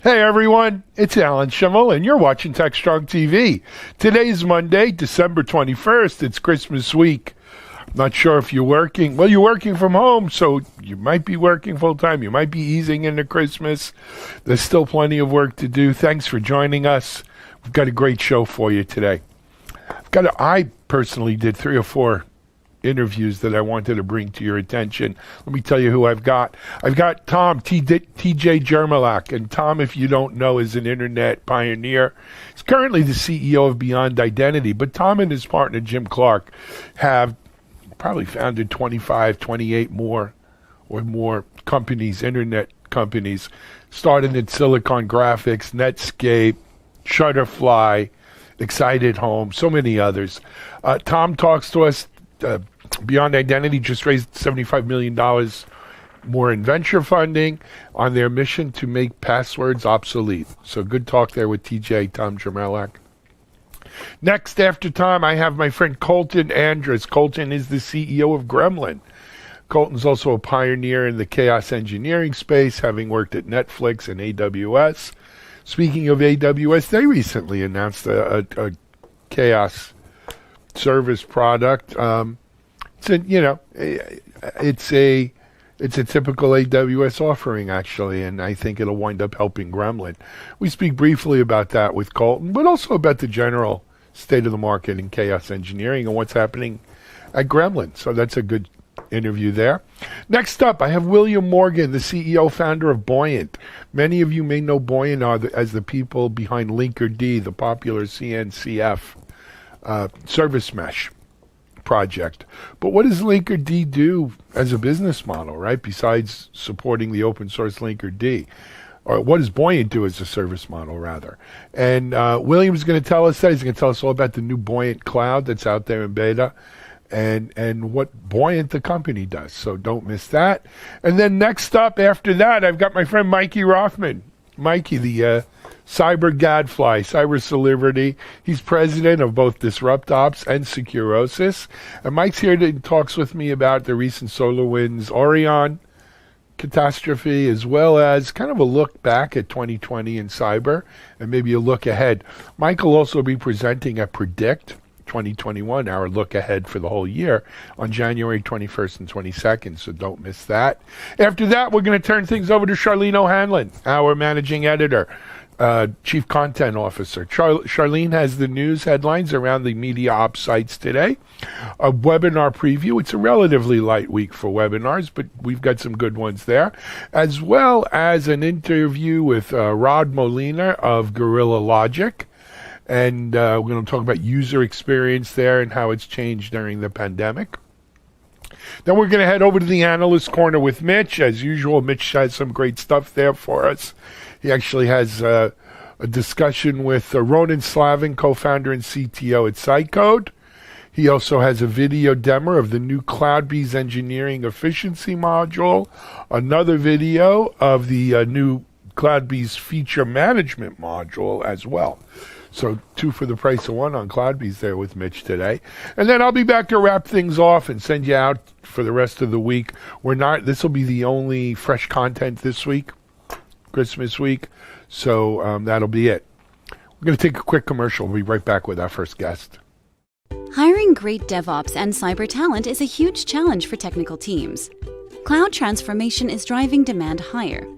Hey everyone, it's Alan Schimmel and you're watching TechStrong TV. Today's Monday, December 21st. It's Christmas week. Not sure if you're working. Well, you're working from home, so you might be working full time. You might be easing into Christmas. There's still plenty of work to do. Thanks for joining us. We've got a great show for you today. I personally did 3 or 4 interviews that I wanted to bring to your attention. Let me tell you who I've got. I've got Tom, TJ Jermolak. And Tom, if you don't know, is an internet pioneer. He's currently the CEO of Beyond Identity. But Tom and his partner, Jim Clark, have probably founded 25, 28 more companies, internet companies, starting at Silicon Graphics, Netscape, Shutterfly, Excited Home, so many others. Tom talks to us. Beyond Identity just raised $75 million more in venture funding on their mission to make passwords obsolete. So good talk there with TJ, Tom Jermolak. Next, after Tom, I have my friend Colton Andrus. Colton is the CEO of Gremlin. Colton's also a pioneer in the chaos engineering space, having worked at Netflix and AWS. Speaking of AWS, they recently announced a chaos service product. It's a typical AWS offering, actually, and I think it'll wind up helping Gremlin. We speak briefly about that with Colton, but also about the general state of the market in chaos engineering and what's happening at Gremlin. So that's a good interview there. Next up, I have William Morgan, the CEO founder of Buoyant. Many of you may know Buoyant as the people behind Linkerd, the popular CNCF service mesh project. But what does Linkerd do as a business model, right? Besides supporting the open source Linkerd, or what does Buoyant do as a service model, rather? And William's going to tell us that. He's going to tell us all about the new Buoyant cloud that's out there in beta, and what Buoyant the company does. So don't miss that. And then next up, after that, I've got my friend Mikey Rothman. Mikey, the cyber gadfly, cyber celebrity. He's president of both DisruptOps and Securosis. And Mike's here to talks with me about the recent SolarWinds Orion catastrophe, as well as kind of a look back at 2020 in cyber, and maybe a look ahead. Mike will also be presenting at Predict 2021, our look ahead for the whole year, on January 21st and 22nd, so don't miss that. After that, we're going to turn things over to Charlene O'Hanlon, our managing editor, chief content officer. Charlene has the news headlines around the media ops sites today. A webinar preview. It's a relatively light week for webinars, but we've got some good ones there, as well as an interview with Rod Molina of Gorilla Logic. And we're going to talk about user experience there and how it's changed during the pandemic. Then we're going to head over to the Analyst Corner with Mitch. As usual, Mitch has some great stuff there for us. He actually has a discussion with Ronan Slavin, co-founder and CTO at SciCode. He also has a video demo of the new CloudBees engineering efficiency module, another video of the new CloudBees feature management module as well. So 2 for the price of 1 on CloudBees there with Mitch today. And then I'll be back to wrap things off and send you out for the rest of the week. This will be the only fresh content this week, Christmas week. So that'll be it. We're going to take a quick commercial. We'll be right back with our first guest. Hiring great DevOps and cyber talent is a huge challenge for technical teams. Cloud transformation is driving demand higher.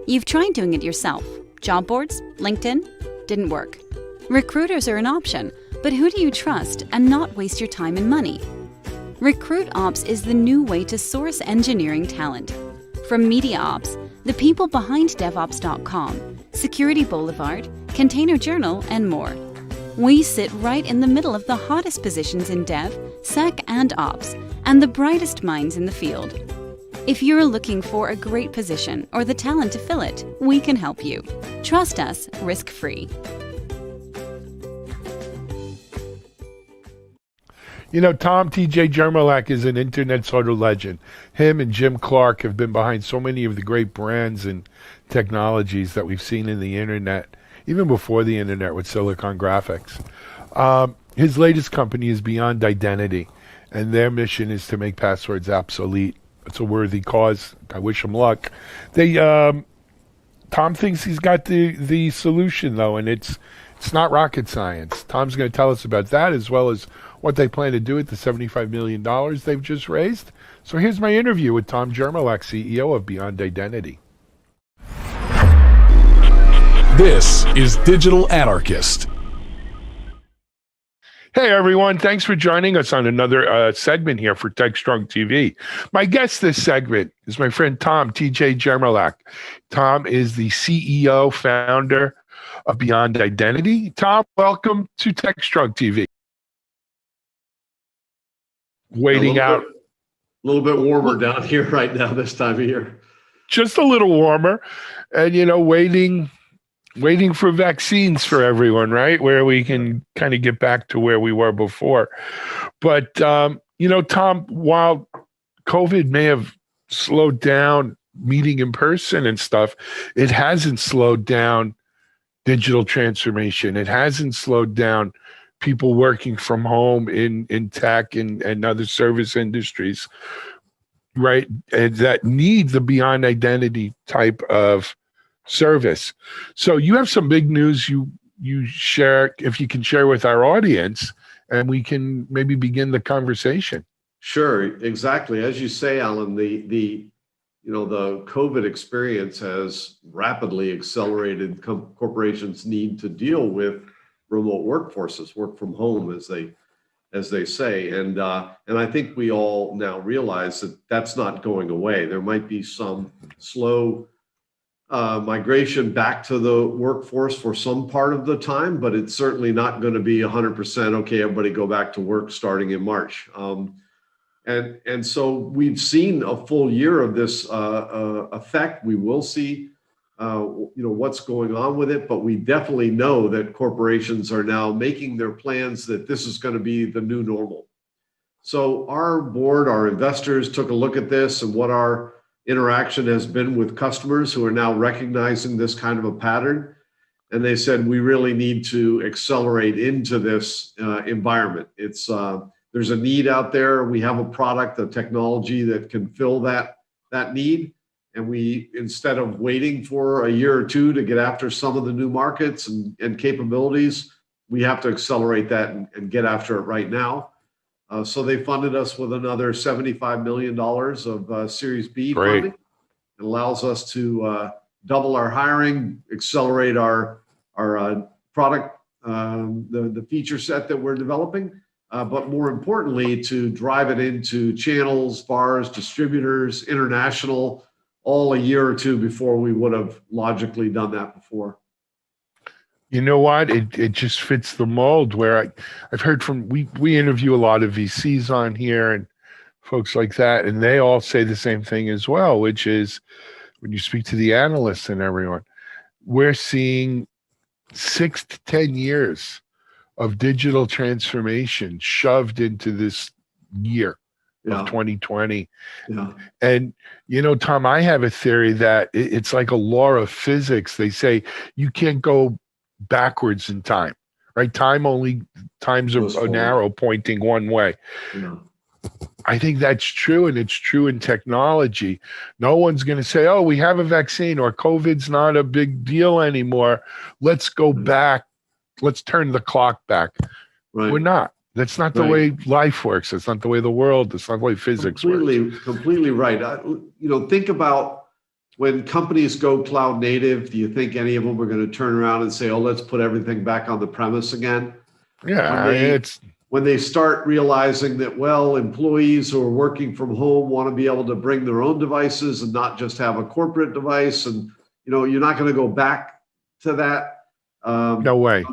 You've tried doing it yourself. Job boards, LinkedIn, didn't work. Recruiters are an option, but who do you trust and not waste your time and money? RecruitOps is the new way to source engineering talent. From MediaOps, the people behind DevOps.com, Security Boulevard, Container Journal, and more. We sit right in the middle of the hottest positions in Dev, Sec, and Ops, and the brightest minds in the field. If you're looking for a great position or the talent to fill it, we can help you. Trust us, risk-free. You know, Tom TJ Jermolak is an internet sort of legend. Him and Jim Clark have been behind so many of the great brands and technologies that we've seen in the internet, even before the internet with Silicon Graphics. His latest company is Beyond Identity, and their mission is to make passwords obsolete. It's a worthy cause. I wish them luck. They Tom thinks he's got the solution though, and it's not rocket science. Tom's going to tell us about that as well as what they plan to do with the $75 million they've just raised. So here's my interview with Tom Jermolak, CEO of Beyond Identity. This is Digital Anarchist. Hey everyone, thanks for joining us on another segment here for TechStrong TV. My guest this segment is my friend Tom, TJ Jermolak. Tom is the CEO, founder of Beyond Identity. Tom, welcome to TechStrong TV. Waiting out. A little bit warmer down here right now this time of year. Just a little warmer. And, waiting for vaccines for everyone, right? Where we can kind of get back to where we were before. But, Tom, while COVID may have slowed down meeting in person and stuff, it hasn't slowed down digital transformation. It hasn't slowed down people working from home in tech and other service industries, right? And that need the Beyond Identity type of service. So you have some big news you share, if you can share with our audience, and we can maybe begin the conversation. Sure, exactly. As you say, Alan, the COVID experience has rapidly accelerated corporations' need to deal with remote workforces, work from home, as they say, and I think we all now realize that that's not going away. There might be some slow migration back to the workforce for some part of the time, but it's certainly not going to be 100%. Okay, everybody go back to work starting in March. And so we've seen a full year of this effect. We will see, what's going on with it, but we definitely know that corporations are now making their plans that this is going to be the new normal. So our board, our investors took a look at this and what our interaction has been with customers who are now recognizing this kind of a pattern. And they said, we really need to accelerate into this environment. There's a need out there. We have a product, a technology that can fill that need. And we, instead of waiting for a year or two to get after some of the new markets and capabilities, we have to accelerate that and get after it right now. So they funded us with another $75 million of Series B funding. It allows us to double our hiring, accelerate our product, the feature set that we're developing, but more importantly, to drive it into channels, VARs, distributors, international, all a year or two before we would have logically done that before. You know what? It just fits the mold where I've heard from, we interview a lot of VCs on here and folks like that, and they all say the same thing as well, which is when you speak to the analysts and everyone, we're seeing 6 to 10 years of digital transformation shoved into this year of 2020. Yeah. And, Tom, I have a theory that it's like a law of physics. They say you can't go backwards in time, right? Times are an arrow pointing one way. Yeah. I think that's true, and it's true in technology. No one's going to say, oh, we have a vaccine or COVID's not a big deal anymore. Let's go back. Let's turn the clock back. Right. We're not. That's not the way life works. That's not the way the world, that's not the way physics works. Completely right. Think about when companies go cloud native, do you think any of them are going to turn around and say, oh, let's put everything back on the premise again? Yeah, when they start realizing that, well, employees who are working from home want to be able to bring their own devices and not just have a corporate device. And, you're not going to go back to that. No way.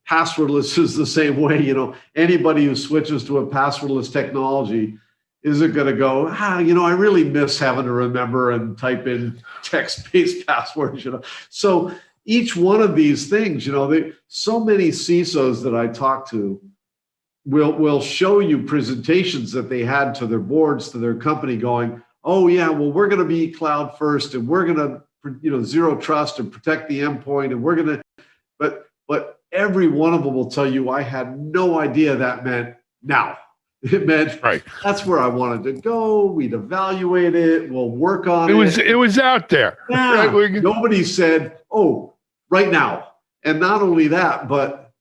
Passwordless is the same way. Anybody who switches to a passwordless technology isn't going to go, I really miss having to remember and type in text-based passwords, So each one of these things, so many CISOs that I talk to will show you presentations that they had to their boards, to their company going, oh yeah, well, we're going to be cloud first and we're going to, zero trust and protect the endpoint. And we're going to, but every one of them will tell you, I had no idea that meant now. It meant Right. that's where I wanted to go. We'd evaluate it. We'll work on it. It was out there. Yeah. Right? Nobody said, "Oh, right now." And not only that, but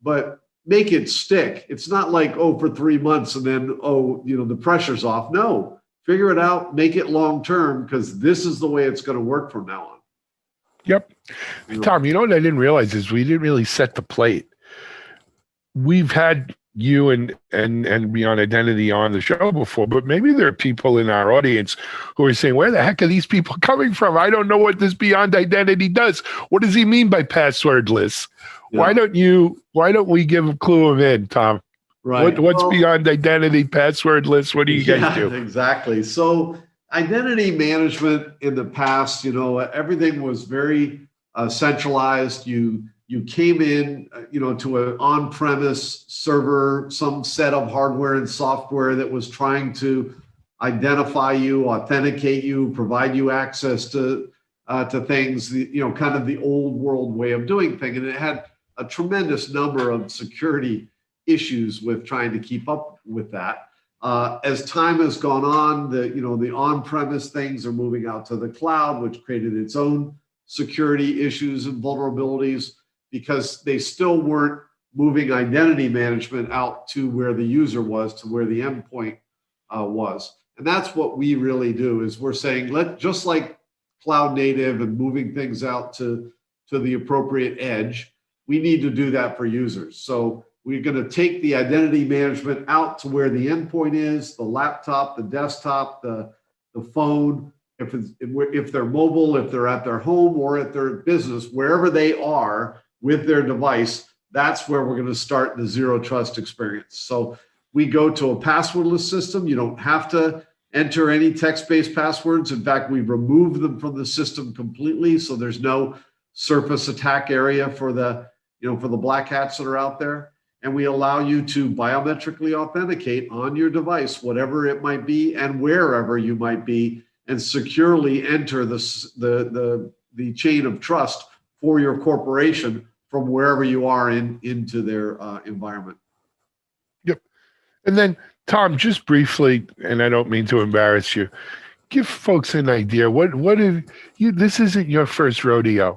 make it stick. It's not like, oh, for 3 months and then, oh, the pressure's off. No, figure it out, make it long term, because this is the way it's going to work from now on. Yep. Tom, what I didn't realize is we didn't really set the plate. We've had you and Beyond Identity on the show before, but maybe there are people in our audience who are saying, where the heck are these people coming from? I don't know what this Beyond Identity does. What does he mean by passwordless? Yeah. Why don't we clue them in, Tom? Right. What's Beyond Identity, passwordless? What do you guys do? Exactly. So identity management in the past, everything was very centralized. You came in, to an on-premise server, some set of hardware and software that was trying to identify you, authenticate you, provide you access to things, kind of the old world way of doing things. And it had a tremendous number of security issues with trying to keep up with that. As time has gone on, the on-premise things are moving out to the cloud, which created its own security issues and vulnerabilities, because they still weren't moving identity management out to where the user was, to where the endpoint was. And that's what we really do, is we're saying, just like cloud native and moving things out to the appropriate edge, we need to do that for users. So we're going to take the identity management out to where the endpoint is, the laptop, the desktop, the phone, if they're mobile, if they're at their home or at their business, wherever they are with their device, that's where we're going to start the zero trust experience. So we go to a passwordless system. You don't have to enter any text-based passwords. In fact, we've removed them from the system completely, so there's no surface attack area for the black hats that are out there. And we allow you to biometrically authenticate on your device, whatever it might be and wherever you might be, and securely enter the chain of trust for your corporation from wherever you are into their environment. Yep. And then, Tom, just briefly, and I don't mean to embarrass you, give folks an idea. What have you? This isn't your first rodeo,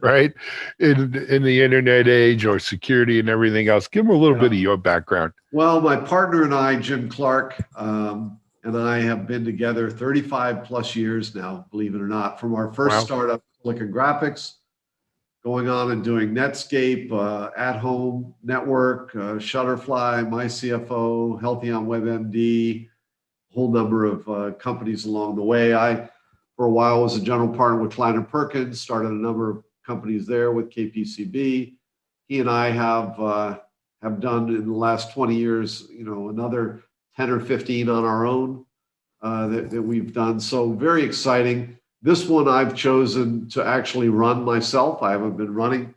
right? In the internet age or security and everything else. Give them a little bit of your background. Well, my partner and I, Jim Clark, and I have been together 35 plus years now, believe it or not, from our first startup, Silicon Graphics, going on and doing Netscape, At Home Network, Shutterfly, MyCFO, Healthy on WebMD, a whole number of companies along the way. I, for a while, was a general partner with Kleiner Perkins, started a number of companies there with KPCB. He and I have done in the last 20 years, another 10 or 15 on our own that we've done. So very exciting. This one I've chosen to actually run myself. I haven't been running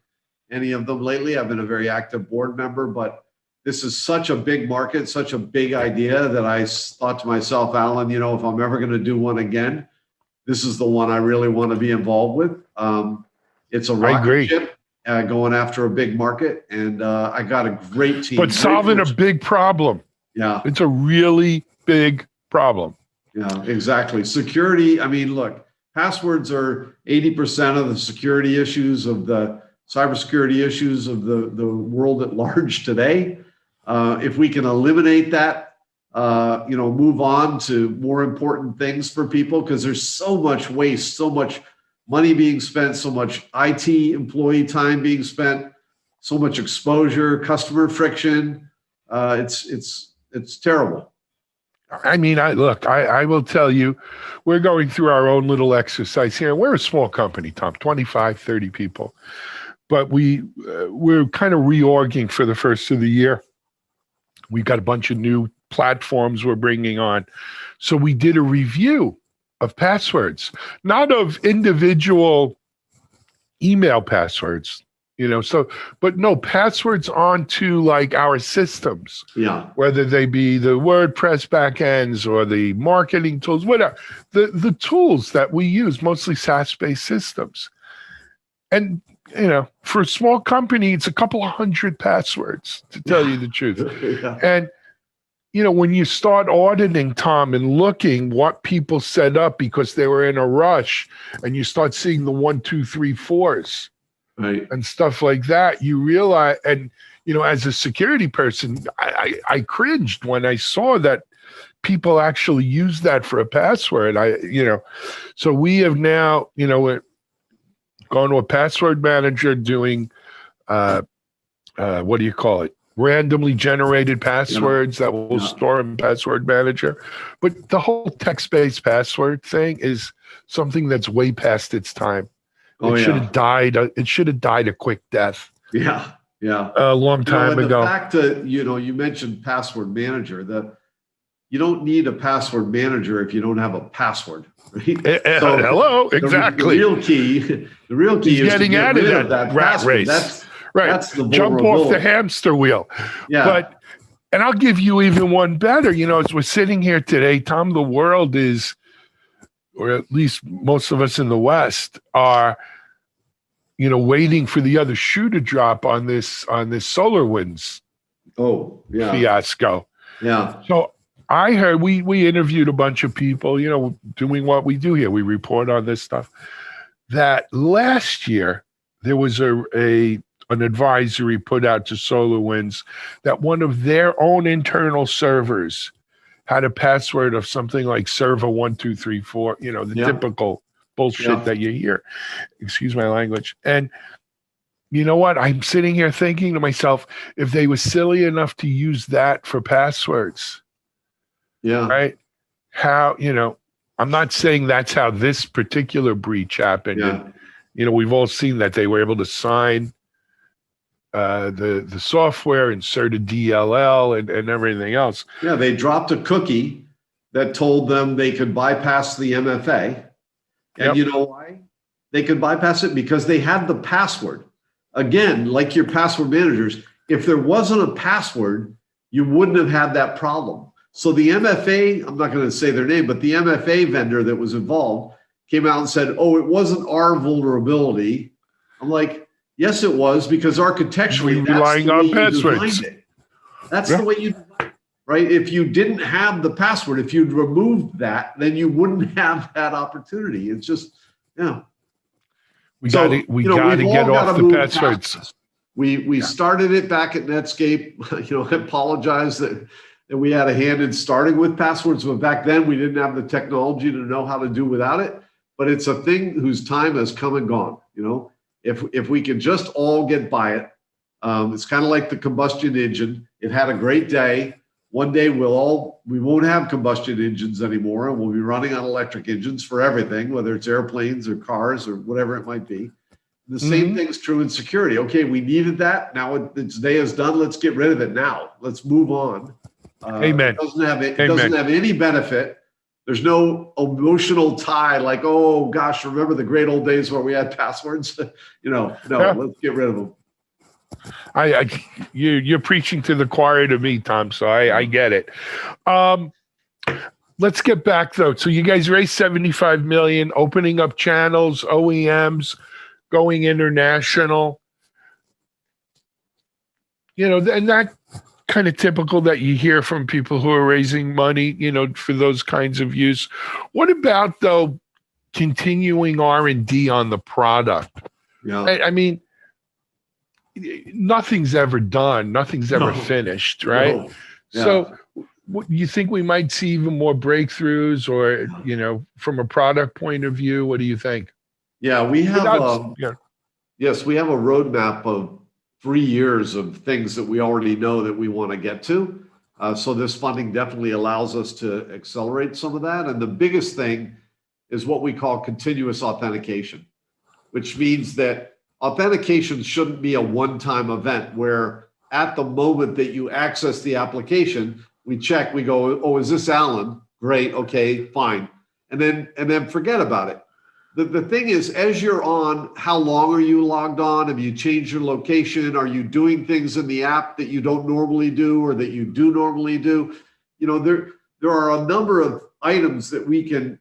any of them lately. I've been a very active board member, but this is such a big market, such a big idea that I thought to myself, Alan, if I'm ever going to do one again, this is the one I really want to be involved with. It's a rocket ship going after a big market, and I got a great team. But solving a big problem. Yeah. It's a really big problem. Yeah, exactly. Security, look, passwords are 80% of the security issues, of the cybersecurity issues of the world at large today. If we can eliminate that, move on to more important things for people, because there's so much waste, so much money being spent, so much IT employee time being spent, so much exposure, customer friction. It's terrible. I will tell you, we're going through our own little exercise here. We're a small company, Tom, 25, 30 people. But we're kind of reorging for the first of the year. We've got a bunch of new platforms we're bringing on. So we did a review of passwords, not of individual email passwords, but no, passwords onto like our systems. Yeah. Whether they be the WordPress backends or the marketing tools, whatever, the tools that we use, mostly SaaS-based systems. And, for a small company, it's a couple of hundred passwords, to tell you the truth. Yeah. And when you start auditing, Tom, and looking what people set up because they were in a rush, and you start seeing the 1, 2, 3, 4s Right. and stuff like that, you realize, and as a security person, I cringed when I saw that people actually use that for a password. So we have now, gone to a password manager doing, what do you call it? Randomly generated passwords that will store in password manager. But the whole text-based password thing is something that's way past its time. It should have died. It should have died a quick death. Yeah. A long time ago. The fact that, you mentioned password manager, that you don't need a password manager if you don't have a password, right? Hello, exactly. The real key is getting out of that rat password. race. That's the Jump off the hamster wheel. Yeah. And I'll give you even one better. As we're sitting here today, Tom, the world is, or at least most of us in the West are, waiting for the other shoe to drop on this SolarWinds fiasco. Yeah. So I heard we interviewed a bunch of people, doing what we do here. We report on this stuff. That last year there was an advisory put out to SolarWinds that one of their own internal servers had a password of something like server 1, 2, 3, 4. Typical bullshit that you hear. Excuse my language. And you know what? I'm sitting here thinking to myself, if they were silly enough to use that for passwords, right? How, I'm not saying that's how this particular breach happened. Yeah. And, we've all seen that they were able to sign the software, insert a DLL and everything else. Yeah, they dropped a cookie that told them they could bypass the MFA. And you know why? They could bypass it because they had the password. Again, like your password managers, if there wasn't a password, you wouldn't have had that problem. So the MFA, I'm not going to say their name, but the MFA vendor that was involved came out and said, oh, it wasn't our vulnerability. I'm like, yes, it was, because architecturally, that's relying the on way passwords. you designed it. That's the way you designed it, right? If you didn't have the password, if you'd removed that, then you wouldn't have that opportunity. It's just, we got to get off the passwords. We started it back at Netscape. I apologize that we had a hand in starting with passwords, but back then we didn't have the technology to know how to do without it. But it's a thing whose time has come and gone. If we can just all get by it, it's kind of like the combustion engine. It had a great day. One day we won't have combustion engines anymore, and we'll be running on electric engines for everything, whether it's airplanes or cars or whatever it might be. The same thing's true in security. Okay, we needed that. Now its day is done. Let's get rid of it now. Let's move on. Amen. It doesn't have any benefit. There's no emotional tie like, oh gosh, remember the great old days where we had passwords? Let's get rid of them. You're preaching to the choir to me, Tom, so I get it. Let's get back though. So you guys raised $75 million, opening up channels, OEMs, going international. And that kind of typical that you hear from people who are raising money, for those kinds of use. What about though continuing R&D on the product? Yeah. I mean, nothing's ever done, nothing's ever finished, right? No. Yeah. So you think we might see even more breakthroughs, or from a product point of view, what do you think? Yeah, we have yes, we have a roadmap of 3 years of things that we already know that we want to get to. So this funding definitely allows us to accelerate some of that. And the biggest thing is what we call continuous authentication, which means that authentication shouldn't be a one-time event where at the moment that you access the application, we check, we go, oh, is this Alan? Great, okay, fine. And then forget about it. The thing is, as you're on, how long are you logged on? Have you changed your location? Are you doing things in the app that you don't normally do or that you do normally do? There are a number of items that we can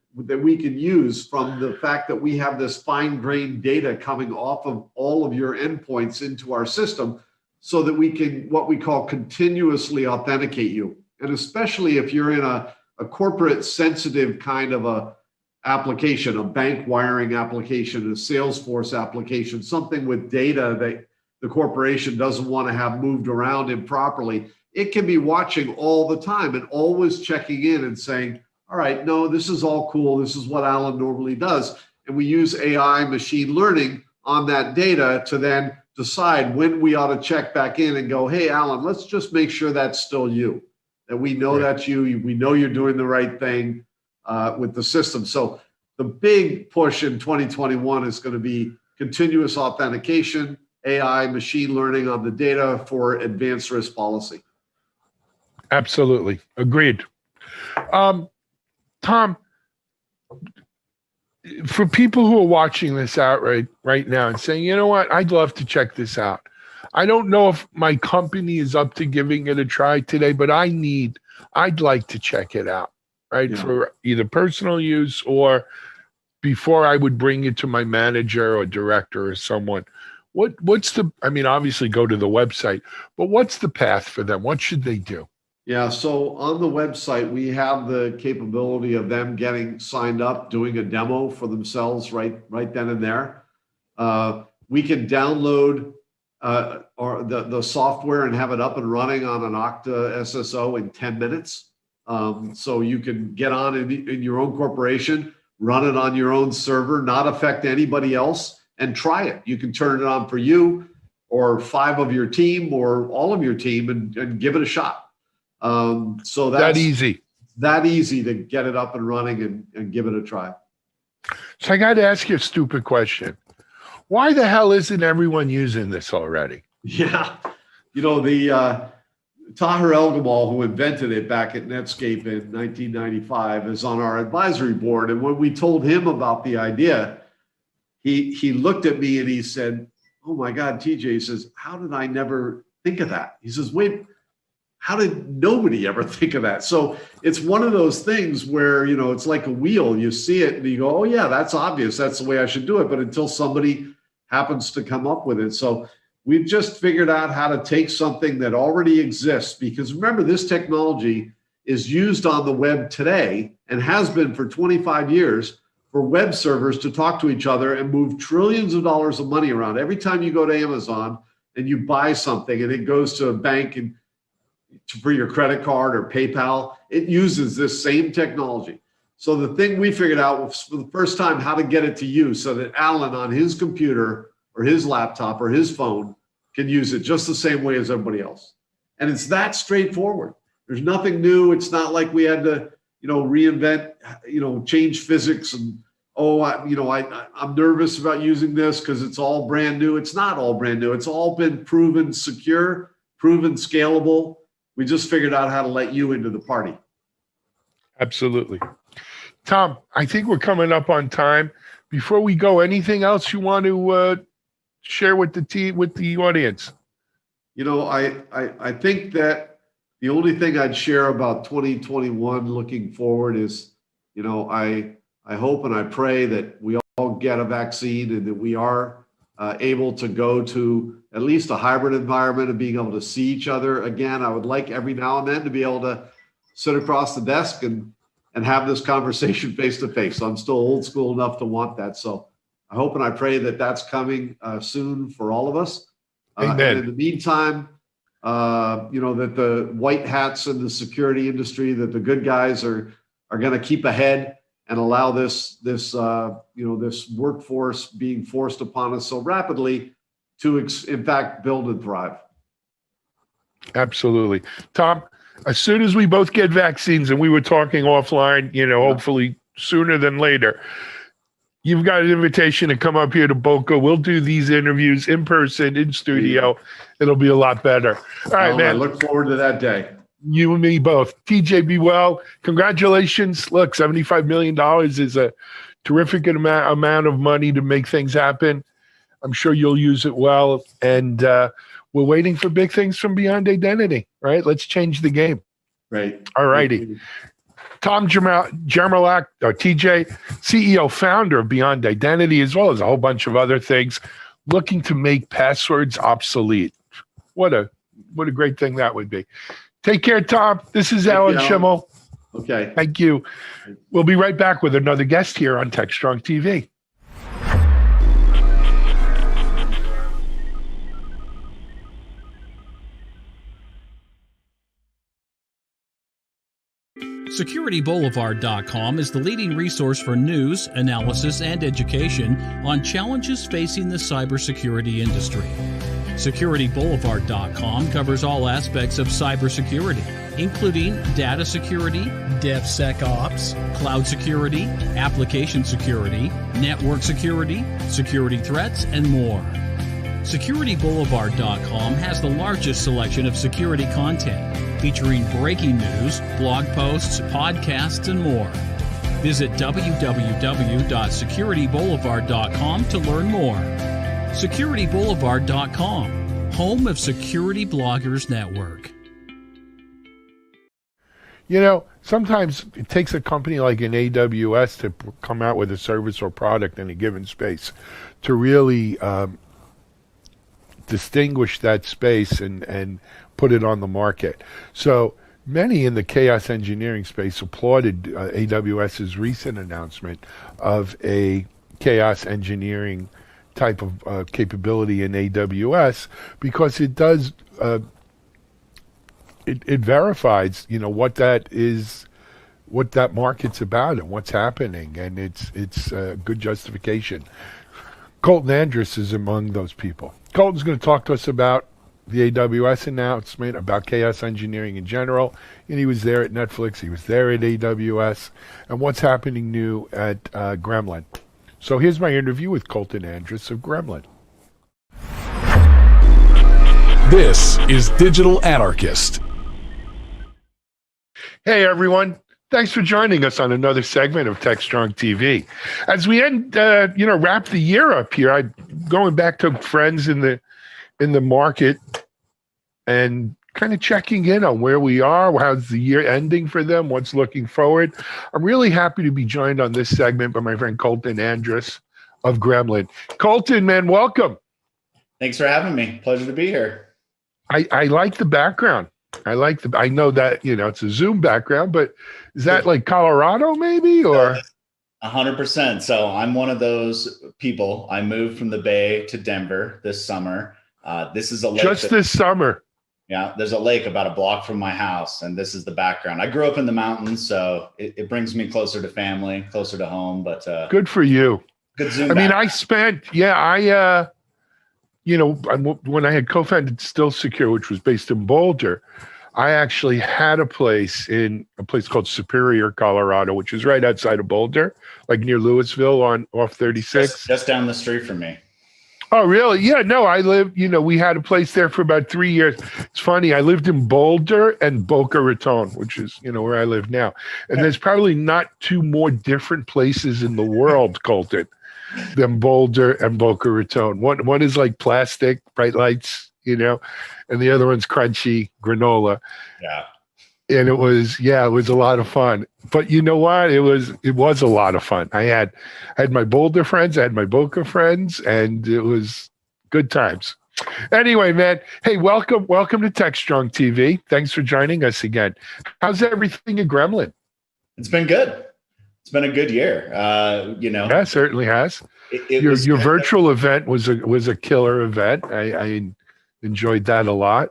use from the fact that we have this fine-grained data coming off of all of your endpoints into our system, so that we can, what we call, continuously authenticate you. And especially if you're in a corporate sensitive kind of a application, a bank wiring application, a Salesforce application, something with data that the corporation doesn't want to have moved around improperly, it can be watching all the time and always checking in and saying, all right, no, this is all cool. This is what Alan normally does. And we use AI, machine learning on that data to then decide when we ought to check back in and go, hey, Alan, let's just make sure that's still you, that we know that's you. We know you're doing the right thing with the system. So the big push in 2021 is going to be continuous authentication, AI, machine learning on the data for advanced risk policy. Absolutely. Agreed. Tom, for people who are watching this out right now and saying, you know what, I'd love to check this out. I don't know if my company is up to giving it a try today, but I'd like to check it out, right? Yeah. For either personal use or before I would bring it to my manager or director or someone. What's obviously go to the website, but what's the path for them? What should they do? Yeah, so on the website, we have the capability of them getting signed up, doing a demo for themselves right then and there. We can download or the software and have it up and running on an Okta SSO in 10 minutes. So you can get on in your own corporation, run it on your own server, not affect anybody else, and try it. You can turn it on for you or 5 of your team or all of your team and give it a shot. So that's that easy to get it up and running and give it a try. So I got to ask you a stupid question. Why the hell isn't everyone using this already? Yeah. The Tahir El-Gamal, who invented it back at Netscape in 1995, is on our advisory board. And when we told him about the idea, he looked at me and he said, oh my God, TJ, he says, how did I never think of that? He says, wait, how did nobody ever think of that? So it's one of those things where, it's like a wheel. You see it and you go, oh yeah, that's obvious. That's the way I should do it. But until somebody happens to come up with it. So we've just figured out how to take something that already exists, because remember, this technology is used on the web today and has been for 25 years for web servers to talk to each other and move trillions of dollars of money around. Every time you go to Amazon and you buy something and it goes to a bank and for your credit card or PayPal, it uses this same technology. So the thing we figured out was for the first time how to get it to you so that Alan on his computer or his laptop or his phone can use it just the same way as everybody else. And it's that straightforward. There's nothing new. It's not like we had to, reinvent, change physics and, I'm nervous about using this because it's all brand new. It's not all brand new. It's all been proven secure, proven scalable. We just figured out how to let you into the party. Absolutely. Tom, I think we're coming up on time. Before we go, anything else you want to share with the audience? I think that the only thing I'd share about 2021 looking forward is, I hope and I pray that we all get a vaccine and that we are able to go to at least a hybrid environment and being able to see each other again. I would like every now and then to be able to sit across the desk and have this conversation face to face. So I'm still old school enough to want that. So I hope and I pray that that's coming soon for all of us. Amen. And in the meantime, that the white hats in the security industry, that the good guys are going to keep ahead and allow this workforce being forced upon us so rapidly to, in fact, build and thrive. Absolutely. Tom, as soon as we both get vaccines, and we were talking offline, hopefully sooner than later, you've got an invitation to come up here to Boca. We'll do these interviews in person, in studio. It'll be a lot better. All right, man. I look forward to that day. You and me both. TJ, be well. Congratulations. Look, $75 million is a terrific amount of money to make things happen. I'm sure you'll use it well. And we're waiting for big things from Beyond Identity, right? Let's change the game. Right. All righty. Tom Jermolak, or TJ, CEO, founder of Beyond Identity, as well as a whole bunch of other things, looking to make passwords obsolete. What a great thing that would be. Take care, Tom. This is Thank you, Alan Alan. Schimmel. Okay. Thank you. We'll be right back with another guest here on TechStrong TV. SecurityBoulevard.com is the leading resource for news, analysis, and education on challenges facing the cybersecurity industry. SecurityBoulevard.com covers all aspects of cybersecurity, including data security, DevSecOps, cloud security, application security, network security, security threats, and more. SecurityBoulevard.com has the largest selection of security content, featuring breaking news, blog posts, podcasts, and more. Visit www.securityboulevard.com to learn more. SecurityBoulevard.com, home of Security Bloggers Network. You know, sometimes it takes a company like an AWS to come out with a service or product in a given space to really distinguish that space and put it on the market. So many in the chaos engineering space applauded AWS's recent announcement of a chaos engineering type of capability in AWS, because it does it verifies, you know, what that is, what that market's about and what's happening, and it's good justification. Colton Andrus is among those people. Colton's going to talk to us about the AWS announcement, about chaos engineering in general, and he was there at Netflix, he was there at AWS, and what's happening new at Gremlin. So here's my interview with Colton Andrus of Gremlin. This is Digital Anarchist. Hey everyone, thanks for joining us on another segment of TechStrong TV. As we end, wrap the year up here, I'm going back to friends in the market and kind of checking in on where we are, how's the year ending for them, what's looking forward. I'm really happy to be joined on this segment by my friend Colton Andrus of Gremlin. Colton, man, welcome. Thanks for having me. Pleasure to be here. I like the background. I know that, you know, it's a Zoom background, but is that like Colorado maybe, or? 100%. So I'm one of those people. I moved from the Bay to Denver this summer. This is a lake. Just this summer. Yeah, there's a lake about a block from my house, and this is the background. I grew up in the mountains, so it brings me closer to family, closer to home. But good for you. Good Zoom. When I had co-founded Still Secure, which was based in Boulder, I actually had a place called Superior, Colorado, which is right outside of Boulder, like near Louisville off 36. Just down the street from me. Oh, really? Yeah, no, I lived, we had a place there for about 3 years. It's funny, I lived in Boulder and Boca Raton, which is, where I live now. And there's probably not two more different places in the world, Colton, than Boulder and Boca Raton. One is like plastic, bright lights, and the other one's crunchy granola. Yeah. And it was a lot of fun. But you know what? It was a lot of fun. I had my Boulder friends, I had my Boca friends, and it was good times. Anyway, man, hey, welcome to TechStrong TV. Thanks for joining us again. How's everything at Gremlin? It's been good. It's been a good year. Yeah, it certainly has. Your Good. virtual event was a killer event. I enjoyed that a lot.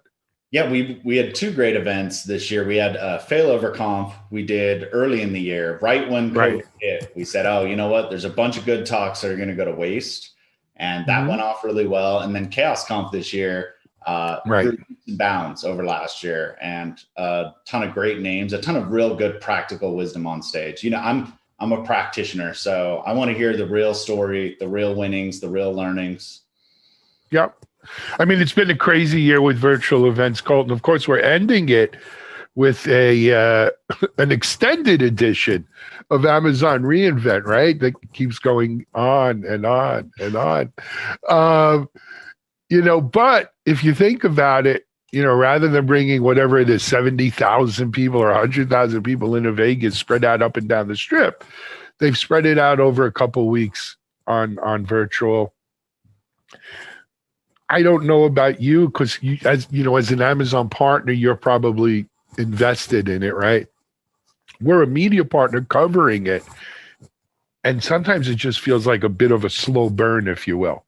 Yeah, we had two great events this year. We had Failover Conf we did early in the year, right when COVID hit. We said, oh, you know what? There's a bunch of good talks that are going to go to waste. And that went off really well. And then Chaos Conf this year, grew leaps and bounds over last year, and a ton of great names, a ton of real good practical wisdom on stage. I'm a practitioner, so I want to hear the real story, the real winnings, the real learnings. Yep. I mean, it's been a crazy year with virtual events, Colton. Of course, we're ending it with an extended edition of Amazon reInvent, right? That keeps going on and on and on. But if you think about it, rather than bringing whatever it is, 70,000 people or 100,000 people into Vegas spread out up and down the strip, they've spread it out over a couple of weeks on virtual. I don't know about you, because as an Amazon partner, you're probably invested in it, right? We're a media partner covering it. And sometimes it just feels like a bit of a slow burn, if you will.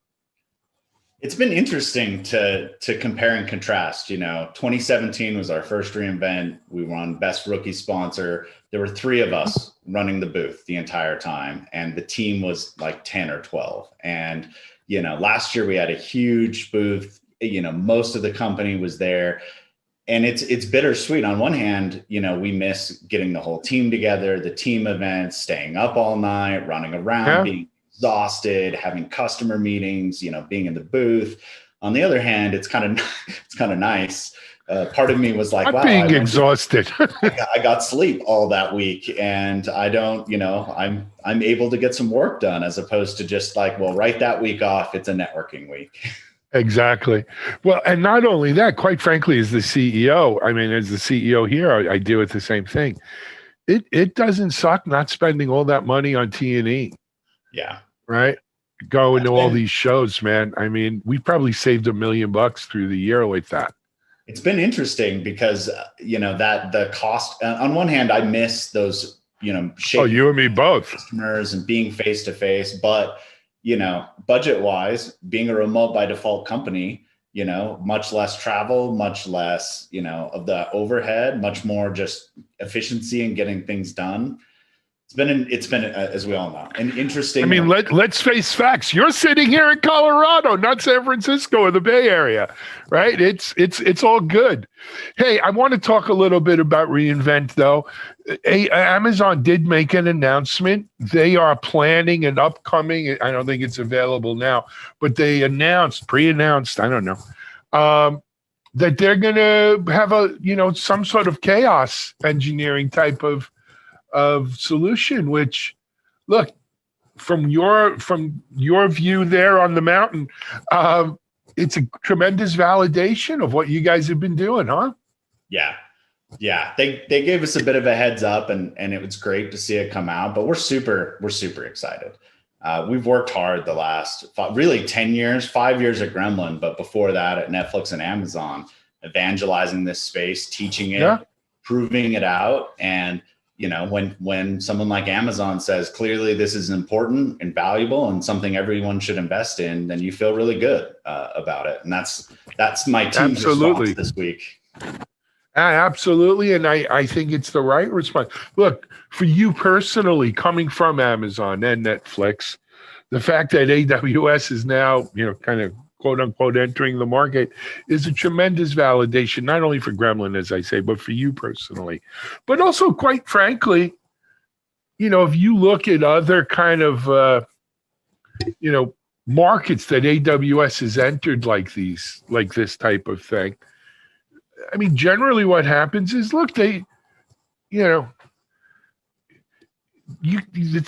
It's been interesting to compare and contrast. 2017 was our first reInvent. We won Best Rookie Sponsor. There were 3 of us running the booth the entire time, and the team was like 10 or 12. And last year we had a huge booth. Most of the company was there, and it's bittersweet. On one hand, we miss getting the whole team together, the team events, staying up all night, running around, being exhausted, having customer meetings, being in the booth. On the other hand, it's kind of nice. Part of me was like, I'm wow, being exhausted. I got sleep all that week, and I don't, I'm able to get some work done, as opposed to just like, well, right that week off, it's a networking week. Exactly. Well, and not only that, quite frankly, as the CEO, as the CEO here, I deal with the same thing. It doesn't suck not spending all that money on T&E. Yeah. Right. Going to all these shows, man. We probably saved $1 million through the year like that. It's been interesting because, that the cost, on one hand, I miss those, shaking you and me both, customers and being face to face, but, budget wise, being a remote by default company, much less travel, much less, of the overhead, much more just efficiency and getting things done. It's been as we all know, an interesting. Let's face facts. You're sitting here in Colorado, not San Francisco or the Bay Area, right? It's all good. Hey, I want to talk a little bit about reInvent, though. Amazon did make an announcement. They are planning an upcoming. I don't think it's available now, but they pre-announced. I don't know. That they're going to have some sort of chaos engineering type of solution, which, look, from your view there on the mountain, it's a tremendous validation of what you guys have been doing, huh? Yeah. They gave us a bit of a heads up, and it was great to see it come out, but we're super excited. We've worked hard the last really 10 years, 5 years at Gremlin, but before that at Netflix and Amazon, evangelizing this space, teaching it, proving it out. And when someone like Amazon says, clearly this is important and valuable and something everyone should invest in, then you feel really good about it. And that's my team's response this week. Absolutely. And I think it's the right response. Look, for you personally, coming from Amazon and Netflix, the fact that AWS is now, kind of quote unquote entering the market is a tremendous validation, not only for Gremlin, as I say, but for you personally. But also, quite frankly, if you look at other kind of, markets that AWS has entered like this type of thing, generally what happens is, look, it's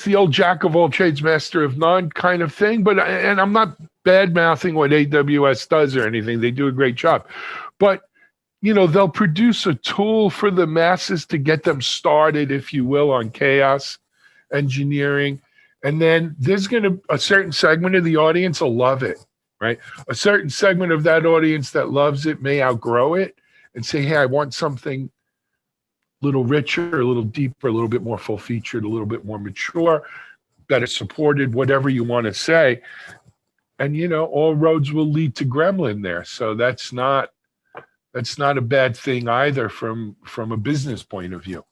the old jack of all trades, master of none kind of thing. But I'm not bad mouthing what AWS does or anything. They do a great job. But, they'll produce a tool for the masses to get them started, if you will, on chaos engineering. And then there's a certain segment of the audience will love it, right? A certain segment of that audience that loves it may outgrow it and say, hey, I want something a little richer, a little deeper, a little bit more full-featured, a little bit more mature, better supported, whatever you want to say. And, all roads will lead to Gremlin there. So that's not a bad thing either from a business point of view.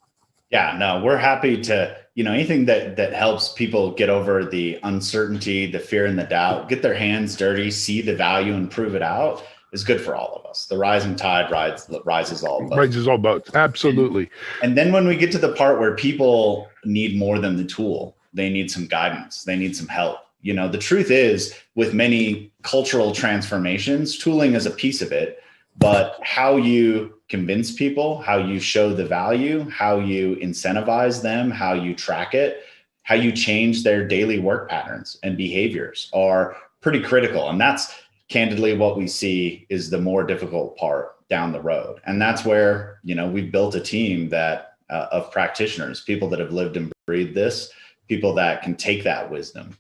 Yeah, no, we're happy to, anything that helps people get over the uncertainty, the fear and the doubt, get their hands dirty, see the value and prove it out is good for all of us. The rising tide rises all boats. Rises all boats, absolutely. And then when we get to the part where people need more than the tool, they need some guidance, they need some help. The truth is, with many cultural transformations, tooling is a piece of it, but how you convince people, how you show the value, how you incentivize them, how you track it, how you change their daily work patterns and behaviors are pretty critical. And that's candidly what we see is the more difficult part down the road. And that's where, we've built a team that of practitioners, people that have lived and breathed this, people that can take that wisdom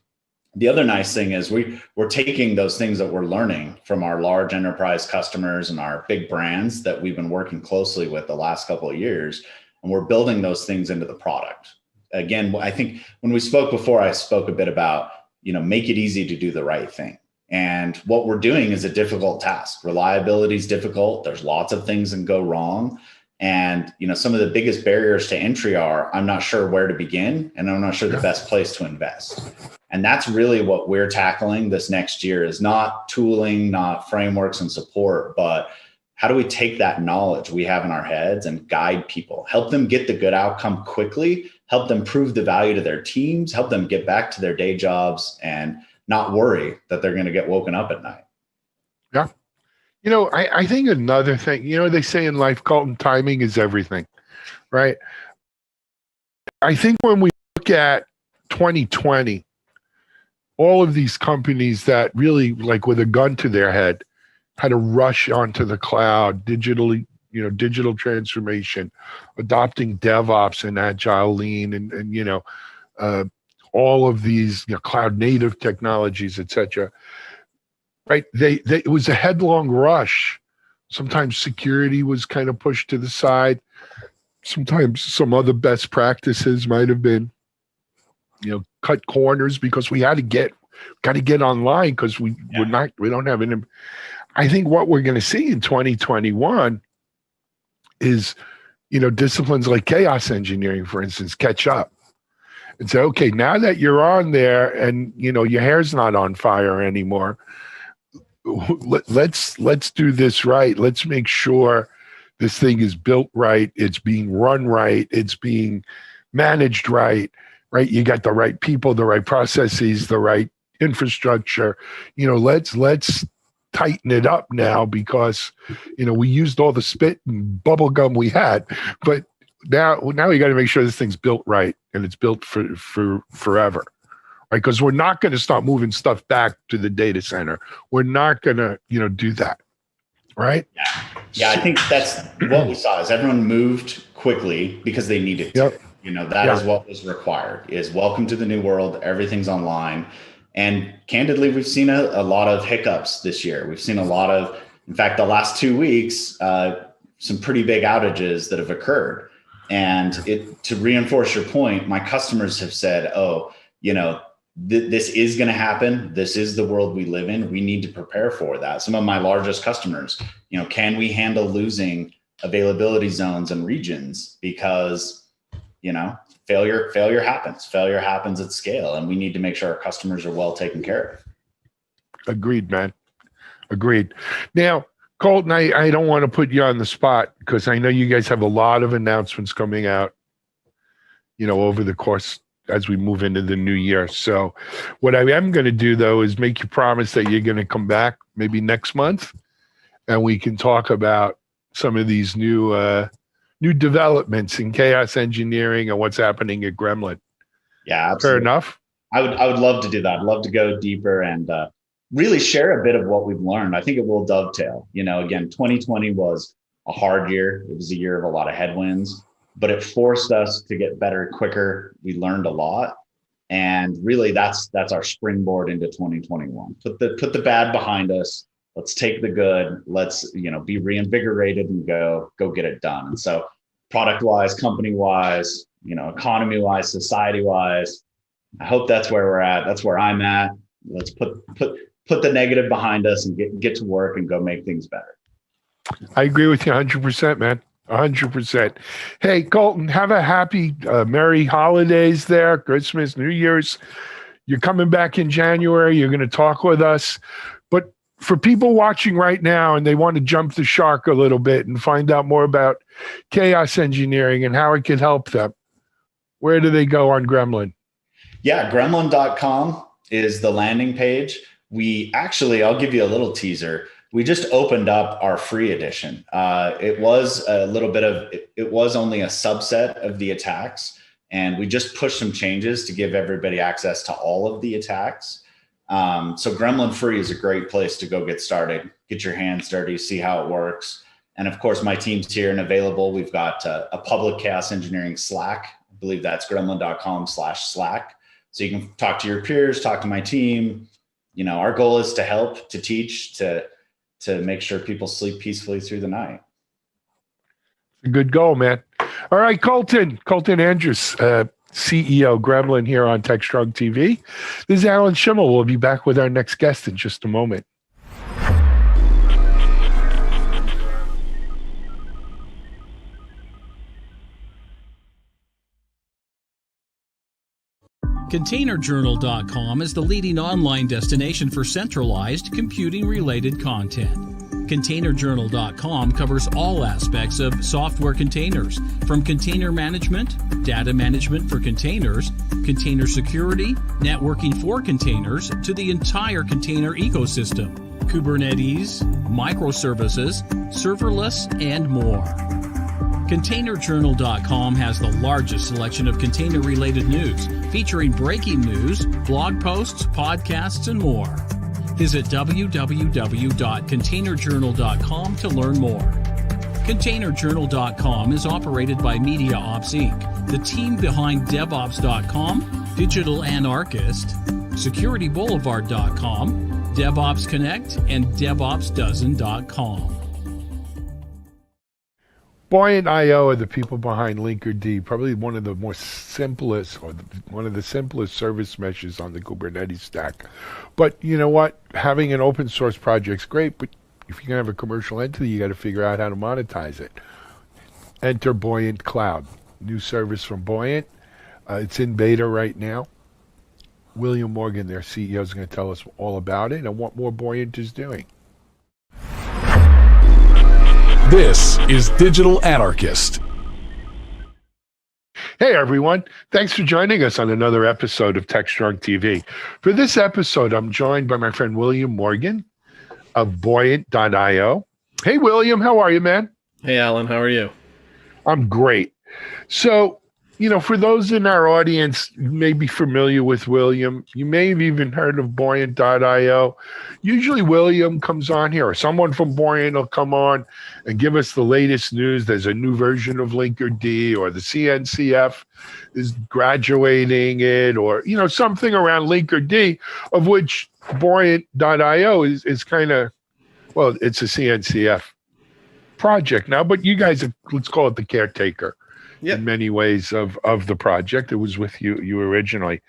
The other nice thing is we're taking those things that we're learning from our large enterprise customers and our big brands that we've been working closely with the last couple of years, and we're building those things into the product. Again, I think when we spoke before, I spoke a bit about, make it easy to do the right thing. And what we're doing is a difficult task. Reliability is difficult. There's lots of things that can go wrong. And, some of the biggest barriers to entry are, I'm not sure where to begin, and I'm not sure the best place to invest. And that's really what we're tackling this next year, is not tooling, not frameworks and support, but how do we take that knowledge we have in our heads and guide people, help them get the good outcome quickly, help them prove the value to their teams, help them get back to their day jobs and not worry that they're going to get woken up at night. Yeah. I think another thing, they say in life, Colton, timing is everything, right? I think when we look at 2020, all of these companies that really, like with a gun to their head, had to rush onto the cloud, digital transformation, adopting DevOps and Agile Lean, and all of these cloud native technologies, et cetera. Right? It was a headlong rush. Sometimes security was kind of pushed to the side. Sometimes some other best practices might have been, cut corners because we had to get online because we don't have an. I think what we're going to see in 2021 is, disciplines like chaos engineering, for instance, catch up and say, okay, now that you're on there and your hair's not on fire anymore, let's do this right. Let's make sure this thing is built right. It's being run right. It's being managed right. Right. You got the right people, the right processes, the right infrastructure. Let's tighten it up now because, we used all the spit and bubble gum we had, but now we got to make sure this thing's built right and it's built for forever. Right, because we're not going to start moving stuff back to the data center. We're not going to, do that. Right? Yeah. I think that's what we saw is everyone moved quickly because they needed to. Yep. That is what was required, is welcome to the new world. Everything's online. And candidly, we've seen a lot of hiccups this year. We've seen a lot of, in fact, the last 2 weeks, some pretty big outages that have occurred. And to reinforce your point, my customers have said, this is going to happen. This is the world we live in. We need to prepare for that. Some of my largest customers, can we handle losing availability zones and regions? Because, failure happens. Failure happens at scale, and we need to make sure our customers are well taken care of. Agreed, man. Agreed. Now, Colton, I don't want to put you on the spot because I know you guys have a lot of announcements coming out, over the course as we move into the new year. So what I am going to do, though, is make you promise that you're going to come back maybe next month and we can talk about some of these new developments in chaos engineering and what's happening at Gremlin. Yeah, absolutely. Fair enough. I would love to do that. I'd love to go deeper and really share a bit of what we've learned. I think it will dovetail. Again, 2020 was a hard year. It was a year of a lot of headwinds, but it forced us to get better quicker. We learned a lot. And really that's our springboard into 2021. Put the bad behind us. Let's take the good. Let's, be reinvigorated and go get it done. And so product wise, company wise, economy wise, society wise, I hope that's where we're at. That's where I'm at. Let's put the negative behind us and get to work and go make things better. I agree with you 100%, man. 100%. Hey, Colton, have a happy, merry holidays there, Christmas, New Year's. You're coming back in January. You're going to talk with us. But for people watching right now and they want to jump the shark a little bit and find out more about chaos engineering and how it can help them, where do they go on Gremlin? Yeah, gremlin.com is the landing page. I'll give you a little teaser. We just opened up our free edition. It was only a subset of the attacks, and we just pushed some changes to give everybody access to all of the attacks. So Gremlin Free is a great place to go get started, get your hands dirty, see how it works. And of course, my team's here and available. We've got a public chaos engineering Slack. I believe that's gremlin.com/Slack, So you can talk to your peers, talk to my team. You know, our goal is to help, to teach, to make sure people sleep peacefully through the night. A good goal, man. All right, Colton Andrews, CEO Gremlin here on TechStrong TV. This is Alan Schimmel. We'll be back with our next guest in just a moment. ContainerJournal.com is the leading online destination for centralized computing-related content. ContainerJournal.com covers all aspects of software containers, from container management, data management for containers, container security, networking for containers, to the entire container ecosystem, Kubernetes, microservices, serverless, and more. ContainerJournal.com has the largest selection of container-related news, featuring breaking news, blog posts, podcasts, and more. Visit www.containerjournal.com to learn more. ContainerJournal.com is operated by MediaOps Inc., the team behind DevOps.com, Digital Anarchist, SecurityBoulevard.com, DevOps Connect, and DevOpsDozen.com. Buoyant.io are the people behind Linkerd, probably one of the more simplest, or one of the simplest service meshes on the Kubernetes stack. But you know what? Having an open source project's great, but if you're going to have a commercial entity, you got to figure out how to monetize it. Enter Buoyant Cloud, new service from Buoyant. It's in beta right now. William Morgan, their CEO, is going to tell us all about it and what more Buoyant is doing. This is Digital Anarchist. Hey everyone, thanks for joining us on another episode of TechStrong TV. For this episode, I'm joined by my friend William Morgan of Buoyant.io. Hey William, how are you, man? Hey Alan, how are you? I'm great. So, you know, for those in our audience who may be familiar with William, you may have even heard of Buoyant.io. Usually William comes on here, or someone from Buoyant will come on and give us the latest news. There's a new version of Linkerd, or the CNCF is graduating it, or, you know, something around Linkerd, of which Buoyant.io is kind of, well, it's a CNCF project now, but you guys are, let's call it the caretaker. Yep. In many ways of the project. It was with you originally.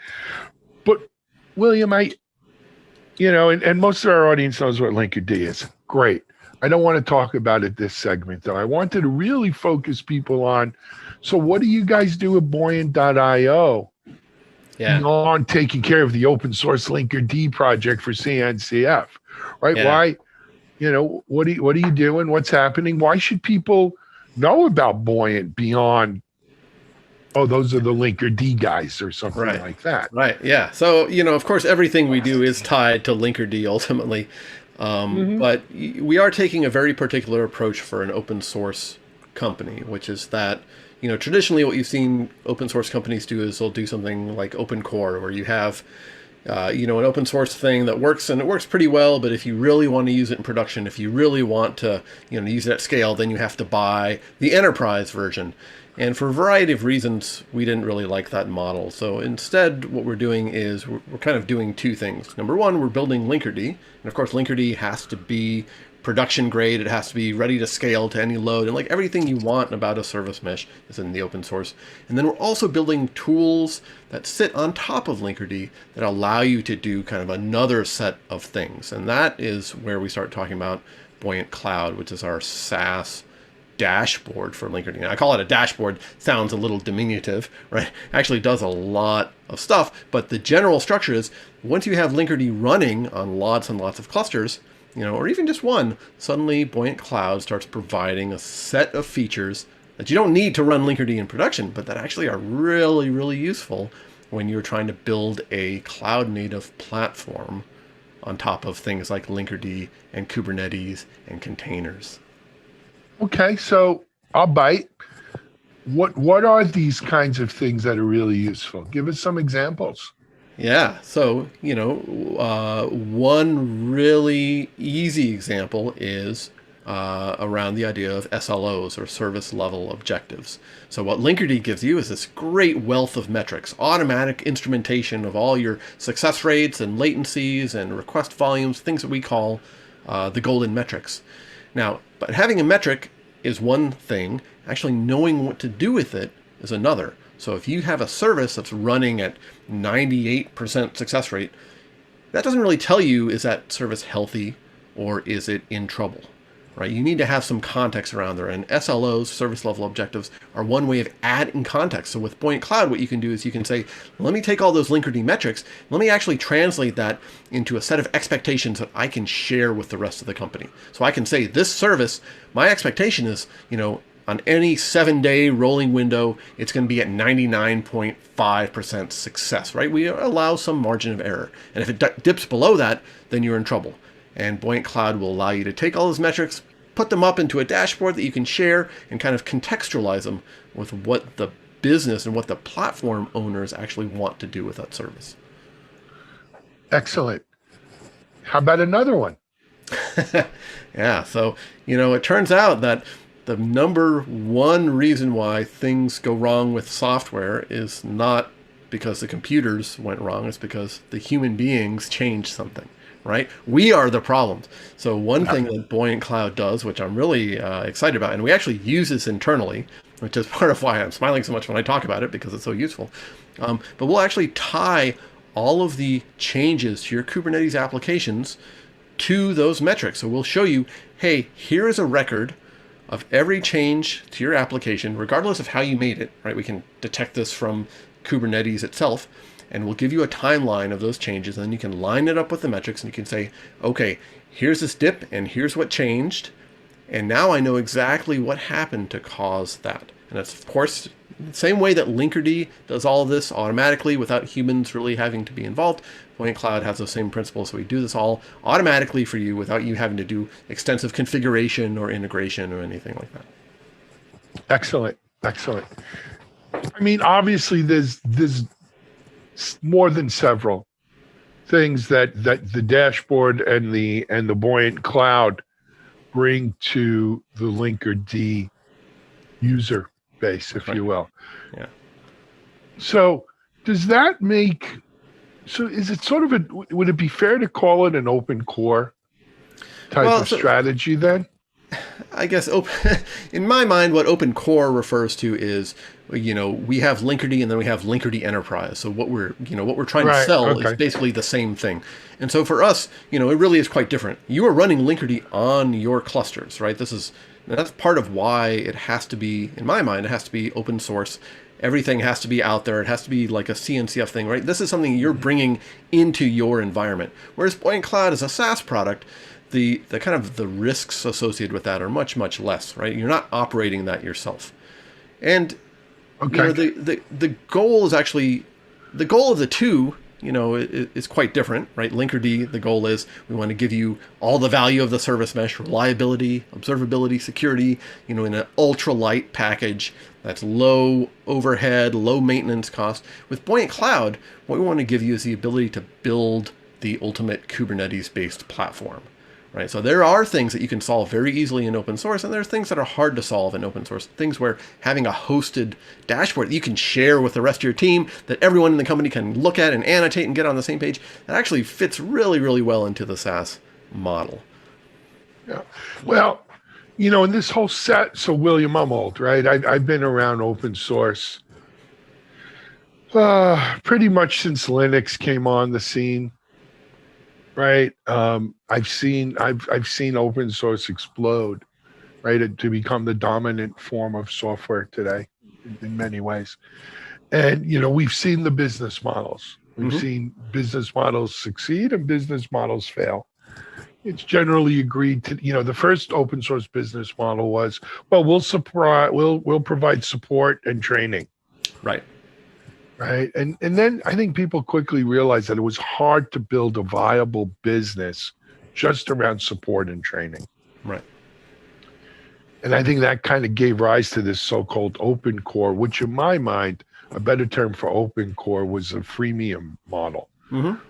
But William, and most of our audience knows what Linkerd is. Great. I don't want to talk about it this segment, though. I wanted to really focus people on, so what do you guys do with Buoyant.io? Yeah. On taking care of the open source Linkerd project for CNCF, right? Yeah. Why, what are you doing? What's happening? Why should people know about Buoyant beyond, oh, those are the Linkerd guys or something like that? Right, yeah. So, of course, everything we do is tied to Linkerd ultimately. But we are taking a very particular approach for an open source company, which is that, traditionally what you've seen open source companies do is they'll do something like open core, where you have an open source thing that works, and it works pretty well, but if you really want to use it in production, if you really want to use it at scale, then you have to buy the enterprise version. And for a variety of reasons, we didn't really like that model. So instead, what we're doing is we're kind of doing two things. Number one, we're building Linkerd, and of course Linkerd has to be production grade. It has to be ready to scale to any load, and like everything you want about a service mesh is in the open source. And then we're also building tools that sit on top of Linkerd that allow you to do kind of another set of things. And that is where we start talking about Buoyant Cloud, which is our SaaS dashboard for Linkerd. I call it a dashboard. Sounds a little diminutive, right? Actually does a lot of stuff, but the general structure is once you have Linkerd running on lots and lots of clusters, or even just one, suddenly Buoyant Cloud starts providing a set of features that you don't need to run Linkerd in production, but that actually are really, really useful when you're trying to build a cloud-native platform on top of things like Linkerd and Kubernetes and containers. Okay, so I'll bite. What are these kinds of things that are really useful? Give us some examples. Yeah, so, one really easy example is around the idea of SLOs, or service level objectives. So what Linkerd gives you is this great wealth of metrics, automatic instrumentation of all your success rates and latencies and request volumes, things that we call the golden metrics. Now, but having a metric is one thing. Actually knowing what to do with it is another. So if you have a service that's running at 98% success rate, that doesn't really tell you, is that service healthy or is it in trouble, right? You need to have some context around there. And SLOs, service level objectives, are one way of adding context. So with Buoyant Cloud, what you can do is you can say, let me take all those Linkerd metrics, let me actually translate that into a set of expectations that I can share with the rest of the company. So I can say, this service, my expectation is, on any 7-day rolling window, it's going to be at 99.5% success, right? We allow some margin of error. And if it dips below that, then you're in trouble. And Buoyant Cloud will allow you to take all those metrics, put them up into a dashboard that you can share, and kind of contextualize them with what the business and what the platform owners actually want to do with that service. Excellent. How about another one? Yeah, so, it turns out that the number one reason why things go wrong with software is not because the computers went wrong, it's because the human beings changed something, right? We are the problems. So one thing that Buoyant Cloud does, which I'm really excited about, and we actually use this internally, which is part of why I'm smiling so much when I talk about it, because it's so useful. But we'll actually tie all of the changes to your Kubernetes applications to those metrics. So we'll show you, hey, here is a record of every change to your application, regardless of how you made it, right? We can detect this from Kubernetes itself, and we'll give you a timeline of those changes, and then you can line it up with the metrics, and you can say, okay, here's this dip, and here's what changed, and now I know exactly what happened to cause that. And that's, of course, the same way that Linkerd does all of this automatically without humans really having to be involved. Buoyant Cloud has those same principles, so we do this all automatically for you without you having to do extensive configuration or integration or anything like that. Excellent. Excellent. I mean, obviously, there's more than several things that the dashboard and the Buoyant Cloud bring to the Linkerd user base, if you will. Yeah. So does that make, so is it sort of would it be fair to call it an open core type of strategy then? I guess in my mind, what open core refers to is, we have Linkerd and then we have Linkerd Enterprise. So what we're trying to sell is basically the same thing. And so for us, it really is quite different. You are running Linkerd on your clusters, right? That's part of why it has to be, in my mind, it has to be open source. Everything has to be out there. It has to be like a CNCF thing, right? This is something you're bringing into your environment. Whereas Buoyant Cloud is a SaaS product, the kind of the risks associated with that are much, much less, right? You're not operating that yourself. And the goal is actually, the goal of the two, is quite different, right? Linkerd, the goal is we want to give you all the value of the service mesh, reliability, observability, security, in an ultra-light package that's low overhead, low maintenance cost. With Buoyant Cloud, what we want to give you is the ability to build the ultimate Kubernetes-based platform, right? So there are things that you can solve very easily in open source, and there are things that are hard to solve in open source. Things where having a hosted dashboard that you can share with the rest of your team, that everyone in the company can look at and annotate and get on the same page, that actually fits really, really well into the SaaS model. Yeah. Well, in this whole set, so William, I'm old, right? I've been around open source pretty much since Linux came on the scene. Right. I've seen open source explode, right, to become the dominant form of software today in many ways. And, we've seen the business models. We've seen business models succeed and business models fail. It's generally agreed to, the first open source business model was, well, we'll provide support and training. Right. Right. And then I think people quickly realized that it was hard to build a viable business just around support and training. Right. And I think that kind of gave rise to this so-called open core, which in my mind, a better term for open core was a freemium model,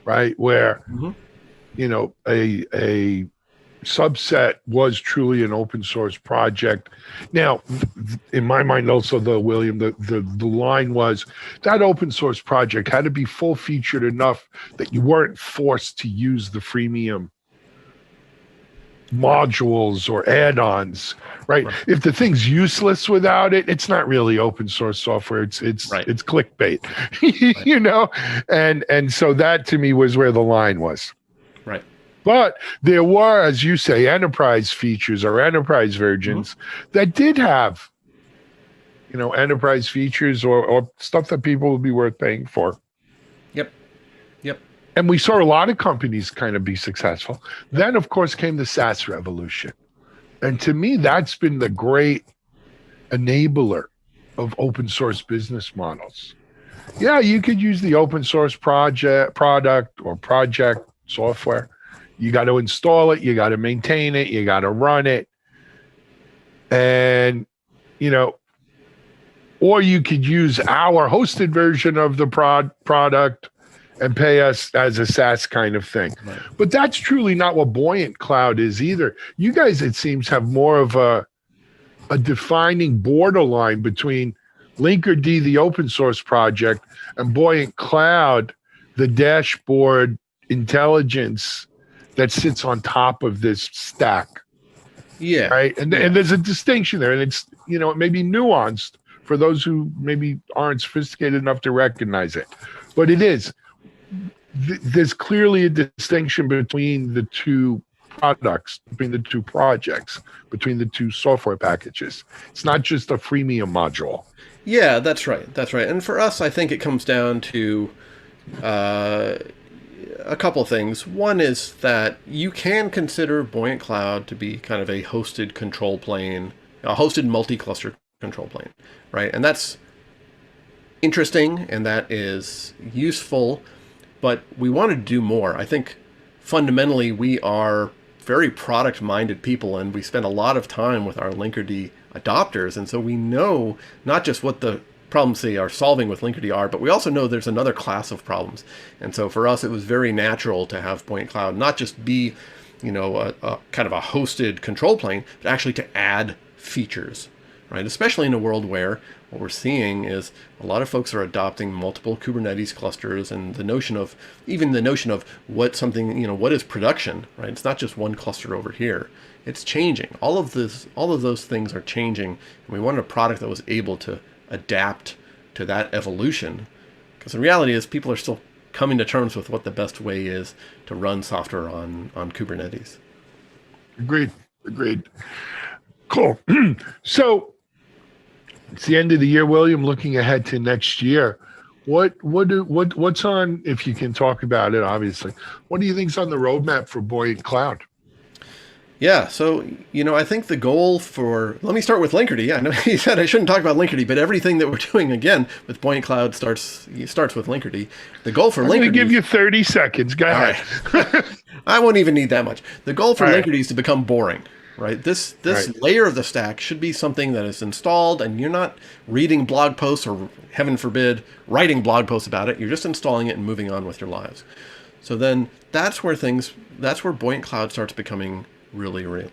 right? Where, a subset was truly an open source project. Now, in my mind, also, though, William, the line was that open source project had to be full featured enough that you weren't forced to use the freemium modules or add-ons, right? If the thing's useless without it, it's not really open source software. It's clickbait, you know? And so that to me was where the line was. Right. But there were, as you say, enterprise features or enterprise versions that did have, you know, enterprise features or stuff that people would be worth paying for. Yep. And we saw a lot of companies kind of be successful. Then, of course, came the SaaS revolution. And to me, that's been the great enabler of open source business models. Yeah, you could use the open source product or project software. You got to install it. You got to maintain it. You got to run it. And, you know, or you could use our hosted version of the product and pay us as a SaaS kind of thing. Right. But that's truly not what Buoyant Cloud is either. You guys, it seems, have more of a defining borderline between Linkerd, the open source project, and Buoyant Cloud, the dashboard intelligence that sits on top of this stack. Yeah. Right. And there's a distinction there. And it's, you know, it may be nuanced for those who maybe aren't sophisticated enough to recognize it. But it is. There's clearly a distinction between the two products, between the two projects, between the two software packages. It's not just a freemium module. Yeah, that's right. And for us, I think it comes down to a couple of things. One is that you can consider Buoyant Cloud to be kind of a hosted control plane, a hosted multi-cluster control plane, right? And that's interesting and that is useful, but we want to do more. I think fundamentally we are very product-minded people, and we spend a lot of time with our Linkerd adopters, and so we know not just what the problems they are solving with Linkerd are, but we also know there's another class of problems. And so for us, it was very natural to have Buoyant Cloud not just be, you know, a kind of a hosted control plane, but actually to add features, right? Especially in a world where what we're seeing is a lot of folks are adopting multiple Kubernetes clusters, and the notion of what something, you know, what is production, right? It's not just one cluster over here. It's changing. All of those things are changing, and we wanted a product that was able to adapt to that evolution, because the reality is people are still coming to terms with what the best way is to run software on Kubernetes. Agreed. Cool. So it's the end of the year, William. Looking ahead to next year, what's on? If you can talk about it, obviously, what do you think's on the roadmap for Buoyant Cloud? Yeah, so, you know, I think the goal for, let me start with Linkerd. I know you said I shouldn't talk about Linkerd, but everything that we're doing, again, with Buoyant Cloud starts with Linkerd. The goal for Linkerd... I'm going to give you 30 seconds. Go ahead. Right. I won't even need that much. The goal for Linkerd is to become boring, right? This layer of the stack should be something that is installed, and you're not reading blog posts or, heaven forbid, writing blog posts about it. You're just installing it and moving on with your lives. So then that's where Buoyant Cloud starts becoming really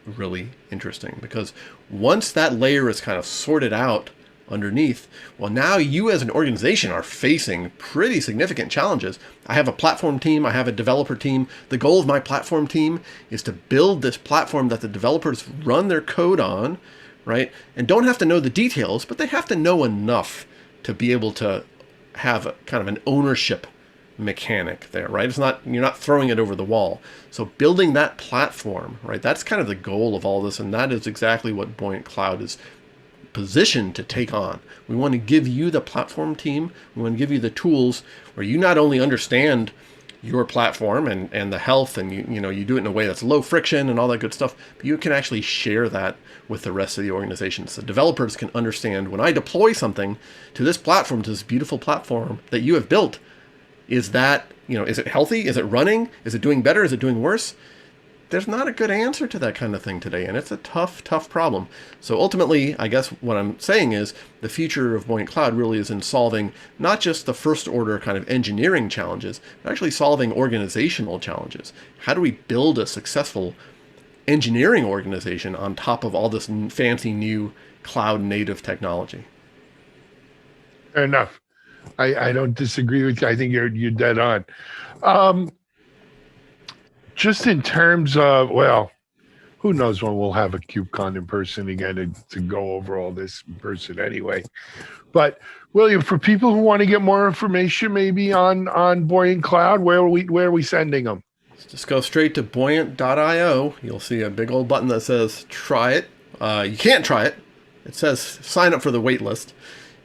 interesting, because once that layer is kind of sorted out underneath, well, now you as an organization are facing pretty significant challenges. I have a platform team, I have a developer team. The goal of my platform team is to build this platform that the developers run their code on, right? And don't have to know the details, but they have to know enough to be able to have kind of an ownership mechanic there, right? You're not throwing it over the wall. So building that platform, right? That's kind of the goal of all this, and that is exactly what Buoyant Cloud is positioned to take on. We want to give you the platform team. We want to give you the tools where you not only understand your platform and the health, and you do it in a way that's low friction and all that good stuff, but you can actually share that with the rest of the organization. So developers can understand, when I deploy something to this platform, to this beautiful platform that you have built, is it healthy? Is it running? Is it doing better? Is it doing worse? There's not a good answer to that kind of thing today, and it's a tough problem. So ultimately, I guess what I'm saying is the future of Buoyant Cloud really is in solving not just the first order kind of engineering challenges, but actually solving organizational challenges. How do we build a successful engineering organization on top of all this fancy new cloud native technology. Fair enough. I don't disagree with you. I think you're dead on. Just in terms of, well, who knows when we'll have a KubeCon in person again to go over all this in person anyway. But William, for people who want to get more information maybe on Buoyant Cloud, where are we sending them? Just go straight to buoyant.io. You'll see a big old button that says try it. You can't try it. It says sign up for the wait list.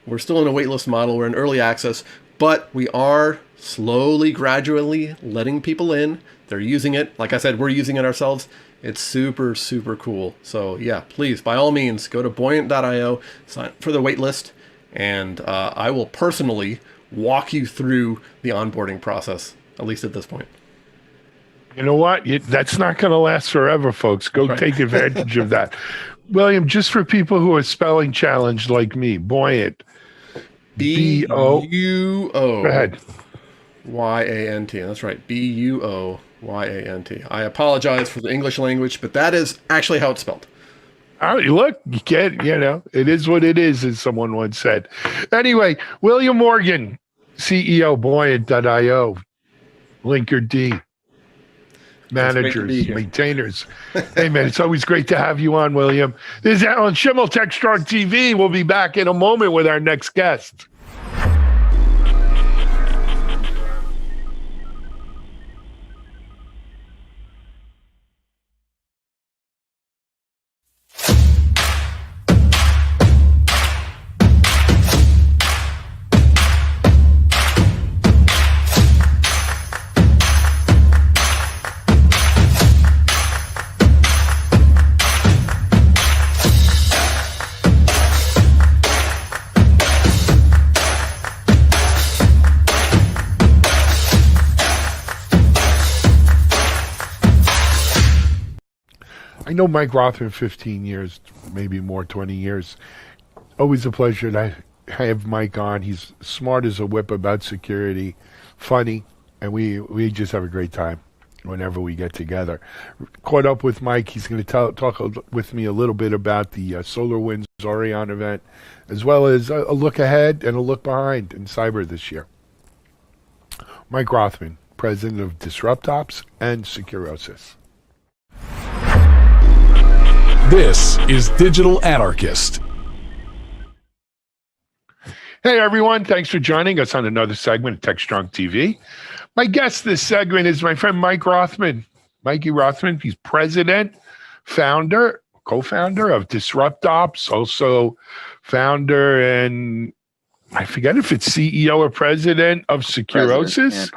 We're still in a wait list model. We're in early access, but we are slowly, gradually letting people in. They're using it. Like I said, we're using it ourselves. It's super, super cool. So yeah, please, by all means, go to buoyant.io, sign up for the wait list, and I will personally walk you through the onboarding process, at least at this point. You know what? That's not going to last forever, folks. Go take advantage of that. William, just for people who are spelling challenged like me, Buoyant. B-U-O. Go ahead. Y-A-N-T. That's right. B-U-O-Y-A-N-T. I apologize for the English language, but that is actually how it's spelled. Oh, look, you can't, it is what it is, as someone once said. Anyway, William Morgan, CEO, Buoyant.io, Linkerd, managers, maintainers. Hey, man, it's always great to have you on, William. This is Alan Schimmel, TechStrong TV. We'll be back in a moment with our next guest. I know Mike Rothman 15 years, maybe more, 20 years. Always a pleasure to have Mike on. He's smart as a whip about security, funny, and we just have a great time whenever we get together. Caught up with Mike. He's going to talk with me a little bit about the SolarWinds Orion event, as well as a look ahead and a look behind in cyber this year. Mike Rothman, president of DisruptOps and Securosis. This is Digital Anarchist. Hey, everyone. Thanks for joining us on another segment of TechStrong TV. My guest this segment is my friend Mike Rothman. Mikey Rothman, he's president, founder, co-founder of DisruptOps, also founder and I forget if it's CEO or president of Securosis.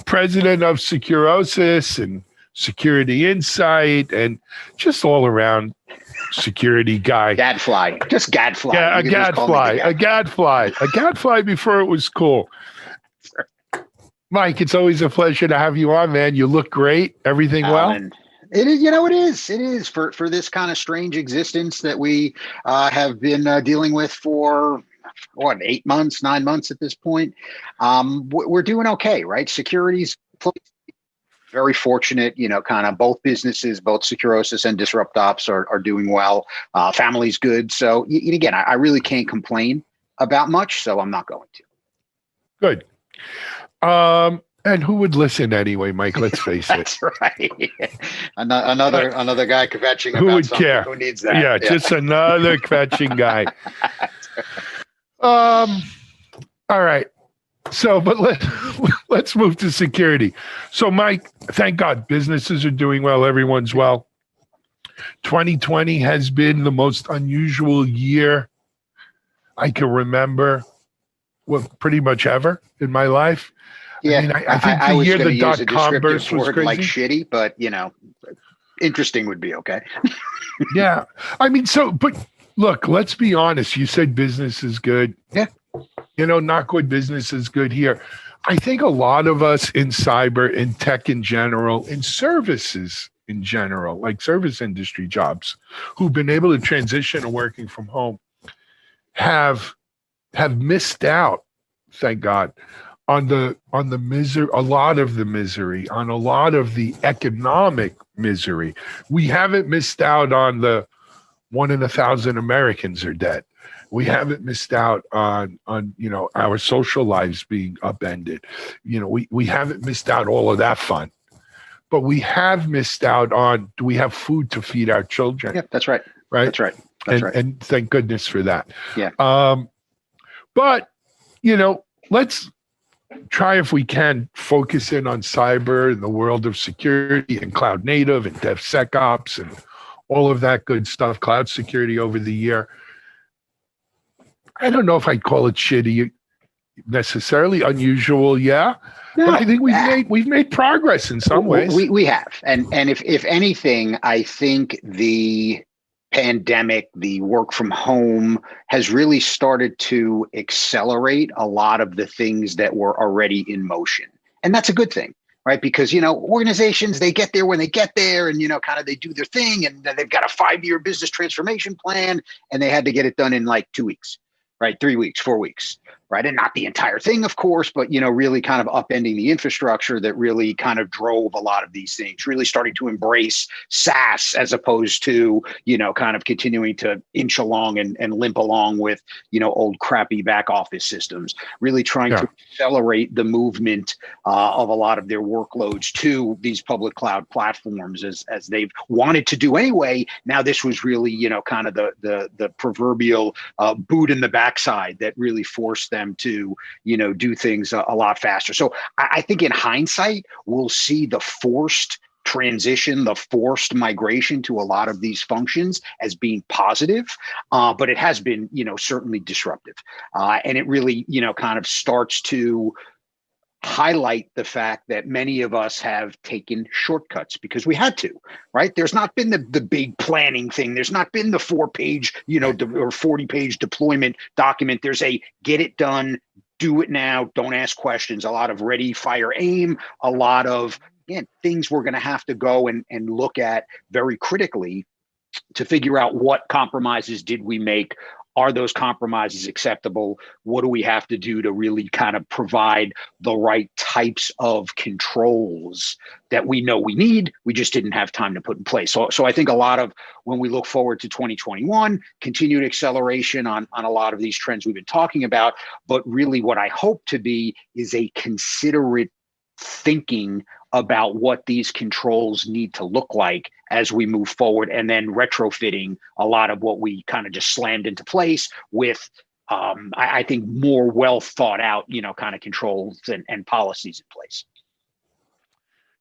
President of Securosis and Security Insight, and just all around security guy. Gadfly. Just gadfly. Yeah, a gadfly before it was cool. Mike, it's always a pleasure to have you on, man. You look great. Everything well? It is, it is for this kind of strange existence that we have been dealing with for 8 months, 9 months at this point. We're doing okay, right? Security's very fortunate, kind of both businesses, both Securosis and DisruptOps are doing well. Family's good. So again, I really can't complain about much, so I'm not going to. Good. And who would listen anyway, Mike? Let's face it. That's right. Another guy kvetching who about would something. care? Who needs that? Yeah, just another kvetching guy. All right. So, but let's move to security. So, Mike, thank God businesses are doing well. Everyone's well. 2020 has been the most unusual year I can remember, pretty much ever in my life. Yeah, I think the year the dot-com burst was crazy. Like shitty, but interesting would be okay. Yeah, but look, let's be honest. You said business is good. Yeah. Not good business is good here. I think a lot of us in cyber, in tech in general, in services in general, like service industry jobs, who've been able to transition to working from home, have missed out, thank God, on the misery, a lot of the misery, on a lot of the economic misery. We haven't missed out on the 1 in 1,000 Americans are dead. We haven't missed out on our social lives being upended. We haven't missed out all of that fun, but we have missed out on, do we have food to feed our children? Yeah, that's right. Right. That's right. That's right. And thank goodness for that. Yeah. But let's try, if we can, focus in on cyber and the world of security and cloud native and DevSecOps and all of that good stuff, cloud security over the year. I don't know if I'd call it shitty necessarily, unusual, yeah. No, but I think we've made progress in some ways. We have. And if anything, I think the pandemic, the work from home has really started to accelerate a lot of the things that were already in motion. And that's a good thing, right? Because, organizations, they get there when they get there and, kind of they do their thing and they've got a 5-year business transformation plan and they had to get it done in like 2 weeks, right? 3 weeks, 4 weeks, right? And not the entire thing, of course, but, really kind of upending the infrastructure that really kind of drove a lot of these things, really starting to embrace SaaS as opposed to, kind of continuing to inch along and limp along with, old crappy back office systems, really trying to accelerate the movement of a lot of their workloads to these public cloud platforms as they've wanted to do anyway. Now, this was really, kind of the proverbial boot in the backside that really forced them to, do things a lot faster. So I think in hindsight, we'll see the forced transition, the forced migration to a lot of these functions as being positive, but it has been, certainly disruptive. And it really, kind of starts to highlight the fact that many of us have taken shortcuts because we had to, right? There's not been the big planning thing. There's not been the 4-page, or 40-page deployment document. There's a get it done, do it now, don't ask questions, a lot of ready, fire, aim, a lot of things we're going to have to go and look at very critically to figure out what compromises did we make. Are those compromises acceptable? What do we have to do to really kind of provide the right types of controls that we know we need? We just didn't have time to put in place. So I think a lot of when we look forward to 2021, continued acceleration on a lot of these trends we've been talking about, but really what I hope to be is a considerate thinking about what these controls need to look like as we move forward, and then retrofitting a lot of what we kind of just slammed into place with, I think, more well thought out, kind of controls and policies in place.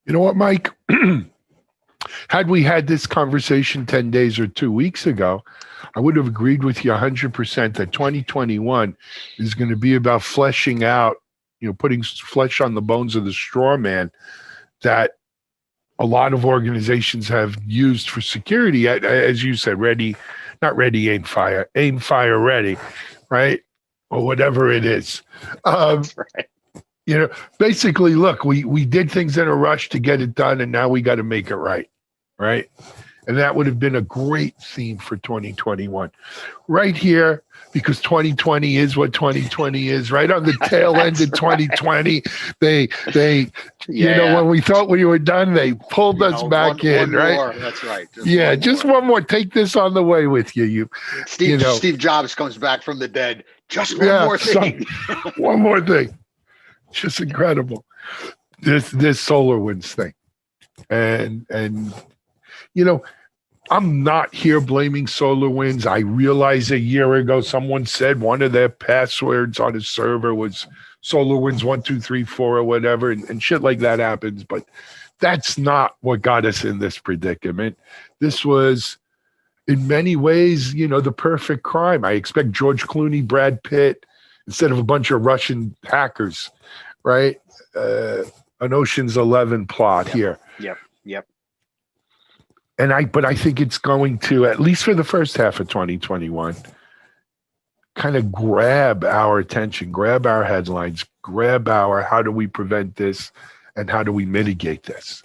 You know what, Mike? Had we had this conversation 10 days or 2 weeks ago, I would have agreed with you 100% that 2021 is going to be about fleshing out, putting flesh on the bones of the straw man that a lot of organizations have used for security. As you said, not ready, aim, fire, ready, right? Or whatever it is. That's right. Basically, look, we did things in a rush to get it done, and now we got to make it right? And that would have been a great theme for 2021. Right here, because 2020 is what 2020 is, right on the tail end of 2020. They when we thought we were done, they pulled us back in, right? More. That's right. Just one more. Take this on the way with you. Steve Jobs comes back from the dead. Just one more thing. One more thing. Just incredible. This SolarWinds thing. And I'm not here blaming SolarWinds. I realized a year ago someone said one of their passwords on a server was SolarWinds 1234 or whatever, and shit like that happens. But that's not what got us in this predicament. This was, in many ways, the perfect crime. I expect George Clooney, Brad Pitt, instead of a bunch of Russian hackers, right? An Ocean's 11 plot here. Yep. But I think it's going to, at least for the first half of 2021, kind of grab our attention, grab our headlines, grab our how do we prevent this and how do we mitigate this.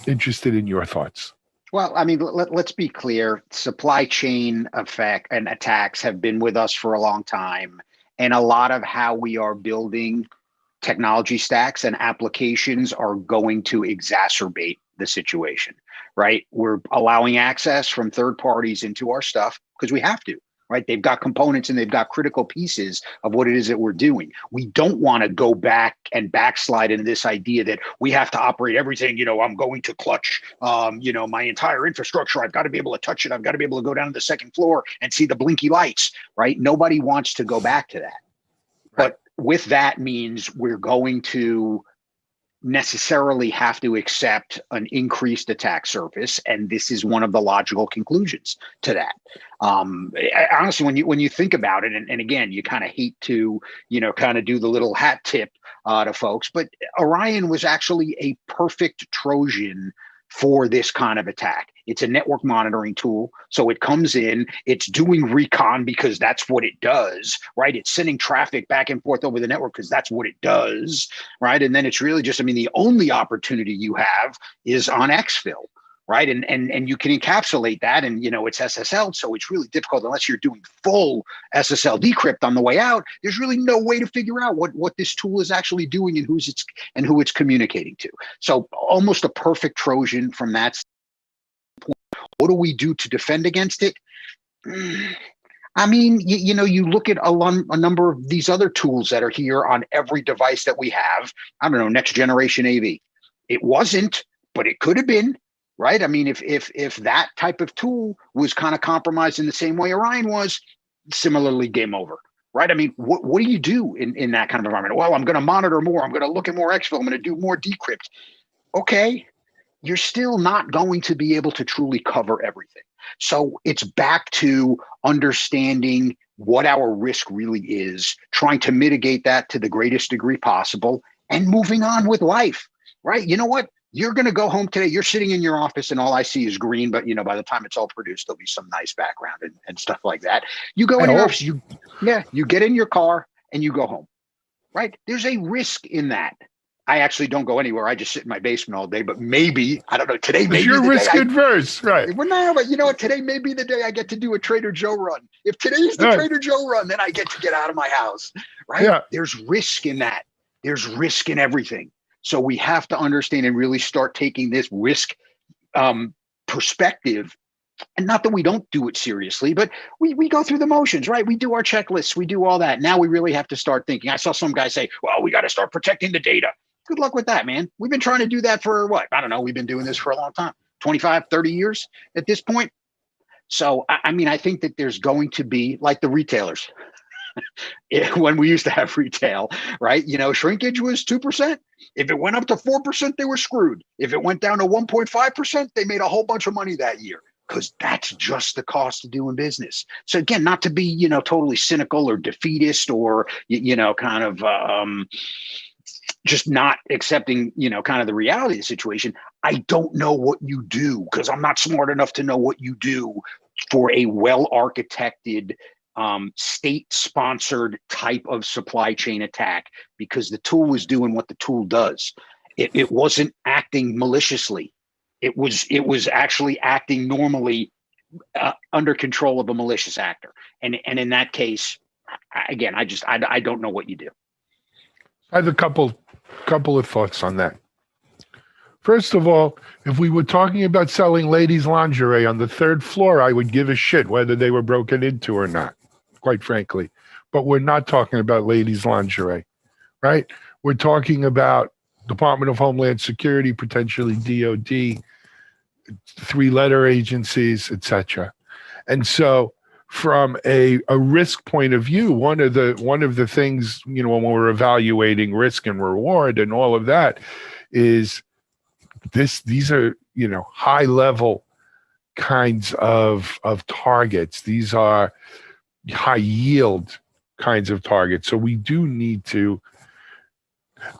Interested in your thoughts. Well, I mean, let's be clear. Supply chain effect and attacks have been with us for a long time. And a lot of how we are building technology stacks and applications are going to exacerbate the situation, right? We're allowing access from third parties into our stuff because we have to, right? They've got components and they've got critical pieces of what it is that we're doing. We don't want to go back and backslide into this idea that we have to operate everything. I'm going to clutch, my entire infrastructure. I've got to be able to touch it. I've got to be able to go down to the second floor and see the blinky lights, right? Nobody wants to go back to that. But with that means we're going to necessarily have to accept an increased attack surface, and this is one of the logical conclusions to that. Honestly, when you think about it, and again, you kind of hate to kind of do the little hat tip to folks, but Orion was actually a perfect Trojan for this kind of attack. It's a network monitoring tool. So it comes in, it's doing recon because that's what it does, right? It's sending traffic back and forth over the network because that's what it does, right? And then it's really just, the only opportunity you have is on exfil, right? And you can encapsulate that, and it's SSL, so it's really difficult unless you're doing full SSL decrypt on the way out. There's really no way to figure out what this tool is actually doing and who it's communicating to. So almost a perfect Trojan from that standpoint. What do we do to defend against it? You look at a number of these other tools that are here on every device that we have. I don't know, next generation AV. It wasn't, but it could have been. Right. If that type of tool was kind of compromised in the same way Orion was, similarly, game over. Right. What do you do in that kind of environment? Well, I'm going to monitor more. I'm going to look at more exfil. I'm going to do more decrypt. Okay. You're still not going to be able to truly cover everything. So it's back to understanding what our risk really is, trying to mitigate that to the greatest degree possible, and moving on with life. Right. You know what? You're going to go home today. You're sitting in your office and all I see is green, but by the time it's all produced, there'll be some nice background and stuff like that. You go in your office, you get in your car and you go home, right? There's a risk in that. I actually don't go anywhere. I just sit in my basement all day, but maybe, I don't know, today maybe you're risk adverse, right? Well, no, but you know what? Today may be the day I get to do a Trader Joe run. If today's the Trader Joe run, then I get to get out of my house, right? Yeah. There's risk in that. There's risk in everything. So we have to understand and really start taking this risk perspective. And not that we don't do it seriously, but we go through the motions, right? We do our checklists, we do all that. Now we really have to start thinking. I saw some guy say, well, we got to start protecting the data. Good luck with that, man. We've been trying to do that for what? I don't know. We've been doing this for a long time, 25, 30 years at this point. So, I think that there's going to be, like the retailers, when we used to have retail, right? Shrinkage was 2%. If it went up to 4%, they were screwed. If it went down to 1.5%, they made a whole bunch of money that year, because that's just the cost of doing business. So again, not to be, totally cynical or defeatist or, just not accepting, kind of the reality of the situation. I don't know what you do, because I'm not smart enough to know what you do for a well-architected, state-sponsored type of supply chain attack, because the tool was doing what the tool does. It wasn't acting maliciously. It was actually acting normally under control of a malicious actor. And in that case, again, I don't know what you do. I have a couple of thoughts on that. First of all, if we were talking about selling ladies' lingerie on the third floor, I would give a shit whether they were broken into or not, quite frankly. But we're not talking about ladies' lingerie, right? We're talking about Department of Homeland Security, potentially DOD, three-letter agencies, etc. And so from a risk point of view, one of the things, when we're evaluating risk and reward and all of that is these are, high level kinds of targets. These are high yield kinds of targets. So we do need to,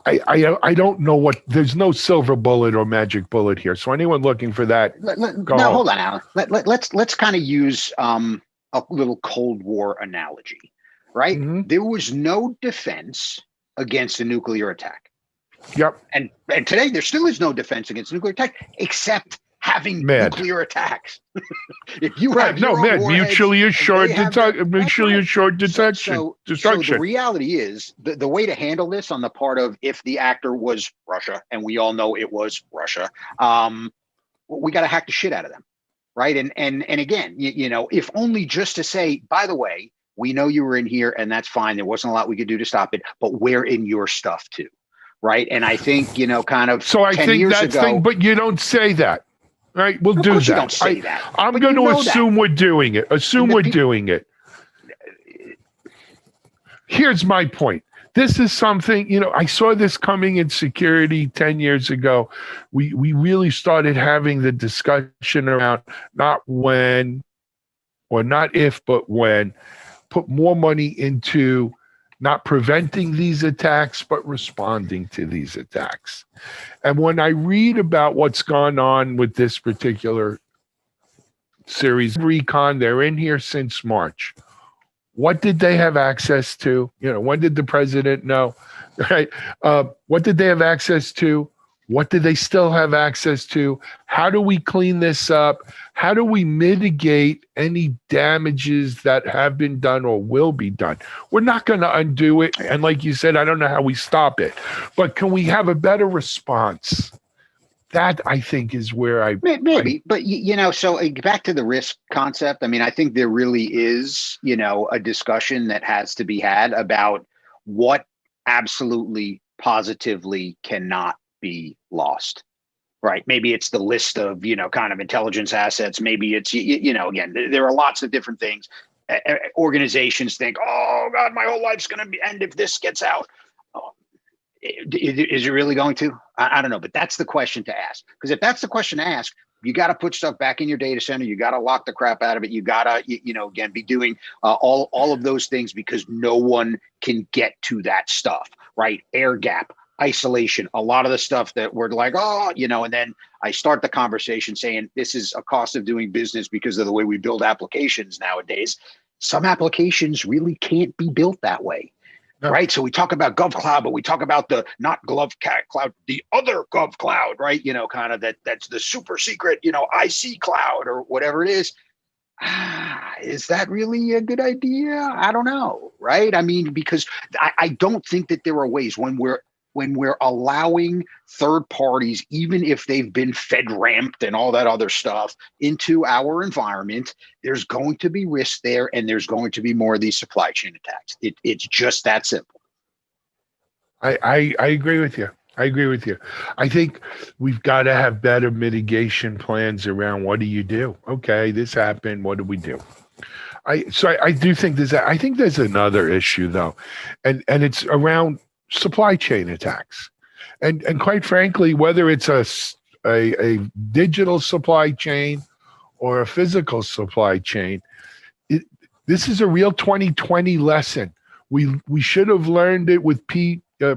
I don't know there's no silver bullet or magic bullet here. So anyone looking for that, hold on, Alan. Let's kind of use a little Cold War analogy, right? Mm-hmm. There was no defense against a nuclear attack. Yep. And today there still is no defense against a nuclear attack, except having Mad. nuclear attacks. If you Right. have No, your own man. warheads Mutually and assured they have their- mutually that's assured right. detection, So destruction. the reality is the way to handle this on the part of if the actor was Russia, and we all know it was Russia, we got to hack the shit out of them, right? And again, you know, if only just to say, by the way, we know you were in here, and that's fine. There wasn't a lot we could do to stop it, but we're in your stuff too, right? And I think, you know, kind of So I 10 think years that's ago, thing, but you don't say that, right? We'll of do course that. you don't say that. I'm but going you to know assume that. we're doing it. Assume And the we're doing it. Here's my point. This is something, you know, I saw this coming in security 10 years ago. We really started having the discussion around not when, or not if, but when, put more money into not preventing these attacks, but responding to these attacks. And when I read about what's gone on with this particular series, Recon, they're in here since March. What did they have access to? You know, when did the president know? Right? What did they have access to? What do they still have access to? How do we clean this up? How do we mitigate any damages that have been done or will be done? We're not going to undo it. And like you said, I don't know how we stop it. But can we have a better response? That, I think, is where maybe, but you know, so back to the risk concept. I mean, I think there really is, you know, a discussion that has to be had about what absolutely positively cannot be lost, right? Maybe it's the list of, you know, kind of intelligence assets. Maybe it's, you know, again, there are lots of different things. Organizations think, oh God, my whole life's going to end if this gets out. Is it really going to? I don't know, but that's the question to ask. Because if that's the question to ask, you got to put stuff back in your data center. You got to lock the crap out of it. You got to, you know, again, be doing all of those things because no one can get to that stuff, right? Air gap, isolation, a lot of the stuff that we're like, oh, you know, and then I start the conversation saying this is a cost of doing business because of the way we build applications nowadays. Some applications really can't be built that way. Right. So we talk about GovCloud, but we talk about the not GovCloud, the other GovCloud, right? You know, kind of that's the super secret, you know, IC cloud or whatever it is. Is that really a good idea? I don't know. Right. I mean, because I don't think that there are ways when we're allowing third parties, even if they've been FedRAMPed and all that other stuff into our environment, there's going to be risk there and there's going to be more of these supply chain attacks. It's just that simple. I agree with you. I agree with you. I think we've got to have better mitigation plans around what do you do? Okay, this happened. What do we do? I do think I think there's another issue though, and it's around supply chain attacks, and quite frankly, whether it's a digital supply chain or a physical supply chain, this is a real 2020 lesson. We should have learned it with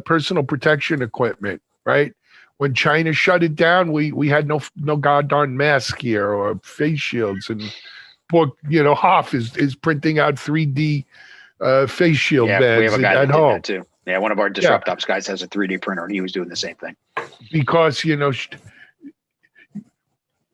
personal protection equipment, right? When China shut it down, we had no goddamn mask here or face shields, and poor, you know, Hoff is printing out 3D face shield beds we have a guy at that home. did that too. Yeah, one of our Disrupt Ops guys has a 3D printer, and he was doing the same thing. Because, you know,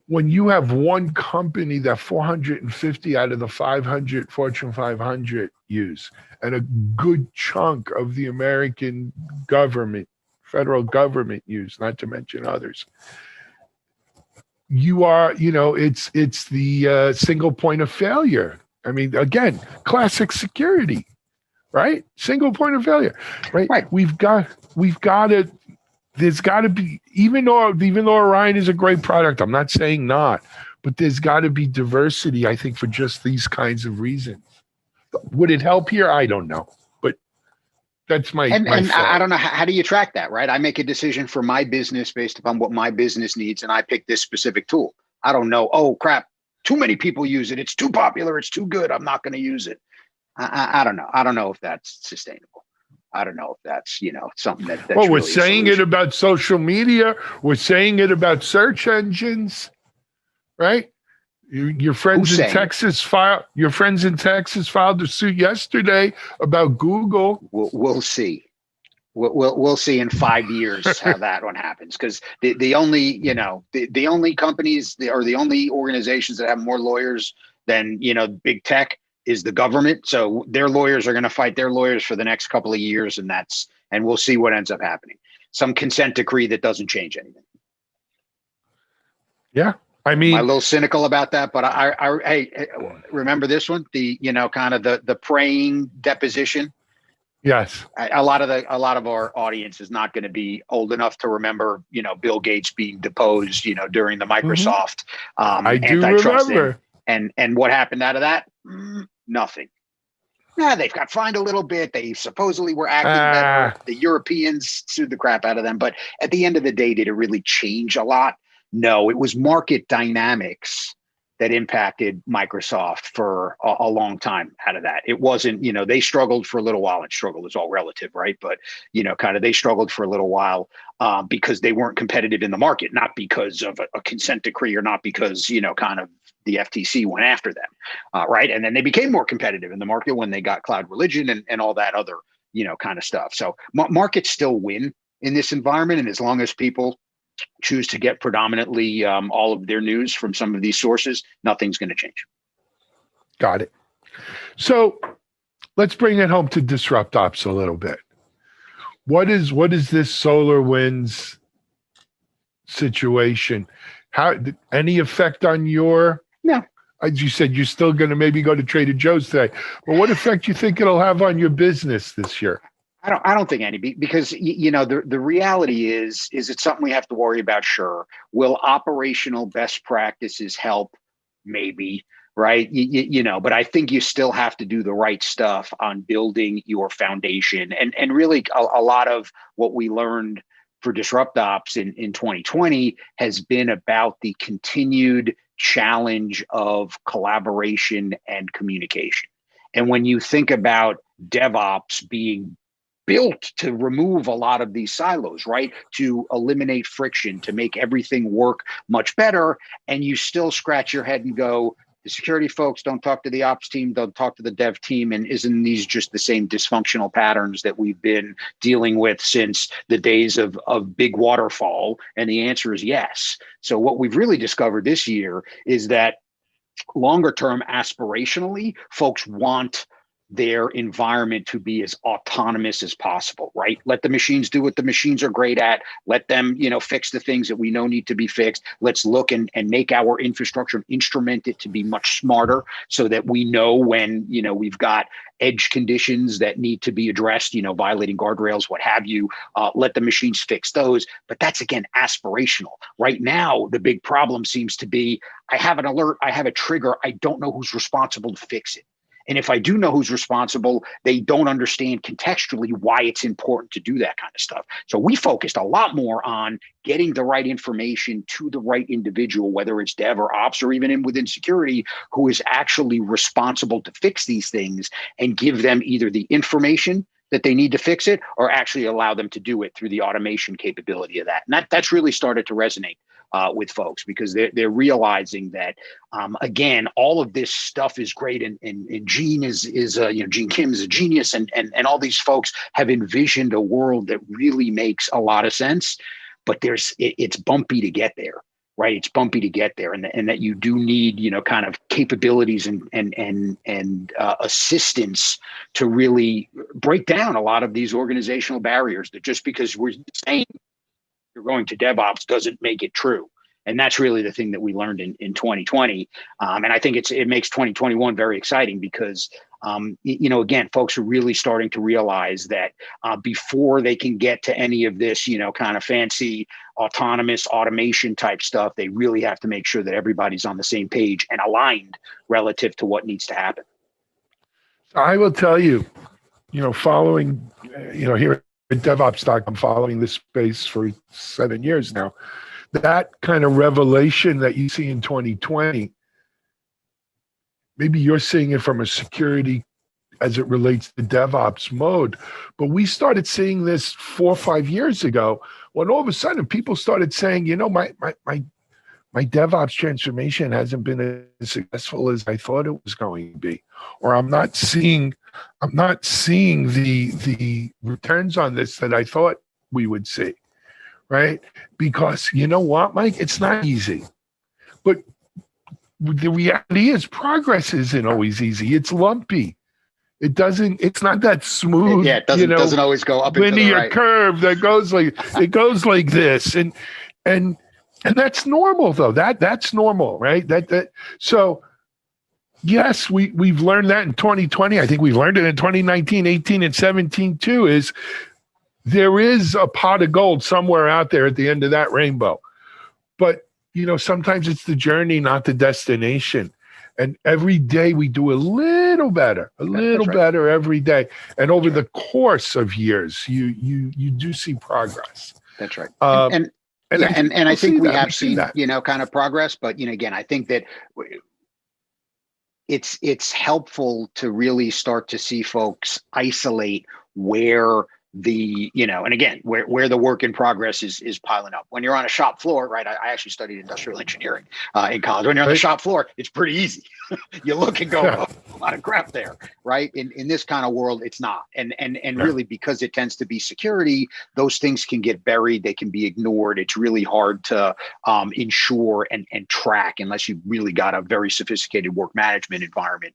when you have one company that 450 out of the 500 Fortune 500 use, and a good chunk of the American government, federal government use, not to mention others, you are, you know, it's the single point of failure. I mean, again, classic security. Right? Single point of failure. Right? We've got to, there's got to be, even though Orion is a great product, I'm not saying not, but there's got to be diversity, I think, for just these kinds of reasons. Would it help here? I don't know. But that's my and thought. I don't know, how do you track that, right? I make a decision for my business based upon what my business needs, and I pick this specific tool. I don't know, oh crap, too many people use it. It's too popular. It's too good. I'm not going to use it. I don't know. I don't know if that's sustainable. I don't know if that's, you know, something that's well, we're really saying it about social media. We're saying it about search engines, right? Your friends in Texas filed a suit yesterday about Google. We'll see. We'll see in 5 years how that one happens, because the only the only companies or the only organizations that have more lawyers than big tech is the government. So their lawyers are going to fight their lawyers for the next couple of years, and we'll see what ends up happening. Some consent decree that doesn't change anything. Yeah, I mean, I'm a little cynical about that, but hey, remember this one? The kind of the praying deposition. yes. A lot of our audience is not going to be old enough to remember, Bill Gates being deposed, during the Microsoft I do antitrust remember. and what happened out of that? Nothing. Yeah, they've got fined a little bit. They supposedly were acting better. The Europeans sued the crap out of them, but at the end of the day, did it really change a lot? No, it was market dynamics that impacted Microsoft for a long time out of that. It wasn't, they struggled for a little while, and struggle is all relative, right? But, kind of they struggled for a little while because they weren't competitive in the market, not because of a consent decree or not because, kind of the FTC went after them, right? And then they became more competitive in the market when they got cloud religion and all that other, kind of stuff. So markets still win in this environment. And as long as people choose to get predominantly all of their news from some of these sources, nothing's going to change. Got it. So let's bring it home to Disrupt Ops a little bit. What is this SolarWinds situation? How any effect on your? No. As you said, you're still going to maybe go to Trader Joe's today. But what effect do you think it'll have on your business this year? I don't think any, because the reality is it's something we have to worry about. Sure. Will operational best practices help? Maybe, right? But I think you still have to do the right stuff on building your foundation. And really a lot of what we learned for Disrupt Ops in 2020 has been about the continued challenge of collaboration and communication. And when you think about DevOps being built to remove a lot of these silos, right? To eliminate friction, to make everything work much better. And you still scratch your head and go, the security folks don't talk to the ops team, don't talk to the dev team. And isn't these just the same dysfunctional patterns that we've been dealing with since the days of big waterfall? And the answer is yes. So what we've really discovered this year is that longer term, aspirationally, folks want their environment to be as autonomous as possible, right? Let the machines do what the machines are great at. Let them, fix the things that we know need to be fixed. Let's look and make our infrastructure and instrument it to be much smarter so that we know when, we've got edge conditions that need to be addressed, violating guardrails, what have you. Let the machines fix those. But that's, again, aspirational. Right now, the big problem seems to be, I have an alert, I have a trigger, I don't know who's responsible to fix it. And if I do know who's responsible, they don't understand contextually why it's important to do that kind of stuff. So we focused a lot more on getting the right information to the right individual, whether it's dev or ops or even within security, who is actually responsible to fix these things, and give them either the information that they need to fix it or actually allow them to do it through the automation capability of that. And that's really started to resonate with folks, because they're realizing that, again, all of this stuff is great, and Gene is Gene Kim is a genius, and all these folks have envisioned a world that really makes a lot of sense, but it's bumpy to get there, right? It's bumpy to get there, and that you do need kind of capabilities and assistance to really break down a lot of these organizational barriers. That just because we're saying you're going to DevOps doesn't make it true. And that's really the thing that we learned in 2020. And I think it makes 2021 very exciting because, again, folks are really starting to realize that before they can get to any of this, kind of fancy autonomous automation type stuff, they really have to make sure that everybody's on the same page and aligned relative to what needs to happen. I will tell you, following, here at DevOps.com, following this space for 7 years now, that kind of revelation that you see in 2020, maybe you're seeing it from a security as it relates to DevOps mode, but we started seeing this 4 or 5 years ago when all of a sudden people started saying, my DevOps transformation hasn't been as successful as I thought it was going to be, or I'm not seeing I'm not seeing the returns on this that I thought we would see, right? Because you know what, Mike? It's not easy. But the reality is progress isn't always easy. It's lumpy. It's not that smooth. Yeah, it doesn't always go up linear into the right curve that goes like this. And that's normal though. That's normal, right? So yes, we've learned that in 2020. I think we've learned it in 2019, 18, and 17 too, is there is a pot of gold somewhere out there at the end of that rainbow. But sometimes it's the journey, not the destination. And every day we do a little better better every day. And over the course of years, you do see progress. That's right. And I think we have seen kind of progress. But again, I think that it's helpful to really start to see folks isolate where and again, where the work in progress is piling up. When you're on a shop floor, right? I actually studied industrial engineering in college. When you're on the shop floor, it's pretty easy. You look and go, oh, a lot of crap there, right? In this kind of world, it's not. And really, because it tends to be security, those things can get buried. They can be ignored. It's really hard to ensure and track unless you've really got a very sophisticated work management environment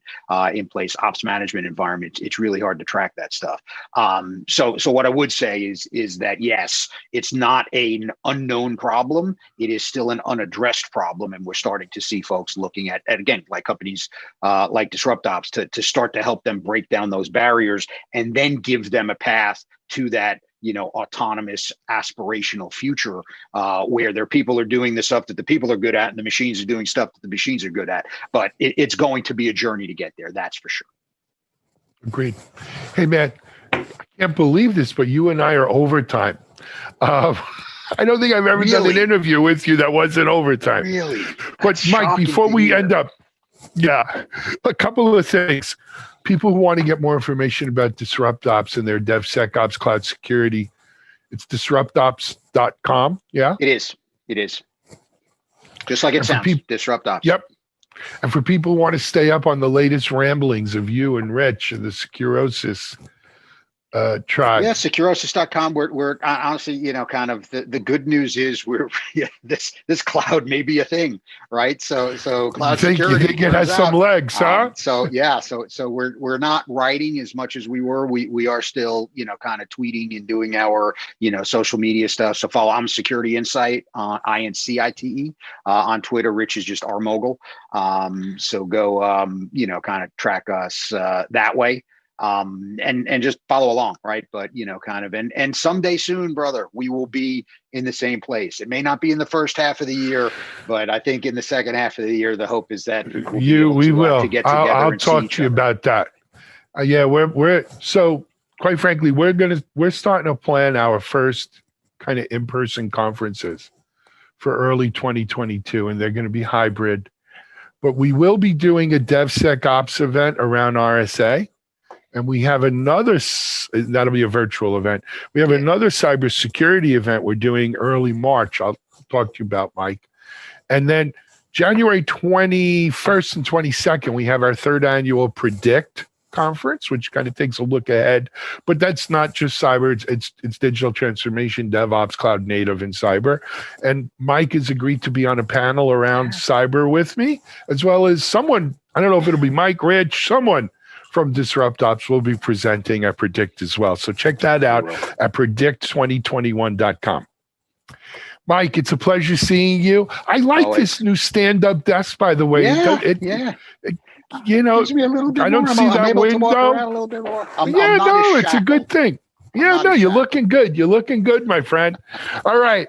in place, ops management environment. It's really hard to track that stuff. So what I would say is that, yes, it's not an unknown problem. It is still an unaddressed problem. And we're starting to see folks looking at again, like companies like DisruptOps to start to help them break down those barriers and then give them a path to that, autonomous aspirational future where their people are doing the stuff that the people are good at and the machines are doing stuff that the machines are good at. But it's going to be a journey to get there. That's for sure. Agreed. Hey, man. I can't believe this, but you and I are overtime. I don't think I've ever done an interview with you that wasn't overtime. Really? But Mike, before we end up, a couple of things. People who want to get more information about DisruptOps and their DevSecOps cloud security, it's disruptops.com. Yeah? It is. Just like it sounds, DisruptOps. Yep. And for people who want to stay up on the latest ramblings of you and Rich and the Securosis tribe. Yeah, securosis.com. We're honestly, kind of the good news is this cloud may be a thing, right? So cloud security. You think it has some legs, huh? So we're not writing as much as we were. We are still, kind of tweeting and doing our, social media stuff. So follow I'm Security Insight on INCITE on Twitter. Rich is just our mogul. So go kind of track us that way. And just follow along, right? But kind of, and someday soon, brother, we will be in the same place. It may not be in the first half of the year, but I think in the second half of the year, the hope is that we will get together. I'll talk to you about that. We're so quite frankly, we're starting to plan our first kind of in-person conferences for early 2022, and they're going to be hybrid. But we will be doing a DevSecOps event around RSA. And we have that'll be a virtual event. We have another cybersecurity event we're doing early March. I'll talk to you about, Mike. And then January 21st and 22nd, we have our third annual Predict conference, which kind of takes a look ahead. But that's not just cyber. It's digital transformation, DevOps, cloud native, and cyber. And Mike has agreed to be on a panel around cyber with me, as well as someone, I don't know if it'll be Mike, Rich, someone from DisruptOps will be presenting at Predict as well. So check that out at predict2021.com. Mike, it's a pleasure seeing you. I like this new stand-up desk, by the way. Gives me a little bit I don't see that window. It's a good thing. You're looking good. You're looking good, my friend. All right.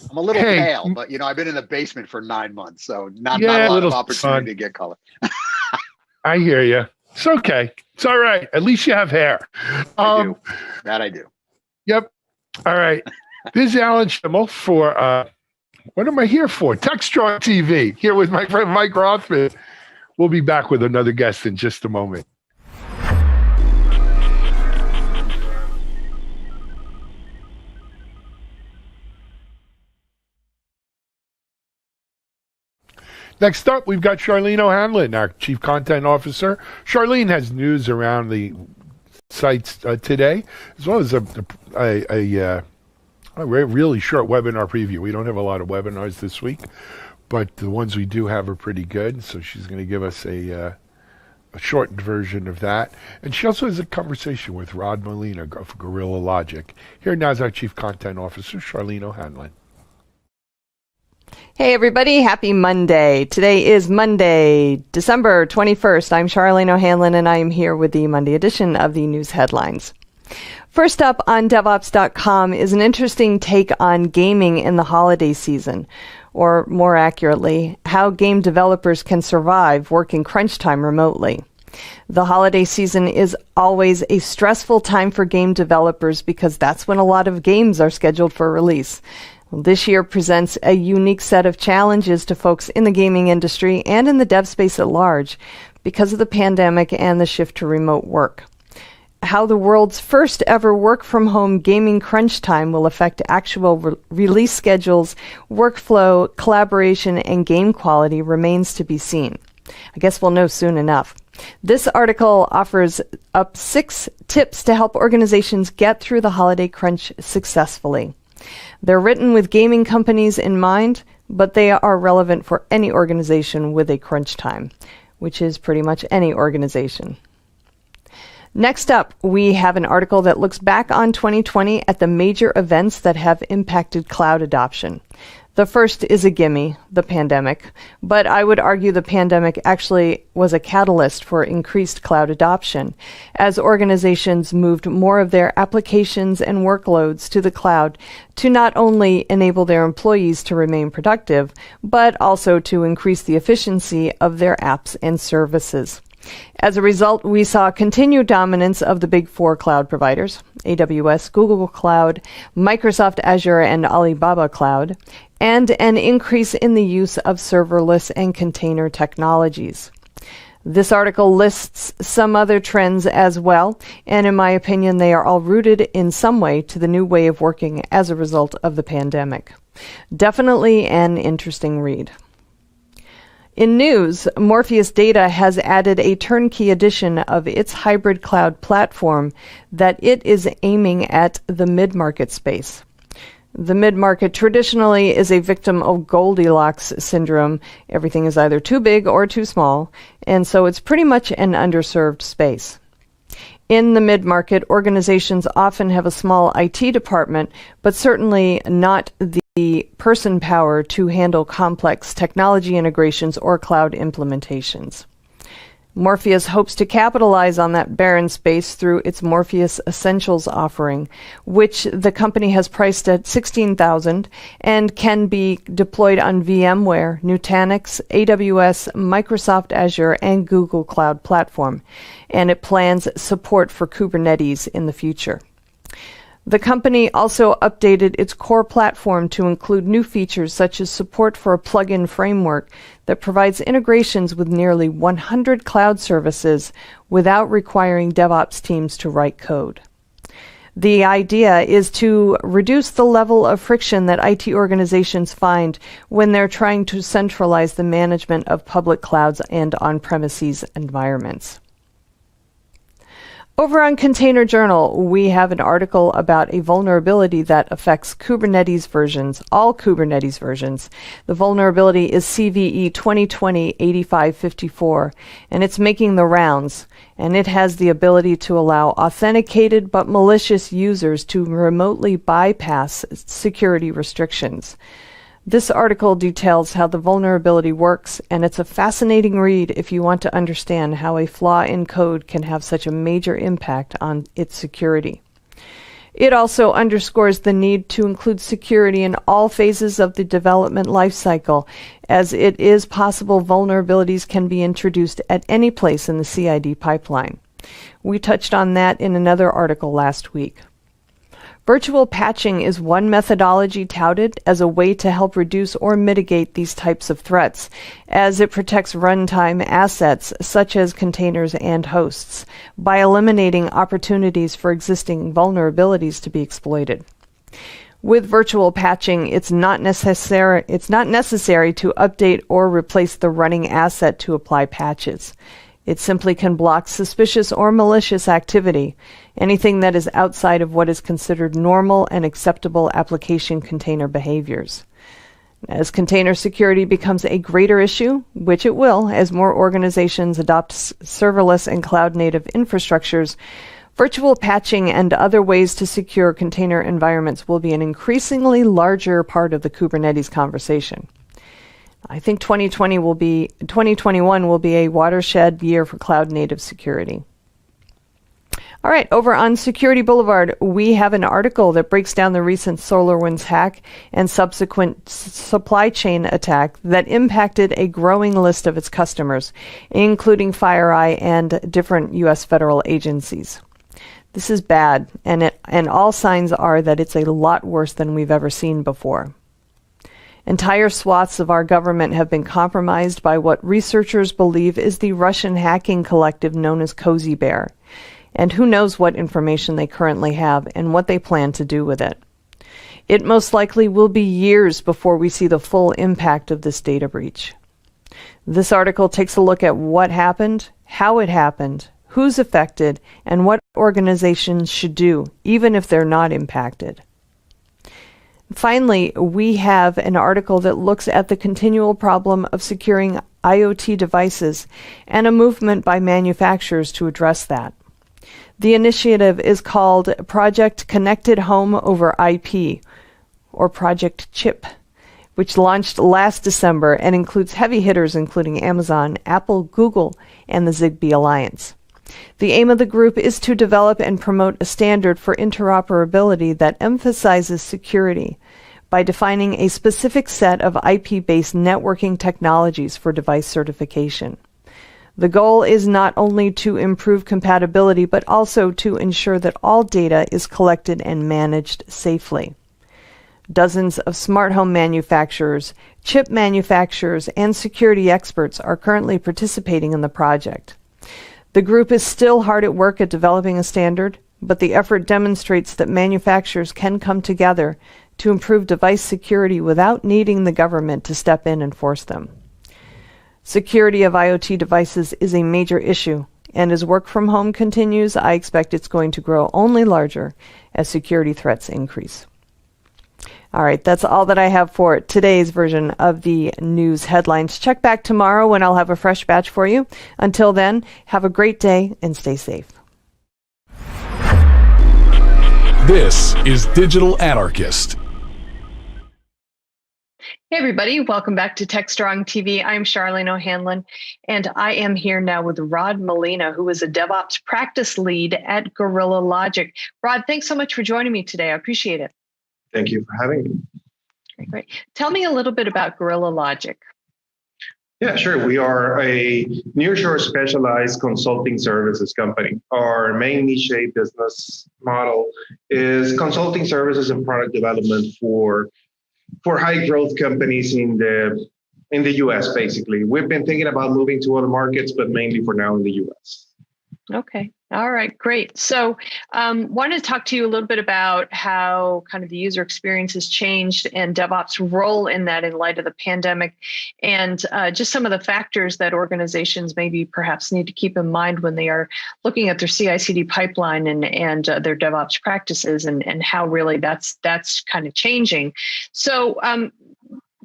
I'm a little pale, but I've been in the basement for 9 months, so not a lot of opportunity to get color. I hear you. It's okay. It's all right. At least you have hair. I do. That I do. Yep. All right. This is Alan Schimmel for, what am I here for? TechStrong TV, here with my friend Mike Rothman. We'll be back with another guest in just a moment. Next up, we've got Charlene O'Hanlon, our Chief Content Officer. Charlene has news around the sites today, as well as a really short webinar preview. We don't have a lot of webinars this week, but the ones we do have are pretty good. So she's going to give us a shortened version of that. And she also has a conversation with Rod Molina of Gorilla Logic. Here now is our Chief Content Officer, Charlene O'Hanlon. Hey everybody, happy Monday. Today is Monday, December 21st. I'm Charlene O'Hanlon and I am here with the Monday edition of the news headlines. First up on DevOps.com is an interesting take on gaming in the holiday season, or more accurately, how game developers can survive working crunch time remotely. The holiday season is always a stressful time for game developers because that's when a lot of games are scheduled for release. This year presents a unique set of challenges to folks in the gaming industry and in the dev space at large because of the pandemic and the shift to remote work. How the world's first ever work-from-home gaming crunch time will affect actual release schedules, workflow, collaboration, and game quality remains to be seen. I guess we'll know soon enough. This article offers up 6 tips to help organizations get through the holiday crunch successfully. They're written with gaming companies in mind, but they are relevant for any organization with a crunch time, which is pretty much any organization. Next up, we have an article that looks back on 2020 at the major events that have impacted cloud adoption. The first is a gimme, the pandemic, but I would argue the pandemic actually was a catalyst for increased cloud adoption as organizations moved more of their applications and workloads to the cloud to not only enable their employees to remain productive, but also to increase the efficiency of their apps and services. As a result, we saw continued dominance of the big 4 cloud providers, AWS, Google Cloud, Microsoft Azure, and Alibaba Cloud, and an increase in the use of serverless and container technologies. This article lists some other trends as well, and in my opinion, they are all rooted in some way to the new way of working as a result of the pandemic. Definitely an interesting read. In news, Morpheus Data has added a turnkey edition of its hybrid cloud platform that it is aiming at the mid-market space. The mid-market traditionally is a victim of Goldilocks syndrome. Everything is either too big or too small, and so it's pretty much an underserved space. In the mid-market, organizations often have a small IT department, but certainly not the person power to handle complex technology integrations or cloud implementations. Morpheus hopes to capitalize on that barren space through its Morpheus Essentials offering, which the company has priced at $16,000 and can be deployed on VMware, Nutanix, AWS, Microsoft Azure, and Google Cloud Platform, and it plans support for Kubernetes in the future. The company also updated its core platform to include new features such as support for a plugin framework that provides integrations with nearly 100 cloud services without requiring DevOps teams to write code. The idea is to reduce the level of friction that IT organizations find when they're trying to centralize the management of public clouds and on-premises environments. Over on Container Journal, we have an article about a vulnerability that affects Kubernetes versions, all Kubernetes versions. The vulnerability is CVE 2020-8554, and it's making the rounds, and it has the ability to allow authenticated but malicious users to remotely bypass security restrictions. This article details how the vulnerability works, and it's a fascinating read if you want to understand how a flaw in code can have such a major impact on its security. It also underscores the need to include security in all phases of the development lifecycle, as it is possible vulnerabilities can be introduced at any place in the CI/CD pipeline. We touched on that in another article last week. Virtual patching is one methodology touted as a way to help reduce or mitigate these types of threats, as it protects runtime assets such as containers and hosts by eliminating opportunities for existing vulnerabilities to be exploited. With virtual patching, it's not necessary to update or replace the running asset to apply patches. It simply can block suspicious or malicious activity, anything that is outside of what is considered normal and acceptable application container behaviors. As container security becomes a greater issue, which it will as more organizations adopt serverless and cloud-native infrastructures, virtual patching and other ways to secure container environments will be an increasingly larger part of the Kubernetes conversation. I think 2021 will be a watershed year for cloud-native security. All right, over on Security Boulevard, we have an article that breaks down the recent SolarWinds hack and subsequent supply chain attack that impacted a growing list of its customers, including FireEye and different U.S. federal agencies. This is bad, and all signs are that it's a lot worse than we've ever seen before. Entire swaths of our government have been compromised by what researchers believe is the Russian hacking collective known as Cozy Bear. And who knows what information they currently have and what they plan to do with it. It most likely will be years before we see the full impact of this data breach. This article takes a look at what happened, how it happened, who's affected, and what organizations should do, even if they're not impacted. Finally, we have an article that looks at the continual problem of securing IoT devices and a movement by manufacturers to address that. The initiative is called Project Connected Home over IP, or Project CHIP, which launched last December and includes heavy hitters including Amazon, Apple, Google, and the Zigbee Alliance. The aim of the group is to develop and promote a standard for interoperability that emphasizes security by defining a specific set of IP-based networking technologies for device certification. The goal is not only to improve compatibility, but also to ensure that all data is collected and managed safely. Dozens of smart home manufacturers, chip manufacturers, and security experts are currently participating in the project. The group is still hard at work at developing a standard, but the effort demonstrates that manufacturers can come together to improve device security without needing the government to step in and force them. Security of IoT devices is a major issue, and as work from home continues, I expect it's going to grow only larger as security threats increase. All right, that's all that I have for today's version of the news headlines. Check back tomorrow when I'll have a fresh batch for you. Until then, have a great day and stay safe. This is Digital Anarchist. Hey everybody, welcome back to TechStrong TV. I'm Charlene O'Hanlon, and I am here now with Rod Molina, who is a DevOps practice lead at Gorilla Logic. Rod, thanks so much for joining me today. I appreciate it. Thank you for having me. Great. Tell me a little bit about Gorilla Logic. Yeah, sure. We are a nearshore specialized consulting services company. Our main niche business model is consulting services and product development for high growth companies in the US, basically. We've been thinking about moving to other markets, but mainly for now in the US. Okay. All right, great. So wanted to talk to you a little bit about how kind of the user experience has changed and DevOps' role in that in light of the pandemic, and just some of the factors that organizations maybe perhaps need to keep in mind when they are looking at their CI/CD pipeline and their DevOps practices, and how really that's kind of changing. So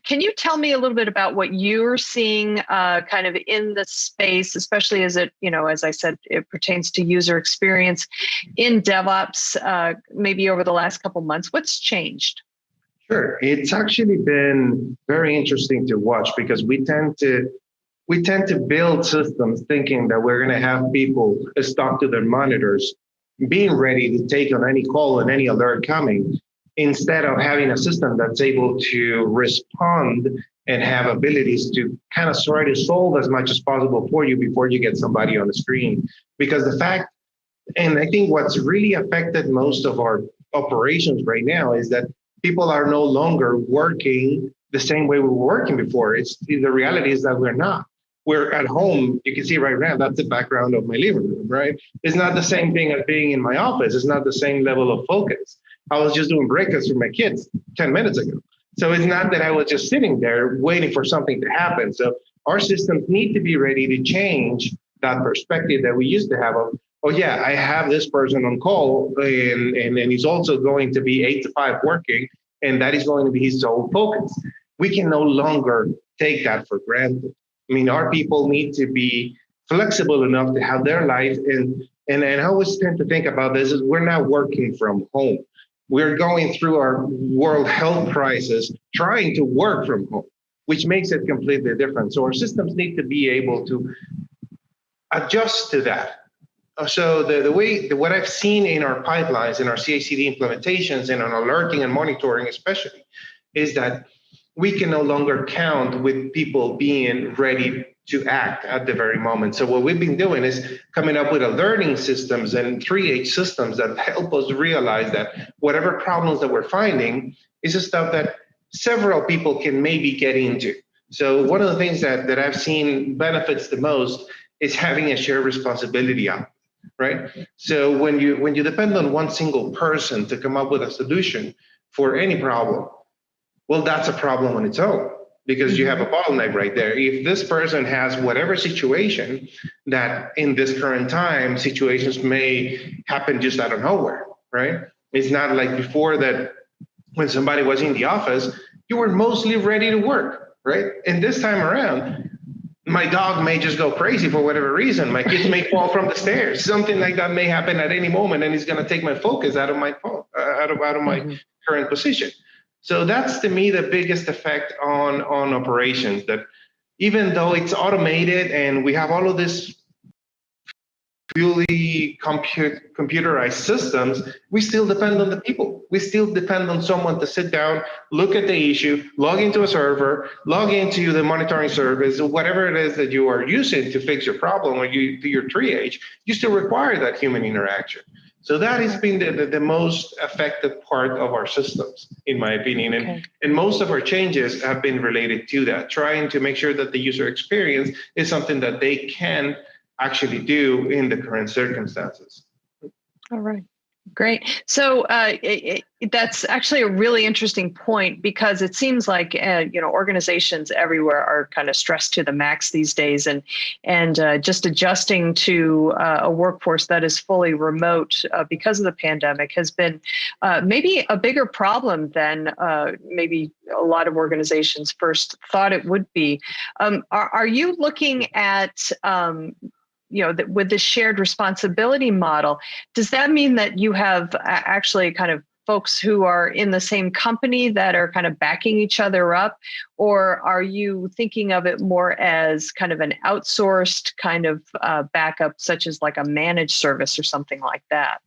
can you tell me a little bit about what you're seeing kind of in the space, especially as it, as I said, it pertains to user experience in DevOps, maybe over the last couple of months? What's changed? Sure. It's actually been very interesting to watch because we tend to build systems thinking that we're going to have people stuck to their monitors, being ready to take on any call and any alert coming, instead of having a system that's able to respond and have abilities to kind of try to solve as much as possible for you before you get somebody on the screen. Because the fact, and I think what's really affected most of our operations right now is that people are no longer working the same way we were working before. The reality is that we're not. We're at home. You can see right now, that's the background of my living room, right? It's not the same thing as being in my office. It's not the same level of focus. I was just doing breakfast for my kids 10 minutes ago. So it's not that I was just sitting there waiting for something to happen. So our systems need to be ready to change that perspective that we used to have of, oh yeah, I have this person on call and he's also going to be 8 to 5 working, and that is going to be his sole focus. We can no longer take that for granted. I mean, our people need to be flexible enough to have their life. And I always tend to think about this is we're not working from home. We're going through our world health crisis, trying to work from home, which makes it completely different. So our systems need to be able to adjust to that. So what I've seen in our pipelines, in our CI/CD implementations, and on alerting and monitoring especially, is that we can no longer count with people being ready to act at the very moment. So what we've been doing is coming up with alerting systems and 3H systems that help us realize that whatever problems that we're finding is the stuff that several people can maybe get into. So one of the things that I've seen benefits the most is having a shared responsibility out, right? So when you depend on one single person to come up with a solution for any problem, well, that's a problem on its own, because you have a bottleneck right there. If this person has whatever situation that in this current time, situations may happen just out of nowhere, right? It's not like before that when somebody was in the office, you were mostly ready to work, right? And this time around, my dog may just go crazy for whatever reason. My kids may fall from the stairs. Something like that may happen at any moment, and it's going to take my focus out of my my current position. So that's, to me, the biggest effect on operations, that even though it's automated and we have all of this fully computerized systems, we still depend on the people. We still depend on someone to sit down, look at the issue, log into a server, log into the monitoring service, whatever it is that you are using to fix your problem or you do your triage, you still require that human interaction. So that has been the most effective part of our systems, in my opinion. And most of our changes have been related to that, trying to make sure that the user experience is something that they can actually do in the current circumstances. All right. Great. So that's actually a really interesting point, because it seems like organizations everywhere are kind of stressed to the max these days, and just adjusting to a workforce that is fully remote because of the pandemic has been maybe a bigger problem than maybe a lot of organizations first thought it would be. Are you looking at with the shared responsibility model, does that mean that you have actually kind of folks who are in the same company that are kind of backing each other up? Or are you thinking of it more as kind of an outsourced kind of backup, such as like a managed service or something like that?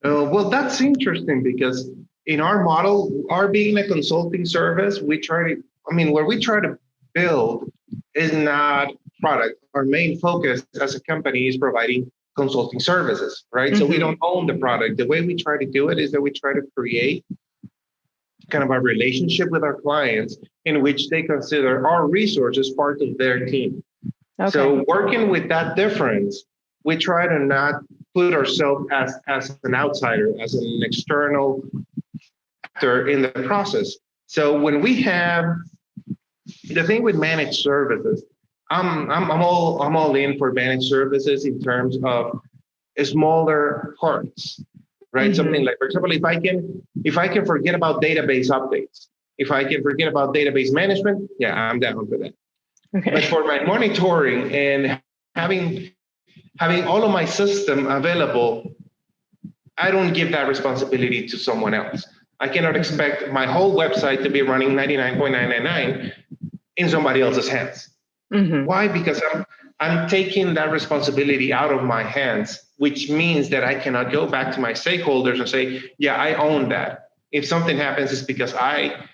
Well, that's interesting, because in our model, our being a consulting service, where we try to build is not product. Our main focus as a company is providing consulting services, right? So we don't own the product. The way we try to do it is that we try to create kind of a relationship with our clients in which they consider our resources part of their team. Okay. So working with that difference, we try to not put ourselves as an outsider, as an external actor in the process. So when we have the thing with managed services, I'm all in for managed services in terms of smaller parts, right? Something like, for example, if I can forget about database updates, if I can forget about database management, yeah, I'm down for that. Okay. But for my monitoring and having all of my system available, I don't give that responsibility to someone else. I cannot expect my whole website to be running 99.999 in somebody else's hands. Why? Because I'm taking that responsibility out of my hands, which means that I cannot go back to my stakeholders and say, yeah, I own that. If something happens, it's because I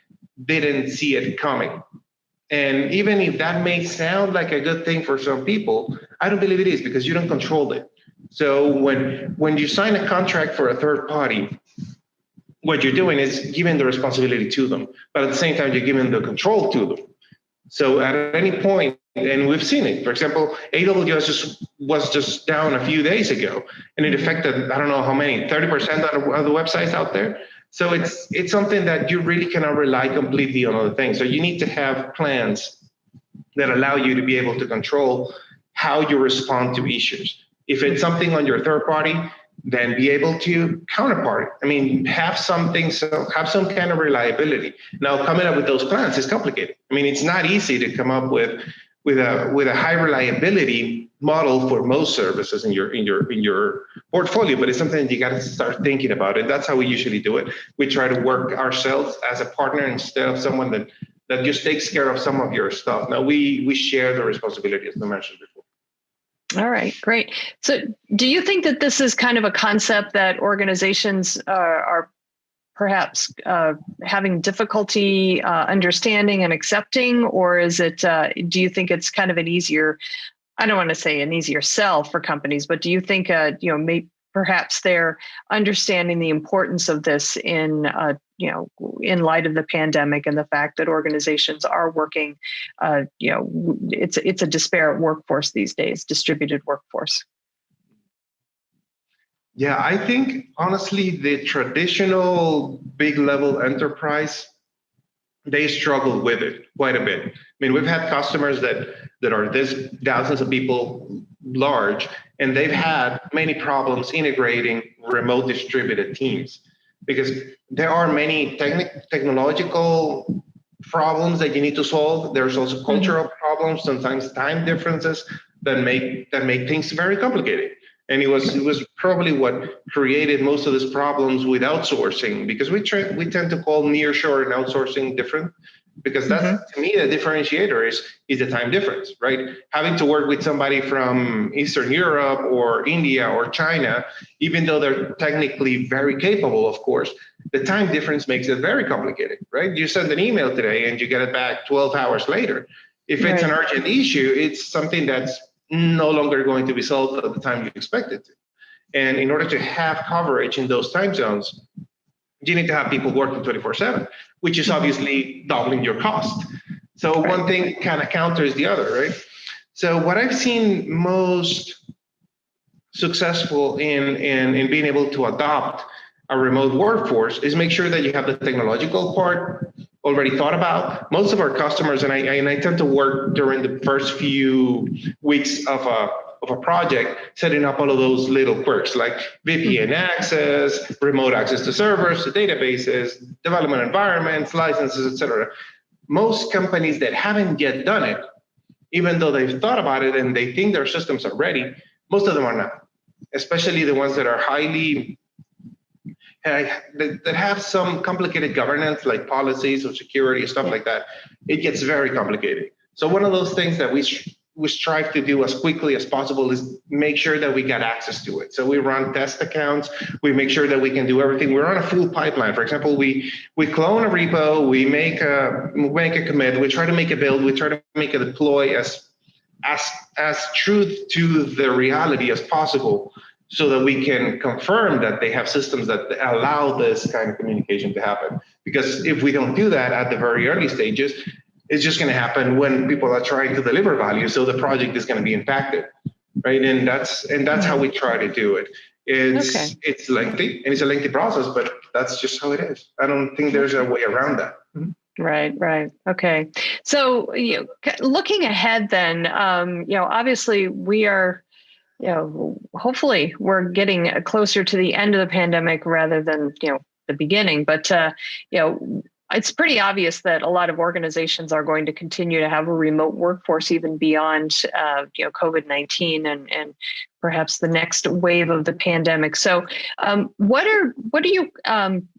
didn't see it coming. And even if that may sound like a good thing for some people, I don't believe it is, because you don't control it. So when you sign a contract for a third party, what you're doing is giving the responsibility to them, but at the same time, you're giving the control to them. So at any point, And we've seen it. For example, AWS was just down a few days ago, and it affected, I don't know how many, 30% of the websites out there. So it's something that you really cannot rely completely on other things. So you need to have plans that allow you to be able to control how you respond to issues. If it's something on your third party, then be able to counterpart. I mean, have some kind of reliability. Now, coming up with those plans is complicated. I mean, it's not easy to come up with a high reliability model for most services in your portfolio, but it's something that you got to start thinking about. And that's how we usually do it. We try to work ourselves as a partner instead of someone that just takes care of some of your stuff. Now we share the responsibility, as I mentioned before. All right, great. So do you think that this is kind of a concept that organizations are perhaps having difficulty understanding and accepting, or is it, do you think it's kind of an easier, I don't want to say an easier sell for companies, but do you think, perhaps they're understanding the importance of this in light of the pandemic and the fact that organizations are working, it's a disparate workforce these days, distributed workforce. Yeah, I think honestly, the traditional big level enterprise, they struggle with it quite a bit. I mean, we've had customers that are this thousands of people large, and they've had many problems integrating remote distributed teams because there are many technological problems that you need to solve. There's also cultural problems, sometimes time differences that make things very complicated. And it was probably what created most of these problems with outsourcing, because we tend to call nearshore and outsourcing different, because that's to me the differentiator is the time difference, right? Having to work with somebody from Eastern Europe or India or China, even though they're technically very capable, of course, the time difference makes it very complicated, right? You send an email today and you get it back 12 hours later. If it's an urgent issue, it's something that's no longer going to be solved at the time you expect it to. And in order to have coverage in those time zones, you need to have people working 24/7, which is obviously doubling your cost. So one thing kind of counters the other, right? So what I've seen most successful in being able to adopt a remote workforce is make sure that you have the technological part already thought about. Most of our customers, and I tend to work during the first few weeks of a project, setting up all of those little quirks like VPN access, remote access to servers, to databases, development environments, licenses, etc. Most companies that haven't yet done it, even though they've thought about it and they think their systems are ready, most of them are not, especially the ones that are highly that have some complicated governance, like policies or security, stuff like that. It gets very complicated. So one of those things that we strive to do as quickly as possible is make sure that we get access to it. So we run test accounts. We make sure that we can do everything. We're on a full pipeline. For example, we clone a repo, we make a commit, we try to make a build, we try to make a deploy as true to the reality as possible, so that we can confirm that they have systems that allow this kind of communication to happen. Because if we don't do that at the very early stages, it's just going to happen when people are trying to deliver value. So the project is going to be impacted, right? And that's how we try to do it. It's lengthy, and it's a lengthy process, but that's just how it is. I don't think there's a way around that. Right. Okay. So looking ahead, then, obviously we are. Hopefully we're getting closer to the end of the pandemic rather than, the beginning. But, it's pretty obvious that a lot of organizations are going to continue to have a remote workforce even beyond, COVID-19 and perhaps the next wave of the pandemic. So what are you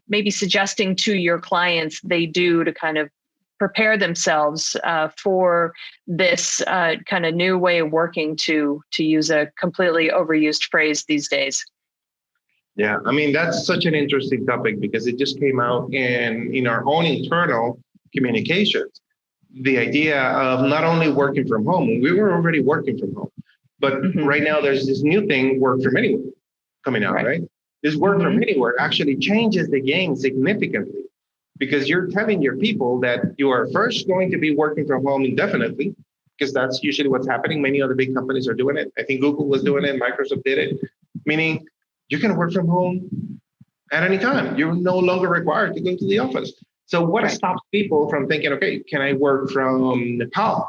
maybe suggesting to your clients they do to kind of prepare themselves for this kind of new way of working, to use a completely overused phrase these days? Yeah, I mean, that's such an interesting topic because it just came out in our own internal communications. The idea of not only working from home, we were already working from home, but right now there's this new thing, work from anywhere, coming out, right? This work from anywhere actually changes the game significantly, because you're telling your people that you are first going to be working from home indefinitely, because that's usually what's happening. Many other big companies are doing it. I think Google was doing it, Microsoft did it, meaning you can work from home at any time. You're no longer required to go to the office. So what stops people from thinking, okay, can I work from Nepal?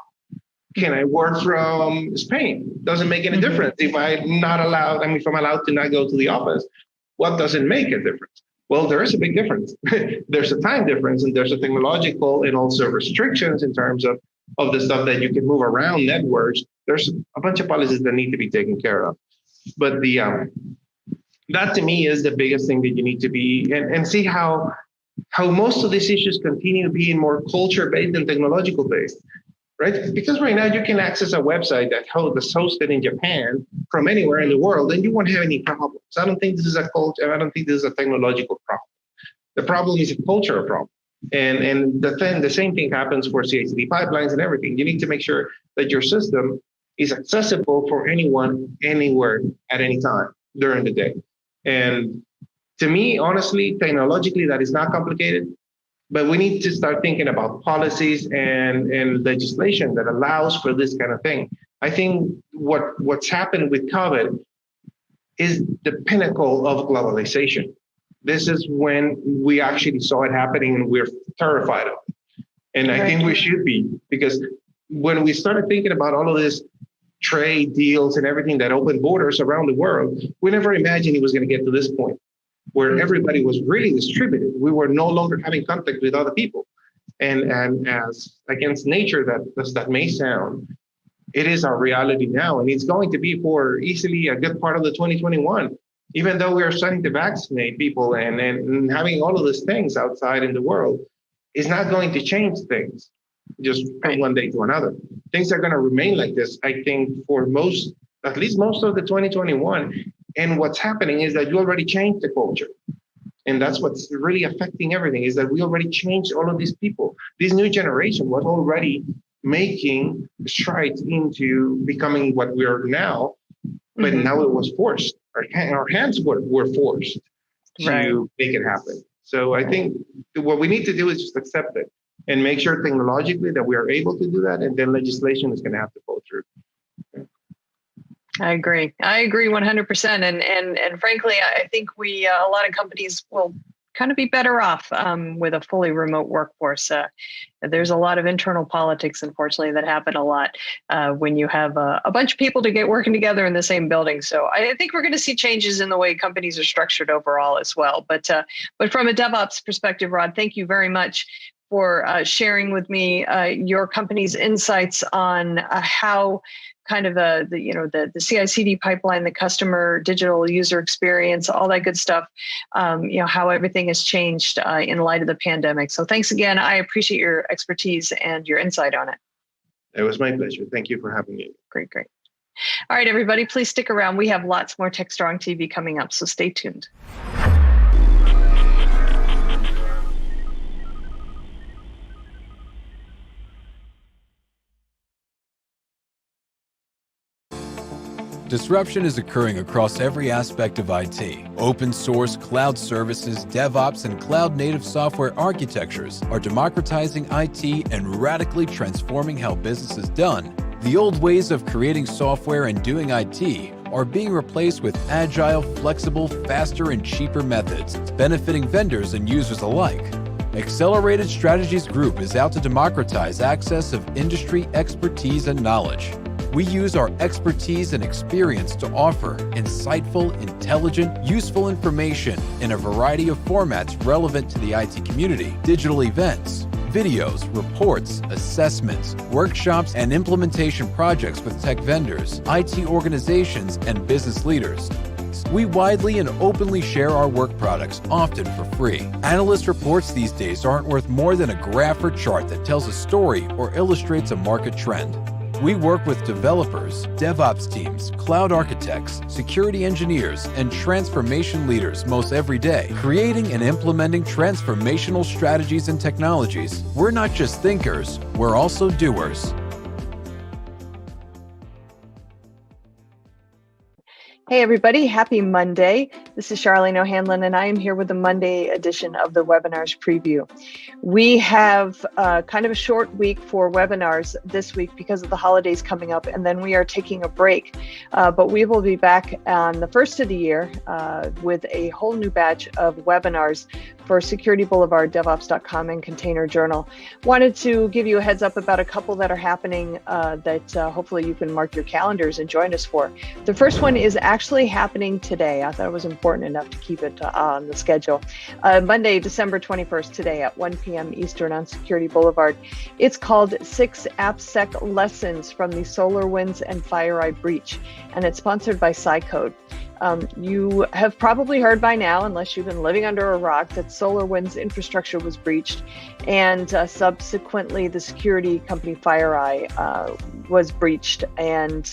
Can I work from Spain? Doesn't make any difference. If I'm not allowed, if I'm allowed to not go to the office, what doesn't make a difference? Well, there is a big difference. There's a time difference, and there's a technological and also restrictions in terms of the stuff that you can move around networks. There's a bunch of policies that need to be taken care of. But that to me is the biggest thing that you need to be, and see how most of these issues continue being more culture-based than technological-based, right? Because right now you can access a website that's hosted in Japan from anywhere in the world, and you won't have any problems. I don't think this is a culture. I don't think this is a technological problem. The problem is a cultural problem. And the same thing happens for CI/CD pipelines and everything. You need to make sure that your system is accessible for anyone, anywhere, at any time during the day. And to me, honestly, technologically, that is not complicated, but we need to start thinking about policies and legislation that allows for this kind of thing. I think what's happened with COVID is the pinnacle of globalization. This is when we actually saw it happening and we're terrified of it. And I think we should be, because when we started thinking about all of this trade deals and everything that opened borders around the world, we never imagined it was going to get to this point where everybody was really distributed. We were no longer having contact with other people. And as against nature that may sound, it is our reality now. And it's going to be for easily a good part of the 2021. Even though we are starting to vaccinate people and having all of these things outside in the world, is not going to change things just from one day to another. Things are going to remain like this, I think, for at least most of the 2021. And what's happening is that you already changed the culture. And that's what's really affecting everything, is that we already changed all of these people. This new generation was already making strides into becoming what we are now, but now it was forced. Our hands were forced to make it happen. So I think what we need to do is just accept it and make sure technologically that we are able to do that, and then legislation is going to have to go through. I agree 100%. And frankly, I think a lot of companies will kind of be better off with a fully remote workforce. There's a lot of internal politics, unfortunately, that happen a lot when you have a bunch of people working together in the same building. So I think we're going to see changes in the way companies are structured overall as well. But from a DevOps perspective, Rod, thank you very much for sharing with me your company's insights on how kind of the CI/CD pipeline, the customer digital user experience, all that good stuff, how everything has changed in light of the pandemic. So thanks again. I appreciate your expertise and your insight on it. It was my pleasure. Thank you for having me. Great. All right, everybody, please stick around. We have lots more TechStrong TV coming up, so stay tuned. Disruption is occurring across every aspect of IT. Open source, cloud services, DevOps, and cloud-native software architectures are democratizing IT and radically transforming how business is done. The old ways of creating software and doing IT are being replaced with agile, flexible, faster, and cheaper methods, benefiting vendors and users alike. Accelerated Strategies Group is out to democratize access of industry expertise and knowledge. We use our expertise and experience to offer insightful, intelligent, useful information in a variety of formats relevant to the IT community: digital events, videos, reports, assessments, workshops, and implementation projects with tech vendors, IT organizations, and business leaders. We widely and openly share our work products, often for free. Analyst reports these days aren't worth more than a graph or chart that tells a story or illustrates a market trend. We work with developers, DevOps teams, cloud architects, security engineers, and transformation leaders most every day, creating and implementing transformational strategies and technologies. We're not just thinkers, we're also doers. Hey everybody, happy Monday. This is Charlene O'Hanlon and I am here with the Monday edition of the Webinars Preview. We have kind of a short week for webinars this week because of the holidays coming up, and then we are taking a break. But we will be back on the first of the year with a whole new batch of webinars for Security Boulevard, DevOps.com, and Container Journal. Wanted to give you a heads up about a couple that are happening that hopefully you can mark your calendars and join us for. The first one is actually happening today. I thought it was important enough to keep it on the schedule. Monday, December 21st, today at 1 p.m. Eastern on Security Boulevard. It's called 6 AppSec Lessons from the SolarWinds and FireEye Breach, and it's sponsored by Cycode. You have probably heard by now, unless you've been living under a rock, that SolarWinds infrastructure was breached, and subsequently the security company FireEye was breached, and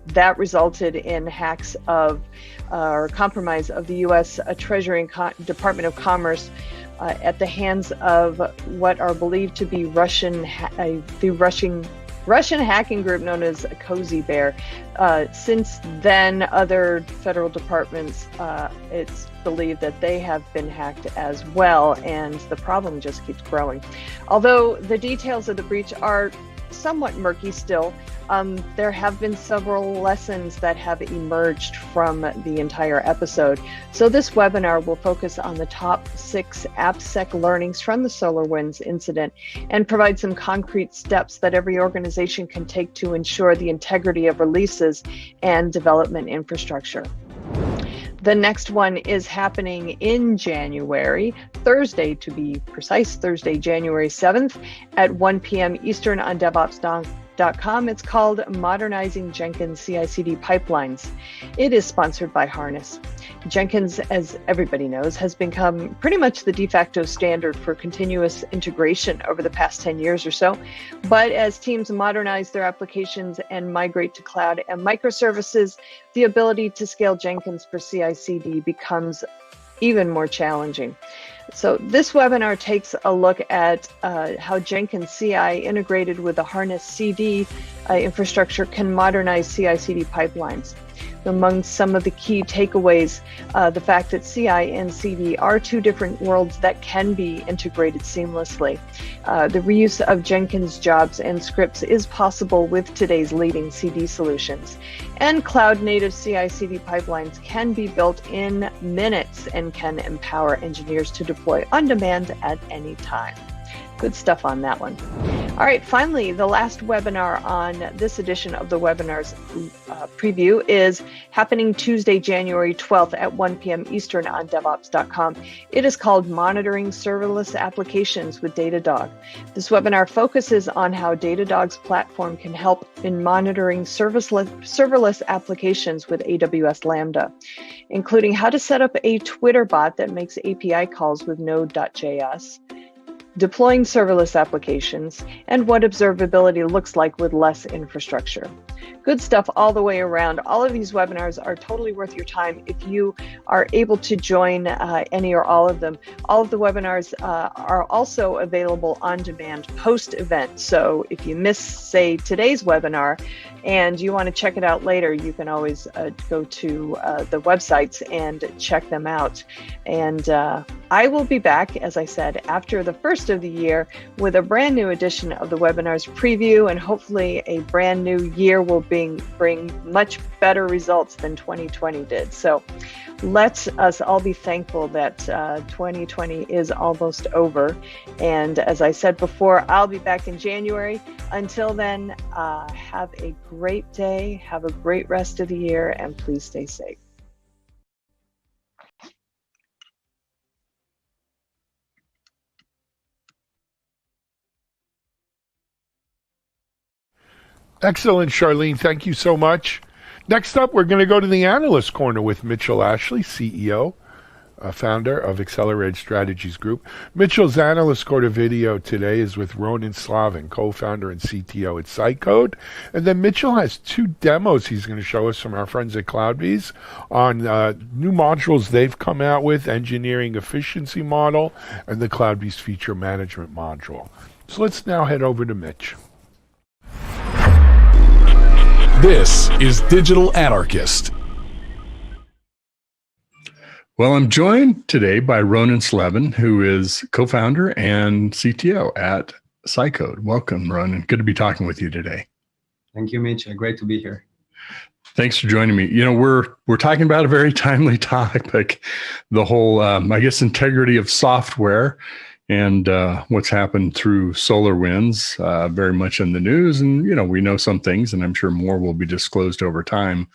that resulted in hacks of or compromise of the U.S. Treasury and Department of Commerce at the hands of what are believed to be Russian hacking group known as Cozy Bear. Since then, other federal departments, it's believed that they have been hacked as well, and the problem just keeps growing. Although the details of the breach are somewhat murky still, there have been several lessons that have emerged from the entire episode. So this webinar will focus on the top 6 AppSec learnings from the SolarWinds incident and provide some concrete steps that every organization can take to ensure the integrity of releases and development infrastructure. The next one is happening in January, Thursday to be precise, Thursday, January 7th at 1 p.m. Eastern on DevOps.com. It's called Modernizing Jenkins CI/CD Pipelines. It is sponsored by Harness. Jenkins, as everybody knows, has become pretty much the de facto standard for continuous integration over the past 10 years or so. But as teams modernize their applications and migrate to cloud and microservices, the ability to scale Jenkins for CI/CD becomes even more challenging. So this webinar takes a look at how Jenkins CI integrated with the Harness CD infrastructure can modernize CI/CD pipelines. Among some of the key takeaways, the fact that CI and CD are two different worlds that can be integrated seamlessly. The reuse of Jenkins jobs and scripts is possible with today's leading CD solutions. And cloud-native CI/CD pipelines can be built in minutes and can empower engineers to deploy on demand at any time. Good stuff on that one. All right, finally, the last webinar on this edition of the Webinars Preview is happening Tuesday, January 12th at 1 p.m. Eastern on DevOps.com. It is called Monitoring Serverless Applications with Datadog. This webinar focuses on how Datadog's platform can help in monitoring serverless applications with AWS Lambda, including how to set up a Twitter bot that makes API calls with Node.js, deploying serverless applications, and what observability looks like with less infrastructure. Good stuff all the way around. All of these webinars are totally worth your time if you are able to join any or all of them. All of the webinars are also available on demand post-event. So if you miss, say, today's webinar and you want to check it out later, you can always go to the websites and check them out. And I will be back, as I said, after the first of the year with a brand new edition of the Webinars Preview, and hopefully a brand new year will bring much better results than 2020 did. So let's us all be thankful that 2020 is almost over. And as I said before, I'll be back in January. Until then, have a great day, have a great rest of the year, and please stay safe. Excellent, Charlene. Thank you so much. Next up, we're going to go to the Analyst Corner with Mitchell Ashley, CEO, founder of Accelerated Strategies Group. Mitchell's Analyst Corner video today is with Ronan Slavin, co-founder and CTO at Cycode. And then Mitchell has 2 demos he's going to show us from our friends at CloudBees on new modules they've come out with, Engineering Efficiency Model and the CloudBees Feature Management Module. So let's now head over to Mitch. This is Digital Anarchist. Well, I'm joined today by Ronan Slevin, who is co-founder and CTO at Cycode. Welcome, Ronan. Good to be talking with you today. Thank you, Mitch. Great to be here. Thanks for joining me. You know, we're talking about a very timely topic, the whole, I guess, integrity of software and what's happened through SolarWinds, very much in the news. And, you know, we know some things, and I'm sure more will be disclosed over time.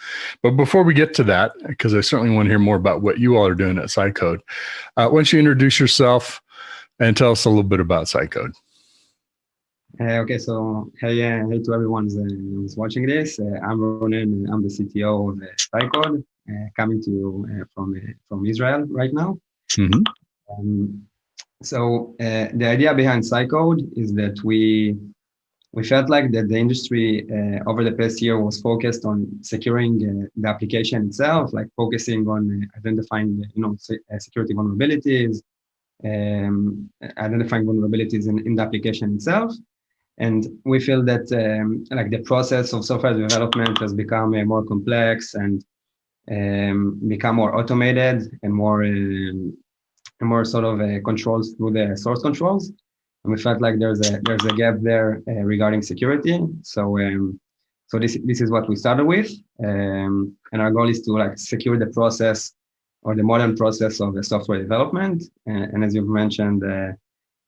But before we get to that, because I certainly want to hear more about what you all are doing at Cycode, why don't you introduce yourself and tell us a little bit about Cycode? Okay, so hey to everyone who's watching this. I'm Ronan. I'm the CTO of Cycode, coming to you from Israel right now. Mm-hmm. So the idea behind Cycode is that we felt like that the industry over the past year was focused on securing the application itself, like focusing on identifying security vulnerabilities, identifying vulnerabilities in the application itself. And we feel that like the process of software development has become more complex and become more automated and more sort of controls through the source controls. And we felt like there's a gap there regarding security. So this is what we started with, and our goal is to like secure the process or the modern process of the software development. And as you've mentioned,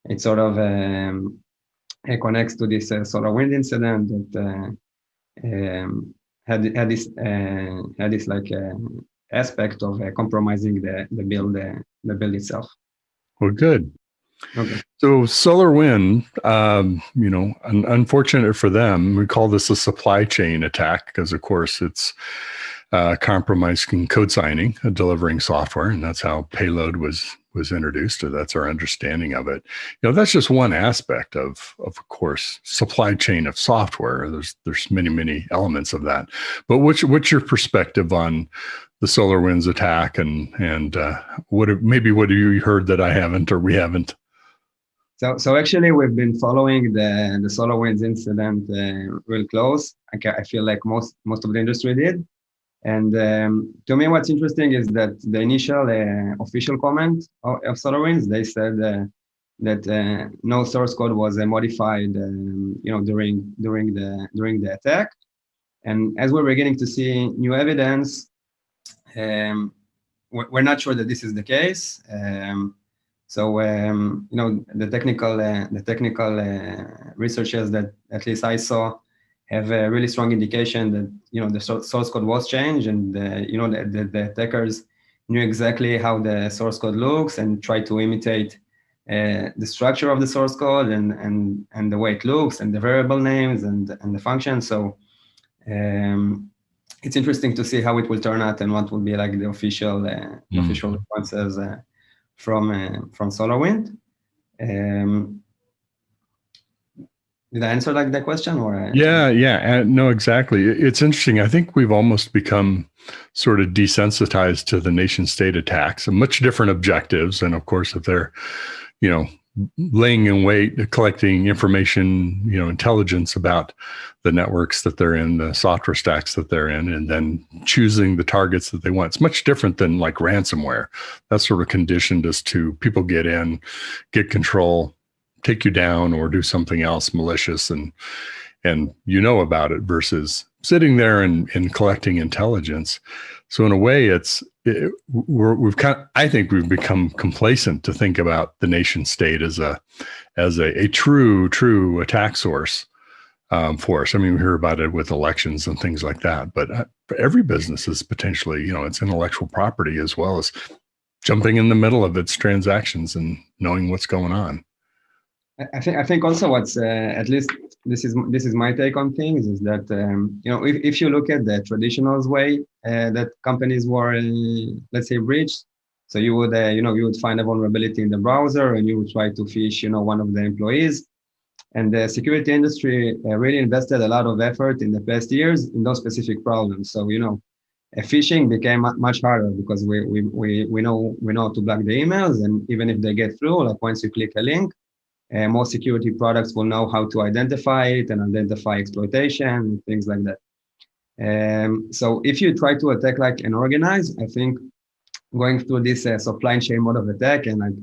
it sort of it connects to this SolarWinds incident that had this like aspect of compromising the build itself. Well, good. Okay. So SolarWinds, unfortunate for them, we call this a supply chain attack because, of course, it's compromising code signing, delivering software, and that's how payload was introduced. So that's our understanding of it. You know, that's just one aspect of course, supply chain of software. There's many elements of that. But what's your perspective on the SolarWinds attack, and what have you heard that I haven't or we haven't? So actually, we've been following the SolarWinds incident real close. I feel like most of the industry did. And to me, what's interesting is that the initial official comment of SolarWinds, they said that no source code was modified, during the attack. And as we're beginning to see new evidence, we're not sure that this is the case. The technical researchers that at least I saw have a really strong indication that the source code was changed, and the attackers knew exactly how the source code looks and tried to imitate the structure of the source code and the way it looks and the variable names and the functions. So it's interesting to see how it will turn out and what will be like the official responses from SolarWinds. Did I answer like that question or? Yeah. No, exactly. It's interesting. I think we've almost become sort of desensitized to the nation state attacks and much different objectives. And of course, if they're, laying in wait, collecting information, intelligence about the networks that they're in, the software stacks that they're in, and then choosing the targets that they want. It's much different than like ransomware. That's sort of conditioned us to people get in, get control, take you down, or do something else malicious and about it versus sitting there and collecting intelligence. So in a way, I think we've become complacent to think about the nation state as a true attack source for us. I mean, we hear about it with elections and things like that, but every business is potentially, it's intellectual property as well as jumping in the middle of its transactions and knowing what's going on. I think also what's at least this is my take on things is that if you look at the traditional way that companies were let's say breached, so you would find a vulnerability in the browser and you would try to phish one of the employees, and the security industry really invested a lot of effort in the past years in those specific problems. So phishing became much harder because we know how to block the emails, and even if they get through, like once you click a link, most security products will know how to identify it and identify exploitation, things like that. So if you try to attack like an organized, I think going through this supply chain mode of attack and like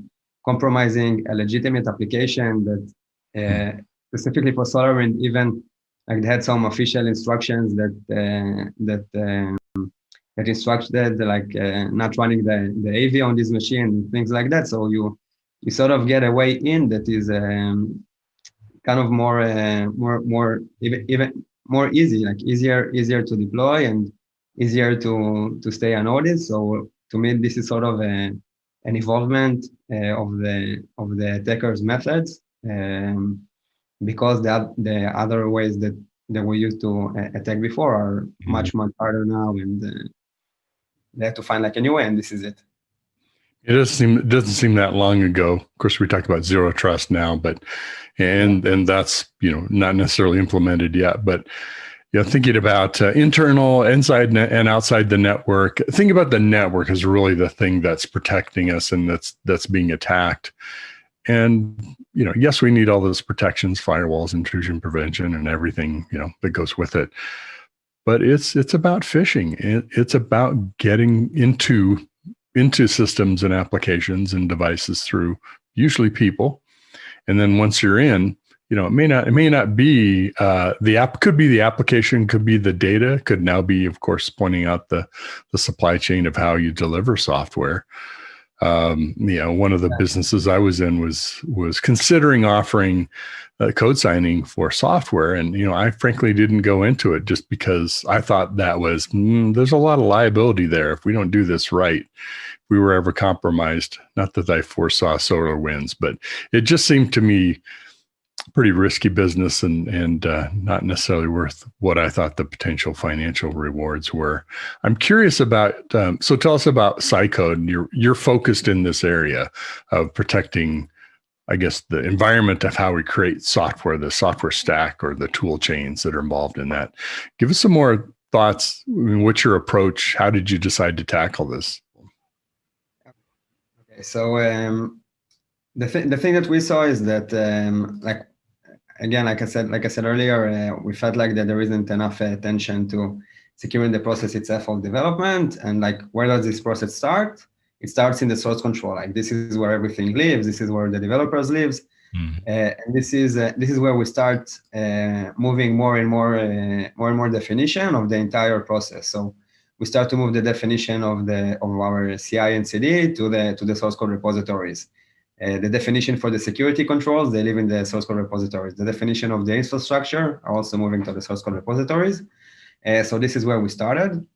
compromising a legitimate application that specifically for SolarWind, even like they had some official instructions that instructed like not running the AV on this machine and things like that. So you sort of get a way in that is kind of more even more easy, like easier to deploy and easier to stay unnoticed. So to me, this is sort of an evolvement of the attacker's methods, because the other ways that we used to attack before are much harder now, and they have to find like a new way, and this is it. It doesn't seem that long ago. Of course, we talk about zero trust now, but and that's not necessarily implemented yet. But thinking about internal, inside, and outside the network. Think about the network as really the thing that's protecting us and that's being attacked. And yes, we need all those protections, firewalls, intrusion prevention, and everything that goes with it. But it's about phishing. It's about getting into systems and applications and devices through usually people. And then once you're in, it may not be the app, could be the application, could be the data, could now be, of course, pointing out the supply chain of how you deliver software. One of the businesses I was in was considering offering code signing for software. And, I frankly didn't go into it just because I thought that was, there's a lot of liability there if we don't do this right. If we were ever compromised, not that I foresaw SolarWinds, but it just seemed to me pretty risky business and not necessarily worth what I thought the potential financial rewards were. I'm curious about, so tell us about Cycode. You're focused in this area of protecting, I guess, the environment of how we create software, the software stack or the tool chains that are involved in that. Give us some more thoughts. What's your approach? How did you decide to tackle this? Okay, so the thing that we saw is that like I said earlier, we felt like that there isn't enough attention to securing the process itself of development. And like, where does this process start? It starts in the source control. Like, this is where everything lives. This is where the developers lives. And this is where we start moving more and more definition of the entire process. So we start to move the definition of our CI and CD to the source code repositories. The definition for the security controls, they live in the source code repositories. The definition of the infrastructure are also moving to the source code repositories. So this is where we started.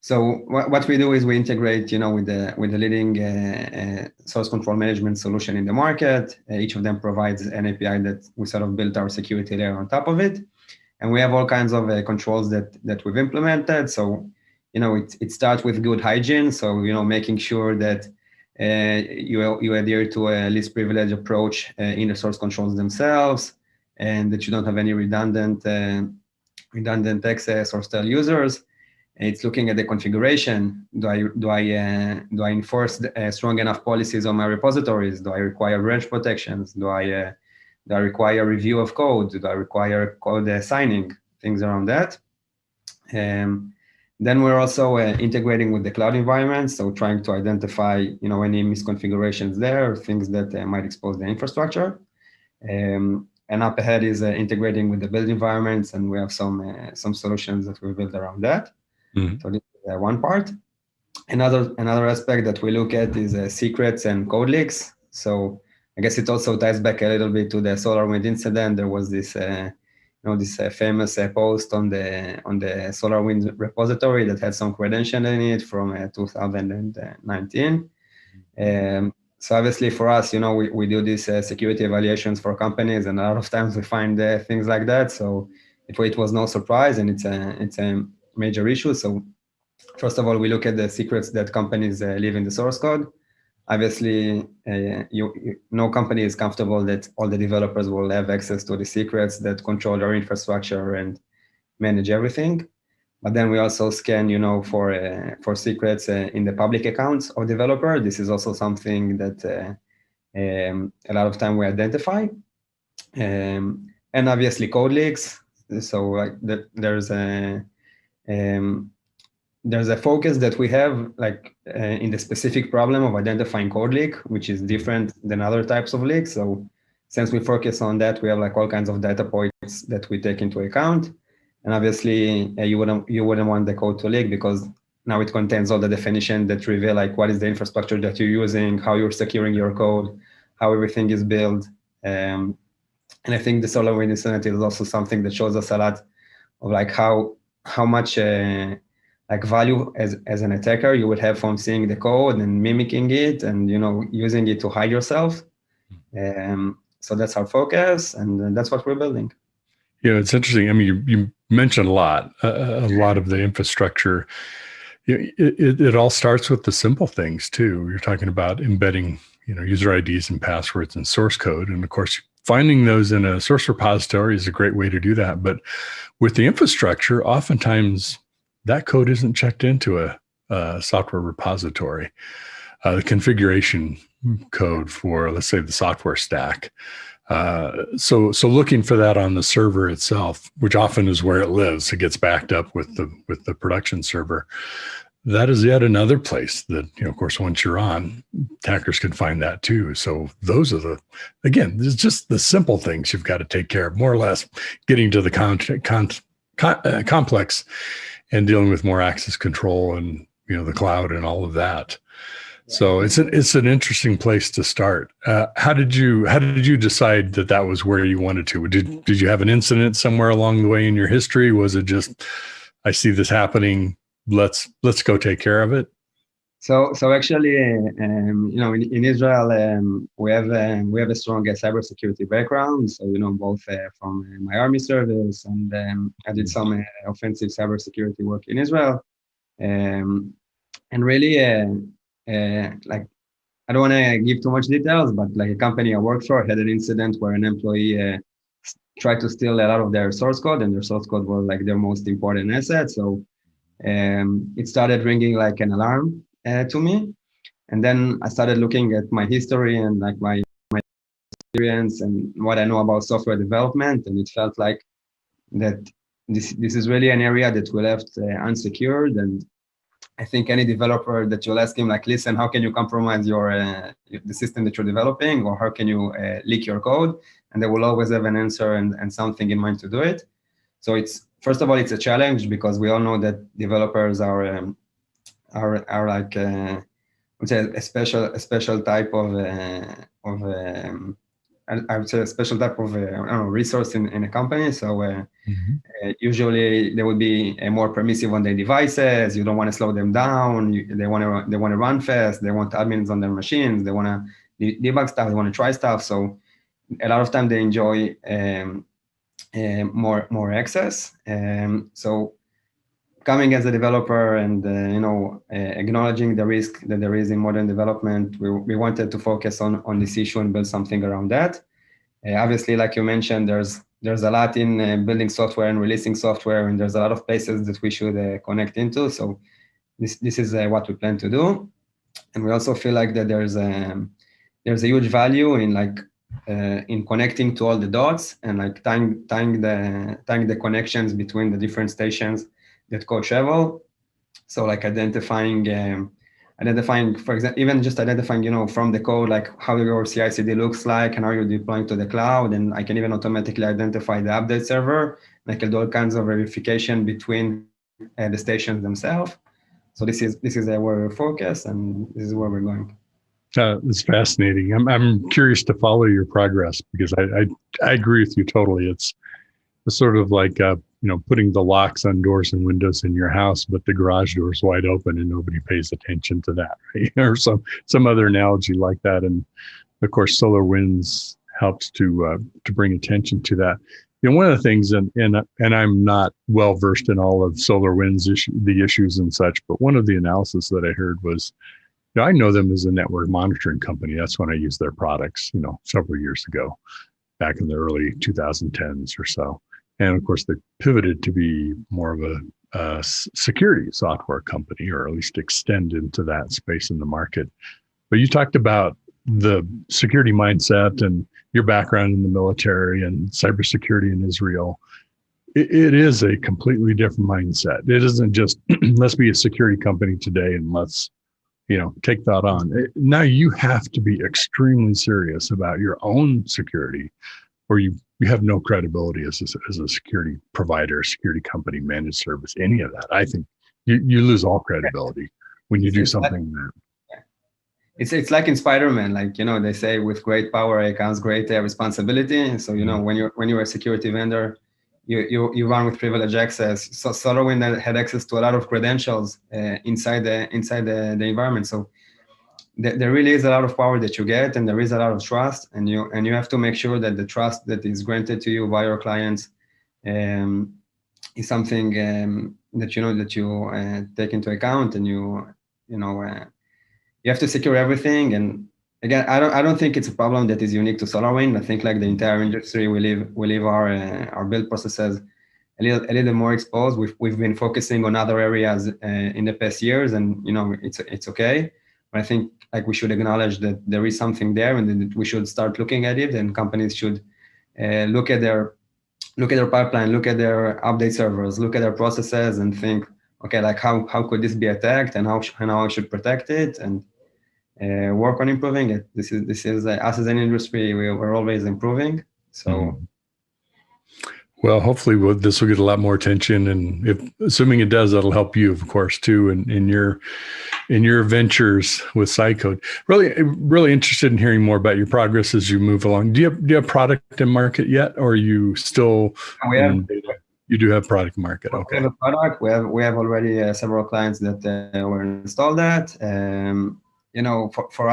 So what we do is we integrate, with the leading source control management solution in the market. Each of them provides an API that we sort of built our security layer on top of it. And we have all kinds of controls that we've implemented. So, it starts with good hygiene. So, making sure that you adhere to a least privilege approach in the source controls themselves, and that you don't have any redundant access or stale users. It's looking at the configuration. Do I enforce strong enough policies on my repositories? Do I require branch protections? Do I require review of code? Do I require code signing? Things around that. Then we're also integrating with the cloud environment, so trying to identify, any misconfigurations there, or things that might expose the infrastructure. And up ahead is integrating with the build environments, and we have some solutions that we built around that. So this is one part. Another aspect that we look at is secrets and code leaks. So I guess it also ties back a little bit to the SolarWind incident. There was this famous post on the SolarWind repository that had some credential in it from 2019. So obviously for us, we do these security evaluations for companies, and a lot of times we find things like that. So it was no surprise, and it's a major issue. So first of all, we look at the secrets that companies leave in the source code. Obviously, no company is comfortable that all the developers will have access to the secrets that control their infrastructure and manage everything. But then we also scan, for secrets in the public accounts of developer. This is also something that a lot of time we identify. And obviously code leaks. So there's there's a focus that we have like in the specific problem of identifying code leak, which is different than other types of leaks. So since we focus on that, we have like all kinds of data points that we take into account. And obviously you wouldn't want the code to leak, because now it contains all the definition that reveal like what is the infrastructure that you're using, how you're securing your code, how everything is built. And I think the SolarWinds incident is also something that shows us a lot of like how much like value as an attacker you would have from seeing the code and mimicking it and using it to hide yourself. So that's our focus, and that's what we're building. Yeah, it's interesting. I mean, you mentioned a lot of the infrastructure. It all starts with the simple things too. You're talking about embedding, user IDs and passwords and source code, and of course, finding those in a source repository is a great way to do that. But with the infrastructure, oftentimes that code isn't checked into a software repository. The configuration code for, let's say, the software stack. So looking for that on the server itself, which often is where it lives, it gets backed up with the production server. That is yet another place that, of course, once you're on, attackers can find that too. So those are it's just the simple things you've got to take care of, more or less, getting to the complex and dealing with more access control and, the cloud and all of that. So it's an interesting place to start. How did you decide that was where you wanted to? Did you have an incident somewhere along the way in your history? Was it just, I see this happening, let's go take care of it? So actually, in Israel, we have a strong cybersecurity background. So both from my army service, and I did some offensive cybersecurity work in Israel, and really. Like, I don't want to give too much details, but like a company I worked for had an incident where an employee tried to steal a lot of their source code, and their source code was like their most important asset. So it started ringing like an alarm to me. And then I started looking at my history and like my experience and what I know about software development. And it felt like that this is really an area that we left unsecured. And I think any developer that you'll ask him, like, listen, how can you compromise the system that you're developing, or how can you leak your code? And they will always have an answer and something in mind to do it. So first of all, it's a challenge, because we all know that developers are like a special type of I would say a special type of resource in a company. So usually they would be more permissive on their devices. You don't want to slow them down. They want to run fast. They want admins on their machines. They want to debug stuff. They want to try stuff. So a lot of time they enjoy more access. So coming as a developer and acknowledging the risk that there is in modern development, we wanted to focus on this issue and build something around that. Obviously, like you mentioned, there's a lot in building software and releasing software, and there's a lot of places that we should connect into. So this is what we plan to do, and we also feel like that there's a huge value in connecting to all the dots and like tying the connections between the different stations that code travel. So like identifying, for example, even just identifying, from the code, like how your CI/CD looks like and how you're deploying to the cloud. And I can even automatically identify the update server. And I can do all kinds of verification between the stations themselves. So this is where we're focused, and this is where we're going. It's fascinating. I'm curious to follow your progress, because I agree with you totally. It's sort of like putting the locks on doors and windows in your house, but the garage door is wide open and nobody pays attention to that, right? Or some other analogy like that. And of course, SolarWinds helps to bring attention to that. One of the things, and I'm not well versed in all of SolarWinds the issues and such, but one of the analysis that I heard was, I know them as a network monitoring company. That's when I used their products, several years ago, back in the early 2010s or so. And of course, they pivoted to be more of a security software company, or at least extend into that space in the market. But you talked about the security mindset and your background in the military and cybersecurity in Israel. it is a completely different mindset. It isn't just let's be a security company today and let's, take that on. Now you have to be extremely serious about your own security, or you have no credibility as a security provider, security company, managed service, any of that. I think you lose all credibility when you do something that. It's like in Spider-Man, they say with great power comes great responsibility. And so when you're a security vendor, you run with privileged access. So SolarWinds had access to a lot of credentials inside the environment. So there really is a lot of power that you get, and there is a lot of trust, and you have to make sure that the trust that is granted to you by your clients is something that you take into account, and you have to secure everything. And again, I don't think it's a problem that is unique to SolarWinds. I think the entire industry, we leave our build processes a little more exposed. We've been focusing on other areas in the past years, and it's okay. But I think we should acknowledge that there is something there, and that we should start looking at it. And companies should look at their pipeline, look at their update servers, look at their processes, and think, okay, how could this be attacked, and how I should protect it, and work on improving it. This is us as an industry. We're always improving. So, well, hopefully this will get a lot more attention, and assuming it does, that'll help you, of course, too, in your ventures with SciCode. Really interested in hearing more about your progress as you move along. Do you have product in market yet, or are you still? You do have product market. Okay. We have a product. We have already several clients that were installed that. For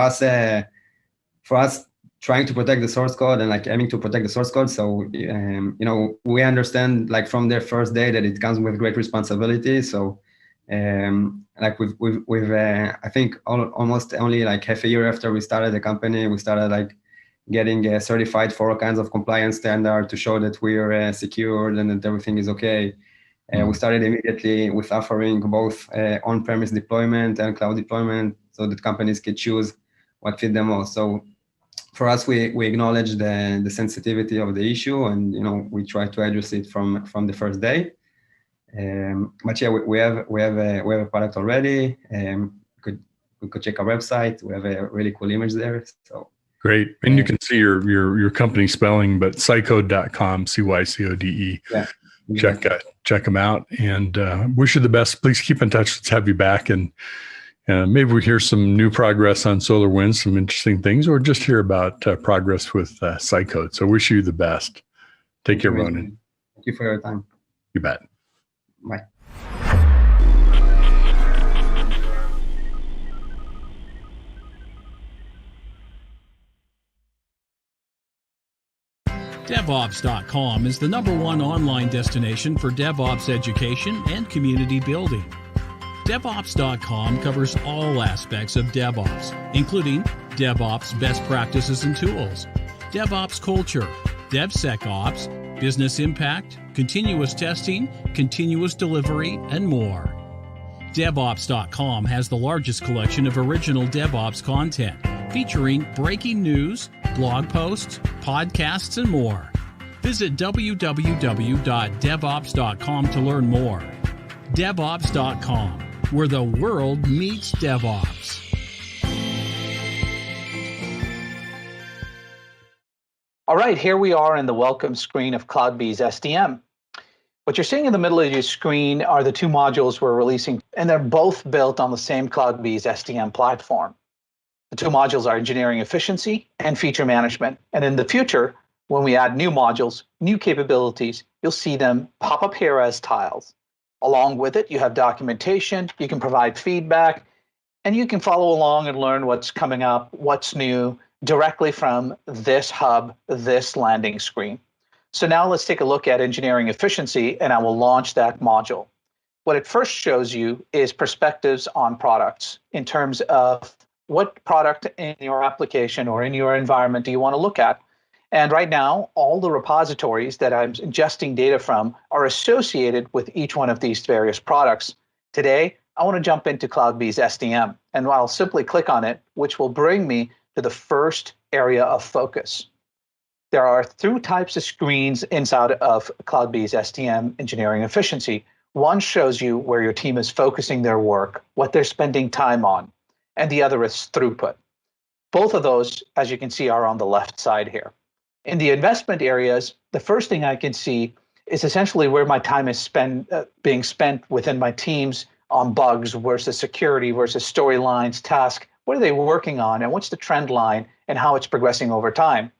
us trying to protect the source code and aiming to protect the source code. So, we understand from their first day that it comes with great responsibility. So, we've I think almost only half a year after we started the company, we started getting certified for all kinds of compliance standard to show that we're secured and that everything is okay. We started immediately with offering both on-premise deployment and cloud deployment, so that companies could choose what fit them most. So for us, we acknowledge the sensitivity of the issue, and we try to address it from the first day. But yeah, we have a product already. We could check our website. We have a really cool image there. So great, and you can see your company spelling, but cycode.com, CYCODE. Yeah. Check them out, and wish you the best. Please keep in touch. Let's have you back, and maybe we hear some new progress on SolarWinds, some interesting things, or just hear about progress with SciCode. So wish you the best. Take care, Ronan. Thank you for your time. You bet. Bye. DevOps.com is the #1 online destination for DevOps education and community building. DevOps.com covers all aspects of DevOps, including DevOps best practices and tools, DevOps culture, DevSecOps, business impact, continuous testing, continuous delivery, and more. DevOps.com has the largest collection of original DevOps content, featuring breaking news, blog posts, podcasts, and more. Visit www.devops.com to learn more. DevOps.com, where the world meets DevOps. All right, here we are in the welcome screen of CloudBees SDM. What you're seeing in the middle of your screen are the two modules we're releasing, and they're both built on the same CloudBees SDM platform. The two modules are engineering efficiency and feature management. And in the future, when we add new modules, new capabilities, you'll see them pop up here as tiles. Along with it, you have documentation, you can provide feedback, and you can follow along and learn what's coming up, what's new, directly from this hub, this landing screen. So now let's take a look at engineering efficiency, and I will launch that module. What it first shows you is perspectives on products in terms of what product in your application or in your environment do you want to look at. And right now, all the repositories that I'm ingesting data from are associated with each one of these various products. Today, I want to jump into CloudBees SDM, and I'll simply click on it, which will bring me to the first area of focus. there are two types of screens inside of CloudBees STM engineering efficiency. One shows you where your team is focusing their work, what they're spending time on, and the other is throughput. Both of those, as you can see, are on the left side here. In the investment areas, the first thing I can see is essentially where my time is being spent within my teams on bugs versus security versus storylines, tasks. What are they working on, and what's the trend line and how it's progressing over time?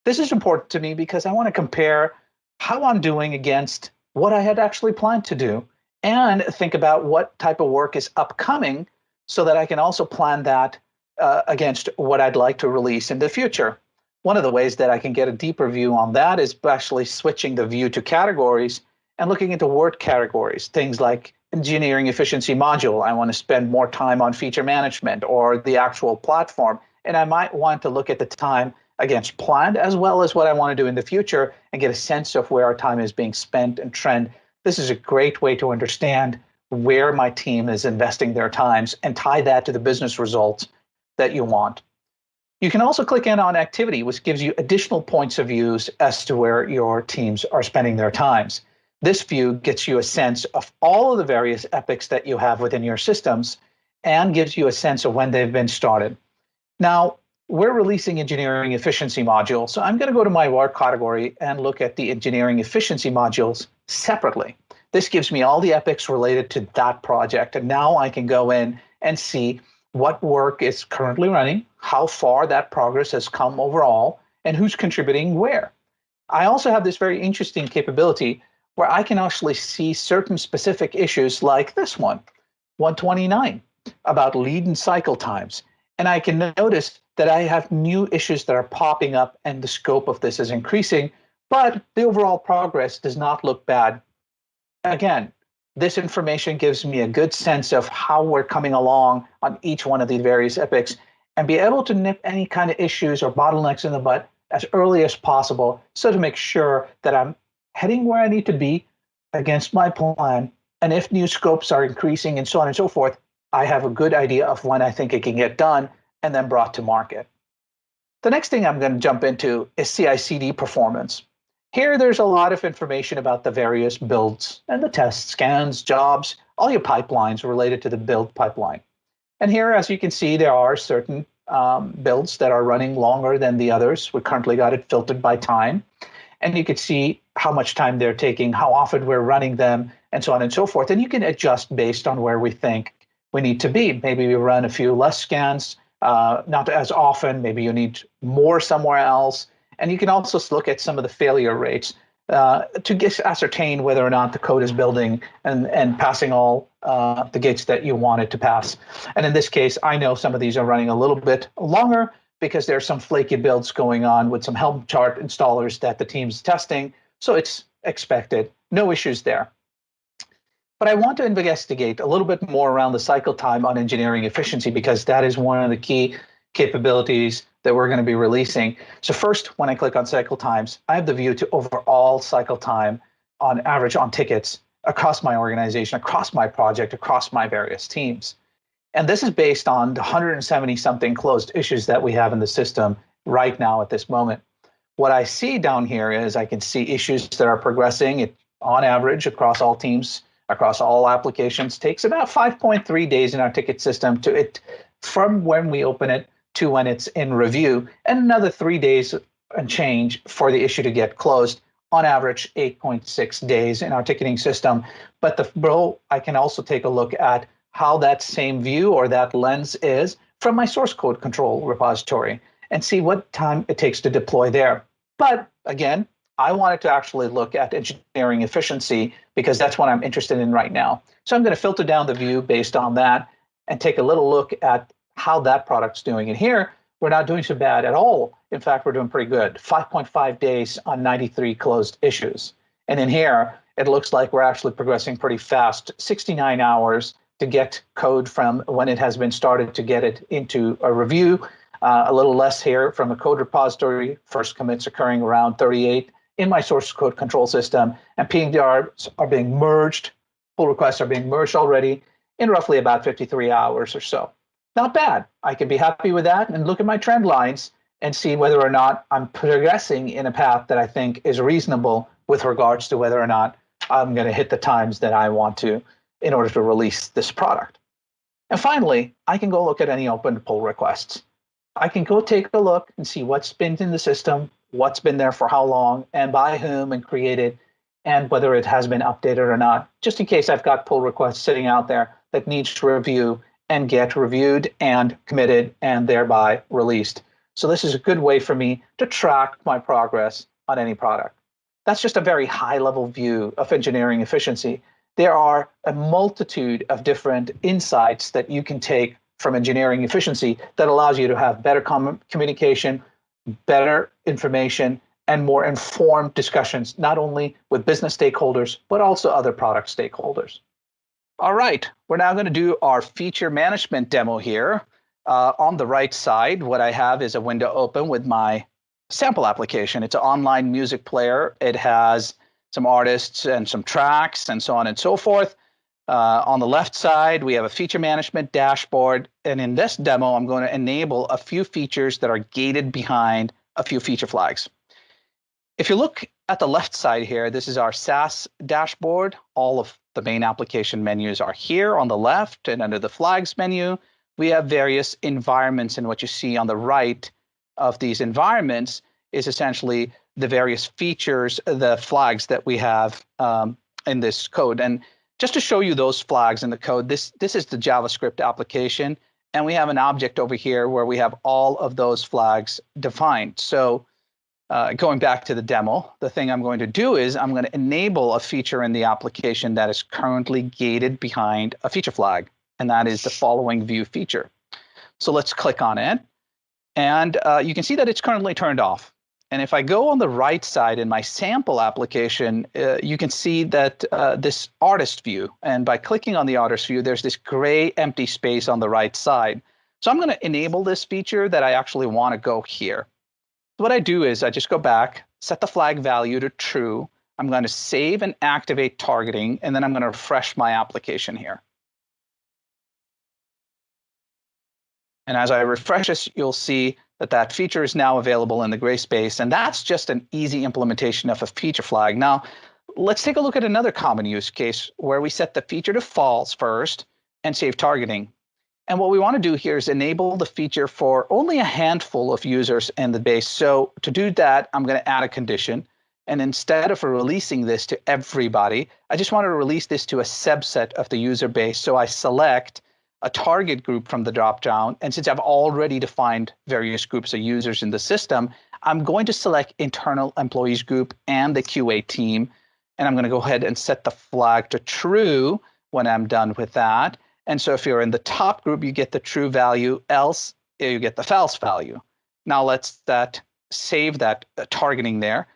This is important to me because I want to compare how I'm doing against what I had actually planned to do and think about what type of work is upcoming so that I can also plan that against what I'd like to release in the future. One of the ways that I can get a deeper view on that is actually switching the view to categories and looking into word categories, things like engineering efficiency module. I want to spend more time on feature management or the actual platform. And I might want to look at the time against planned as well as what I want to do in the future and get a sense of where our time is being spent and trend. This is a great way to understand where my team is investing their times and tie that to the business results that you want. You can also click in on activity, which gives you additional points of views as to where your teams are spending their times. This view gets you a sense of all of the various epics that you have within your systems and gives you a sense of when they've been started. Now, we're releasing engineering efficiency modules, so I'm going to go to my work category and look at the engineering efficiency modules separately. This gives me all the epics related to that project, and now I can go in and see what work is currently running, how far that progress has come overall, and who's contributing where. I also have this very interesting capability where I can actually see certain specific issues like this one, 129, about lead and cycle times. And I can notice that I have new issues that are popping up and the scope of this is increasing, but the overall progress does not look bad. Again, this information gives me a good sense of how we're coming along on each one of the various epics and be able to nip any kind of issues or bottlenecks in the butt as early as possible so to make sure that I'm heading where I need to be against my plan. And if new scopes are increasing and so on and so forth, I have a good idea of when I think it can get done and then brought to market. The next thing I'm going to jump into is CI/CD performance. Here, there's a lot of information about the various builds and the tests, scans, jobs, all your pipelines related to the build pipeline. And here, as you can see, there are certain builds that are running longer than the others. We currently got it filtered by time. And you can see how much time they're taking, how often we're running them, and so on and so forth. And you can adjust based on where we think we need to be. Maybe we run a few less scans, not as often. Maybe you need more somewhere else. And you can also look at some of the failure rates to ascertain whether or not the code is building and passing all the gates that you want it to pass. And in this case, I know some of these are running a little bit longer because there's some flaky builds going on with some Helm chart installers that the team's testing. So it's expected. No issues there. But I want to investigate a little bit more around the cycle time on engineering efficiency because that is one of the key capabilities that we're going to be releasing. So first, when I click on cycle times, I have the view to overall cycle time on average on tickets across my organization, across my project, across my various teams. And this is based on the 170-something closed issues that we have in the system right now at this moment. What I see down here is I can see issues that are progressing on average across all teams, across all applications. Takes about 5.3 days in our ticket system from when we open it to when it's in review, and another 3 days and change for the issue to get closed. On average, 8.6 days in our ticketing system. But I can also take a look at how that same view or that lens is from my source code control repository and see what time it takes to deploy there. But again, I wanted to actually look at engineering efficiency because that's what I'm interested in right now. So I'm going to filter down the view based on that and take a little look at how that product's doing. And here, we're not doing so bad at all. In fact, we're doing pretty good. 5.5 days on 93 closed issues. And in here, it looks like we're actually progressing pretty fast, 69 hours to get code from when it has been started to get it into a review. A little less here from a code repository. First commits occurring around 38 in my source code control system. And PNDRs are being merged. Pull requests are being merged already in roughly about 53 hours or so. Not bad. I can be happy with that and look at my trend lines and see whether or not I'm progressing in a path that I think is reasonable with regards to whether or not I'm going to hit the times that I want to in order to release this product. And finally, I can go look at any open pull requests. I can go take a look and see what's been in the system, what's been there for how long, and by whom and created, and whether it has been updated or not, just in case I've got pull requests sitting out there that needs to review and get reviewed and committed and thereby released. So this is a good way for me to track my progress on any product. That's just a very high-level view of engineering efficiency. There are a multitude of different insights that you can take from engineering efficiency that allows you to have better communication, better information, and more informed discussions, not only with business stakeholders, but also other product stakeholders. All right, we're now going to do our feature management demo here. On the right side, what I have is a window open with my sample application. It's an online music player. It has some artists and some tracks and so on and so forth. On the left side, we have a feature management dashboard. And in this demo, I'm going to enable a few features that are gated behind a few feature flags. If you look at the left side here, this is our SaaS dashboard. All of the main application menus are here on the left, and under the flags menu, we have various environments. And what you see on the right of these environments is essentially the various features, the flags that we have in this code. And just to show you those flags in the code, this is the JavaScript application, and we have an object over here where we have all of those flags defined. So going back to the demo, the thing I'm going to do is I'm going to enable a feature in the application that is currently gated behind a feature flag, and that is the following view feature. So let's click on it, and you can see that it's currently turned off. And if I go on the right side in my sample application, you can see that this artist view, and by clicking on the artist view, there's this gray empty space on the right side. So I'm going to enable this feature that I actually want to go here. So what I do is I just go back, set the flag value to true. I'm going to save and activate targeting, and then I'm going to refresh my application here. And as I refresh this, you'll see that that feature is now available in the gray space, and that's just an easy implementation of a feature flag. Now, let's take a look at another common use case where we set the feature to false first and save targeting. And what we want to do here is enable the feature for only a handful of users in the base. So to do that, I'm going to add a condition. And instead of releasing this to everybody, I just want to release this to a subset of the user base. So I select a target group from the dropdown. And since I've already defined various groups of users in the system, I'm going to select internal employees group and the QA team. And I'm going to go ahead and set the flag to true when I'm done with that. And so if you're in the top group, you get the true value, else you get the false value. Now let's save that targeting there.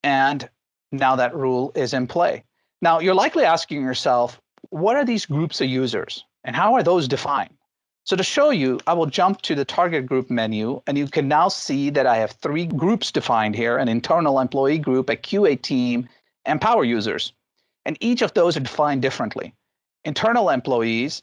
And now that rule is in play. Now you're likely asking yourself, what are these groups of users and how are those defined? So to show you, I will jump to the target group menu, and you can now see that I have 3 groups defined here: an internal employee group, a QA team, and power users. And each of those are defined differently. Internal employees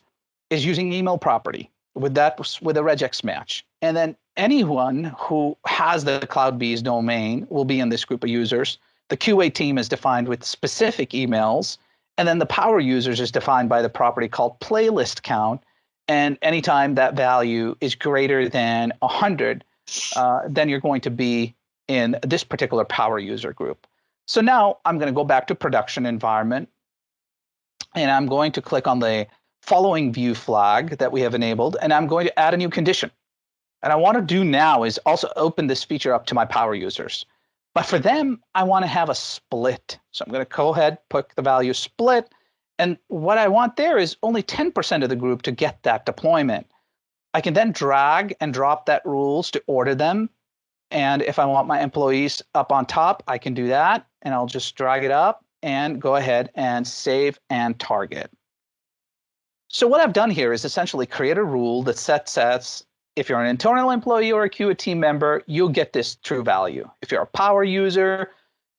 is using email property with a regex match. And then anyone who has the CloudBees domain will be in this group of users. The QA team is defined with specific emails. And then the power users is defined by the property called playlist count. And anytime that value is greater than 100, then you're going to be in this particular power user group. So now I'm going to go back to production environment. And I'm going to click on the following view flag that we have enabled, and I'm going to add a new condition. And I want to do now is also open this feature up to my power users. But for them, I want to have a split. So I'm going to go ahead, put the value split. And what I want there is only 10% of the group to get that deployment. I can then drag and drop that rules to order them. And if I want my employees up on top, I can do that. And I'll just drag it up and go ahead and save and target. So what I've done here is essentially create a rule that says if you're an internal employee or a QA team member, you'll get this true value. If you're a power user,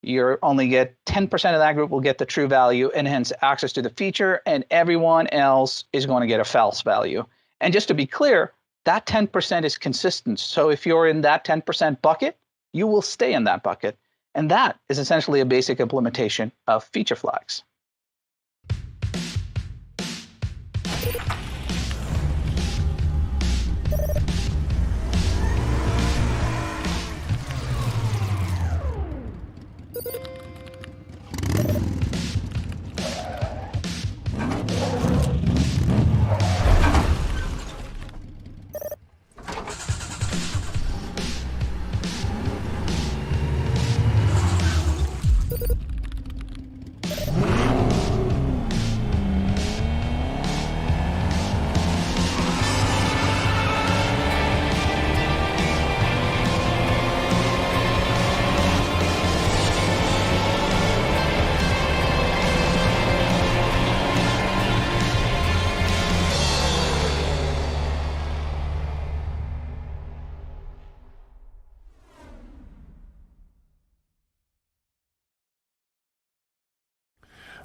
you only get 10% of that group will get the true value and hence access to the feature, and everyone else is going to get a false value. And just to be clear, that 10% is consistent. So if you're in that 10% bucket, you will stay in that bucket. And that is essentially a basic implementation of feature flags.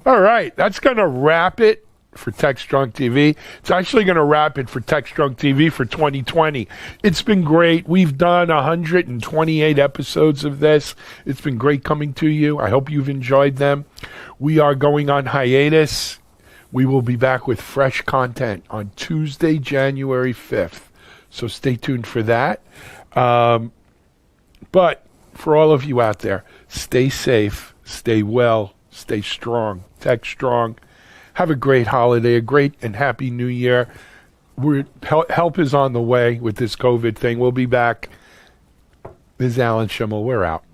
All right, that's going to wrap it for TechStrong TV. It's actually going to wrap it for TechStrong TV for 2020. It's been great. We've done 128 episodes of this. It's been great coming to you. I hope you've enjoyed them. We are going on hiatus. We will be back with fresh content on Tuesday, January 5th. So stay tuned for that. But for all of you out there, stay safe, stay well, stay strong, TechStrong. Have a great holiday, a great and happy new year. Help is on the way with this COVID thing. We'll be back. This is Alan Schimmel. We're out.